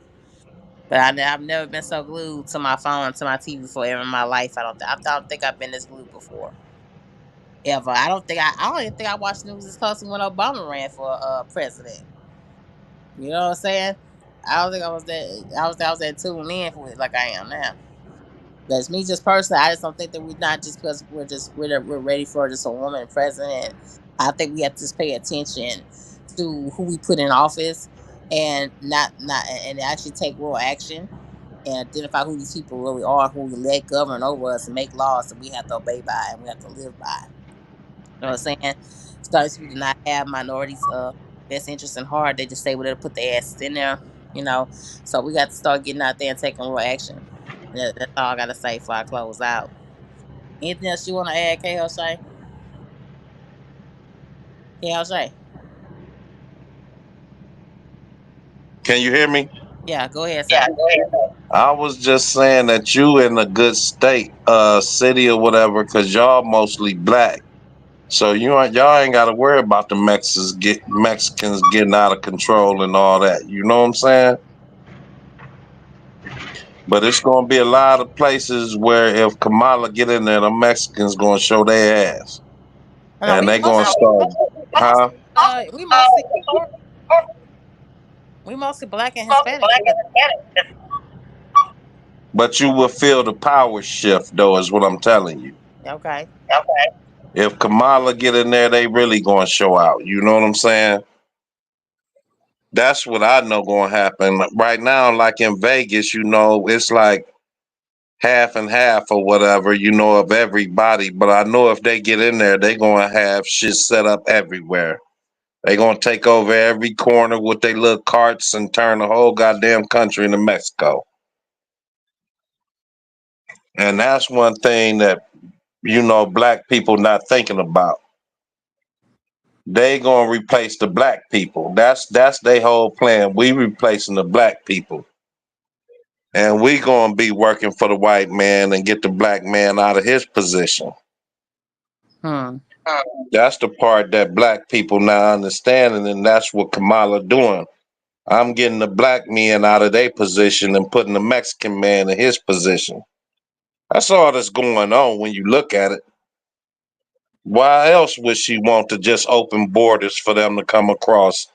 But I've never been so glued to my phone, to my TV before ever in my life. I don't think I've been this glued before. Ever. I don't even think I watched news as closely when Obama ran for president. You know what I'm saying? I don't think I was that tuned in for it like I am now. That's me just personally. I just don't think that we're not just because we're ready for just a woman president. I think we have to just pay attention to who we put in office and not and actually take real action and identify who these people really are, who we let govern over us and make laws that we have to obey by and we have to live by. You know what I'm saying? Starting people do not have minorities best interest in heart. They just say whatever, put their asses in there, you know. So we got to start getting out there and taking real action. That's all I gotta say before I close out. Anything else you wanna add, KL Shay? KL Shay? Can you hear me? Yeah, go ahead, sir. I was just saying that you in a good state, city or whatever, cause y'all mostly black. So y'all ain't got to worry about the Mexicans getting out of control and all that. You know what I'm saying? But it's gonna be a lot of places where if Kamala get in there, the Mexicans gonna show their ass, No, and we they gonna mostly start, huh? we mostly we mostly black and Hispanic. But you will feel the power shift, though, is what I'm telling you. Okay. If Kamala get in there, they really gonna show out. You know what I'm saying? That's what I know gonna happen. Right now, like in Vegas, it's like half and half or whatever, of everybody. But I know if they get in there, they gonna have shit set up everywhere. They gonna take over every corner with their little carts and turn the whole goddamn country into Mexico. And that's one thing that black people not thinking about. They gonna replace the black people. That's their whole plan. We replacing the black people. And we gonna be working for the white man and get the black man out of his position. Hmm. That's the part that black people not understanding, and that's what Kamala doing. I'm getting the black men out of their position and putting the Mexican man in his position. That's all that's going on when you look at it. Why else would she want to just open borders for them to come across?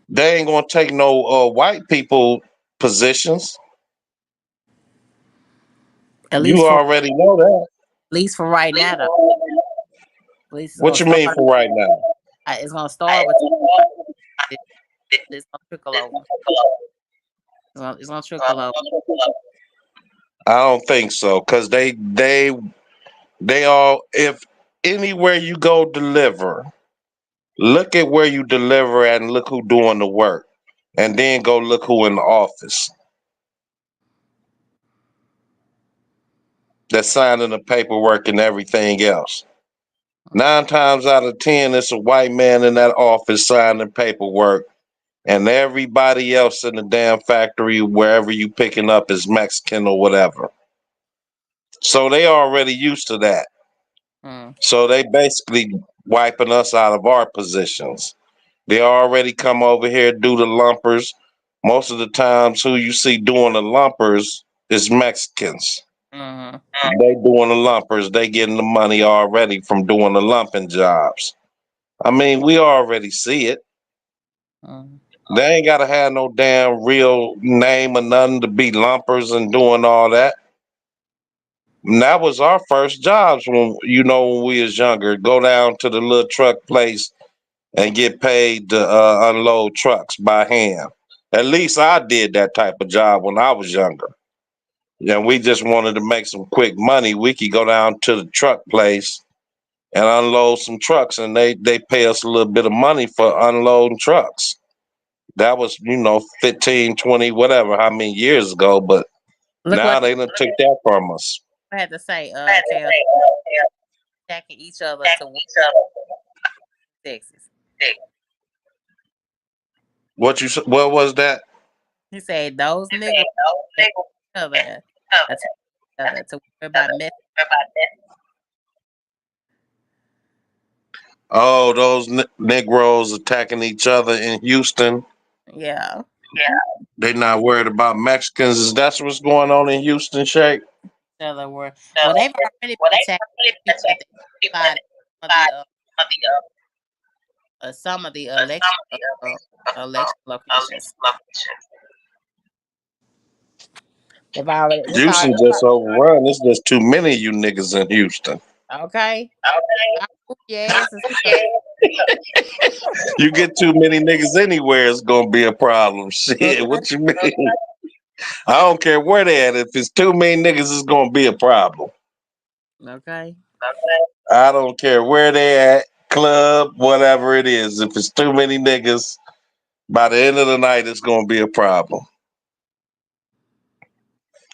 They ain't gonna take no white people positions. At You least for already know that. right now, though. At least it's What gonna you mean start. for right now? It's gonna start with it's gonna trickle over. It's gonna trickle over. I don't think so, cause they all, if anywhere you go deliver, look at where you deliver at and look who doing the work, and then go look who in the office that's signing the paperwork and everything else. 9 times out of 10, it's a white man in that office signing paperwork, and everybody else in the damn factory, wherever you picking up, is Mexican or whatever. So they already used to that. Mm. So they basically wiping us out of our positions. They already come over here, do the lumpers. Most of the times, who you see doing the lumpers is Mexicans. Mm-hmm. They doing the lumpers. They getting the money already from doing the lumping jobs. I mean, we already see it. Mm-hmm. They ain't got to have no damn real name or nothing to be lumpers and doing all that. And that was our first jobs when when we was younger. Go down to the little truck place and get paid to unload trucks by hand. At least I did that type of job when I was younger. And we just wanted to make some quick money. We could go down to the truck place and unload some trucks, and they pay us a little bit of money for unloading trucks. That was 15, 20, whatever, how many years ago, but Look now what they done took that from us. I had to say. Kale, attacking each other to win Texas. What was that? He said those niggas each other attack each other to worry about mess. Oh, those Negroes attacking each other in Houston. Yeah. They not worried about Mexicans. Is that what's going on in Houston, Shake? Each other were they've already been attacking people at the side of the some of the election locations. It's Houston already just overrun. There's just too many of you niggas in Houston. okay. I'll whoop your ass and stuff. You get too many niggas anywhere, it's gonna be a problem. Shit, Okay. what you mean? I don't care where they at. If it's too many niggas, it's gonna be a problem. Okay. I don't care where they at, club, whatever it is. If it's too many niggas, by the end of the night, it's gonna be a problem.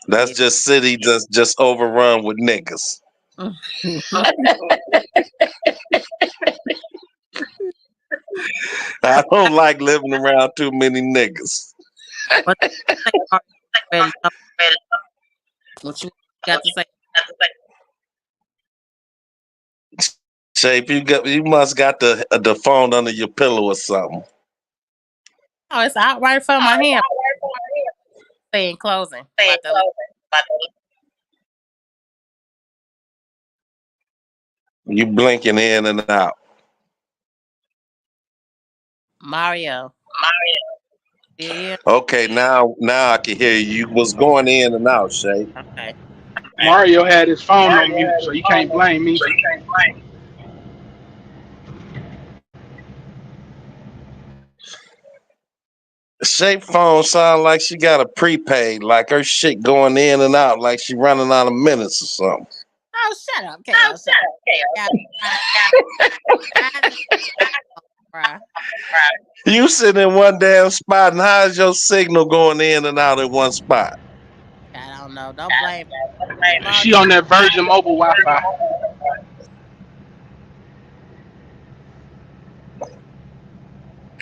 That's Yeah. just city just overrun with niggas. I don't like living around too many niggas. What what you got to say? Shape, you must got the phone under your pillow or something. Oh, it's out right from my hand. Saying closing. About to You blinking in and out. Mario. Yeah. Okay, now I can hear you. You was going in and out, Shay. Okay. Mario had his phone on mute, so you can't blame me. Shay phone sound like she got a prepaid, like her shit going in and out, like she running out of minutes or something. Oh, shut up, Kale. Shut up. You sitting in one damn spot, and how's your signal going in and out in one spot? I don't know. Don't blame me. She on that Virgin Mobile Wi-Fi.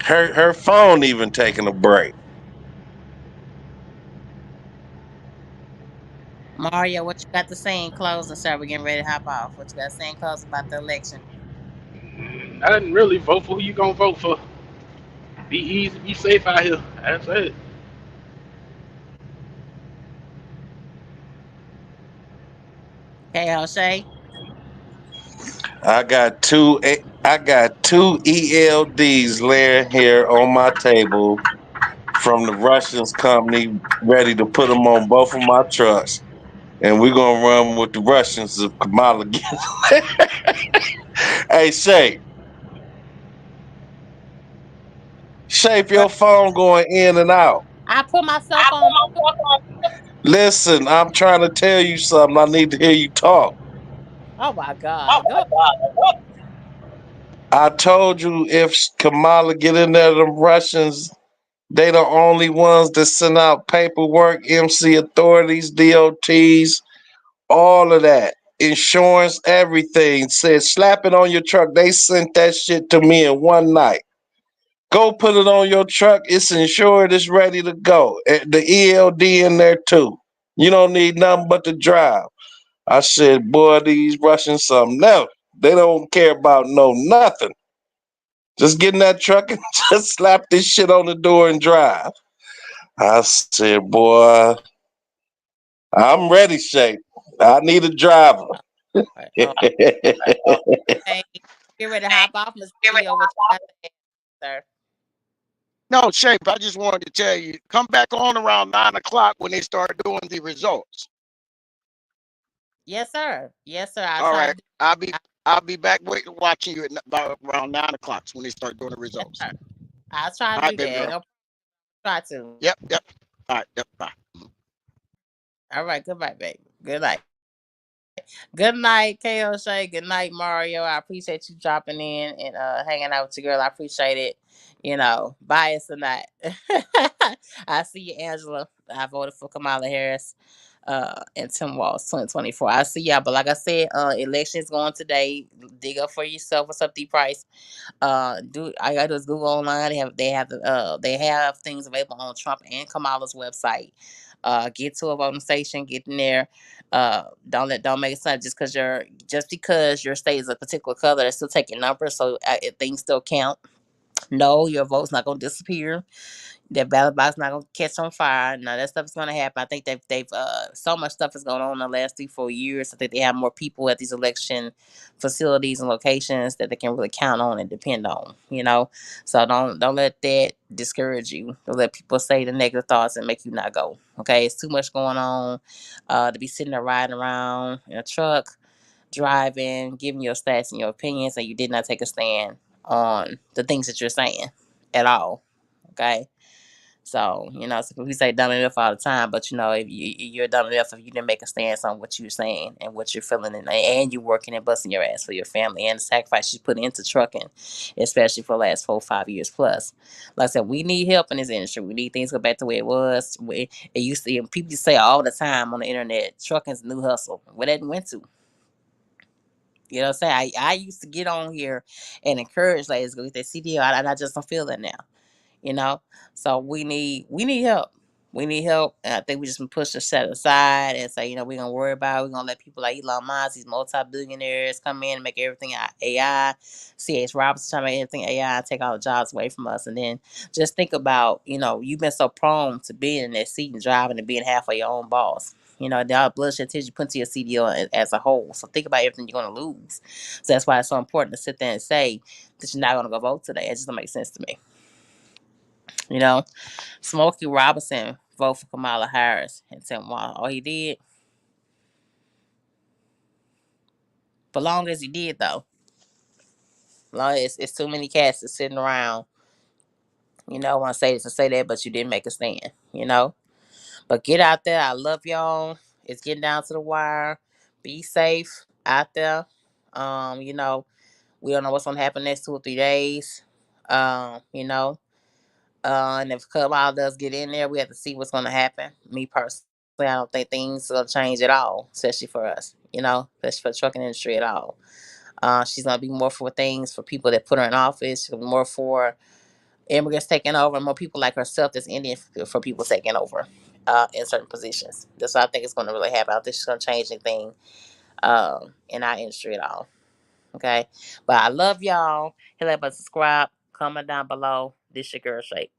Her phone even taking a break. Mario, what you got to say in closing, sir? We're getting ready to hop off. What you got to say in closing about the election? Nothing really. Vote for who you gonna vote for. Be easy, be safe out here. That's it. Hey, O'Shea. I got two ELDs laying here on my table from the Russians company, ready to put them on both of my trucks, and we're gonna run with the Russians if Kamala gets. Hey, shape your phone going in and out. I put my cell phone. Listen, I'm trying to tell you something. I need to hear you talk. Oh my God. Go. I told you if Kamala get in there, them Russians, they the only ones that send out paperwork, MC authorities, DOTs, all of that. Insurance, everything. Said slap it on your truck. They sent that shit to me in one night. Go put it on your truck. It's insured. It's ready to go. The ELD in there too. You don't need nothing but to drive. I said, boy, these Russians something else. They don't care about no nothing. Just get in that truck and just slap this shit on the door and drive. I said, boy, I'm ready, Shape. I need a driver. Right. Hey, get ready to hop off, Mr. Theo. What you got to say, sir? No, Shape, I just wanted to tell you, come back on around 9 o'clock when they start doing the results. Yes, sir. Yes, sir. I All try to right. do. I'll be back waiting watching you at about around 9 o'clock when they start doing the Yes, results. sir. I'll try All to right, do that. baby Ain't girl. gonna try to. Yep. All right, yep, bye. All right. Goodbye, baby. Good night. Good night, KO Shay. Good night, Mario. I appreciate you dropping in and hanging out with your girl. I appreciate it. Bias or not. I see you, Angela. I voted for Kamala Harris and Tim Walz 2024. I see y'all. But like I said, elections going today. Dig up for yourself. What's up, D Price? Do I got to just Google online. They have things available on Trump and Kamala's website. Get to a voting station, get in there. Don't make it sound just because your state is a particular color, it's still taking numbers, so things still count. No, your vote's not gonna disappear. That ballot box not gonna catch on fire. None of that stuff is gonna happen. I think they've so much stuff is going on in the last 3-4 years. I think they have more people at these election facilities and locations that they can really count on and depend on. So don't let that discourage you. Don't let people say the negative thoughts and make you not go. Okay, it's too much going on to be sitting there riding around in a truck, driving, giving your stats and your opinions, and you did not take a stand on the things that you're saying at all. Okay. So, some people say dumb enough all the time, but if you're dumb enough if you didn't make a stance on what you're saying and what you're feeling, and you're working and busting your ass for your family and the sacrifice you put into trucking, especially for the last 4 or 5 years plus. Like I said, we need help in this industry. We need things to go back to where it was. It used to, and people say all the time on the internet, trucking's a new hustle. Where that went to? You know what I'm saying? I used to get on here and encourage ladies to go get their CDL, and I just don't feel that now. you know. So we need help. We need help, and I think we just been pushed to set aside and say, we're gonna worry about it. We're gonna let people like Elon Musk, these multi-billionaires, come in and make everything AI. C.H. Robertson trying to make everything AI and take all the jobs away from us. And then just think about, you've been so prone to being in that seat and driving and being halfway your own boss. The all bloodshed you put into your CDO as a whole. So think about everything you're gonna lose. So that's why it's so important to sit there and say that you're not gonna go vote today. It just don't make sense to me. You know. Smokey Robinson vote for Kamala Harris and Tim Walz. All he did, for long as he did though, long as it's too many cats that's sitting around. I want to say this and say that, but you didn't make a stand. But get out there. I love y'all. It's getting down to the wire. Be safe out there. We don't know what's gonna happen next 2 or 3 days. Um, you know, and if Kamala does get in there, we have to see what's going to happen. Me personally, I don't think things are going to change at all, especially for us, especially for the trucking industry at all. She's going to be more for things for people that put her in office. She's going to be more for immigrants taking over, more people like herself that's Indian for people taking over in certain positions. That's what I think is going to really happen. I don't think she's going to change anything in our industry at all. Okay, but I love y'all. Hit that button, subscribe, comment down below. This your girl Shake.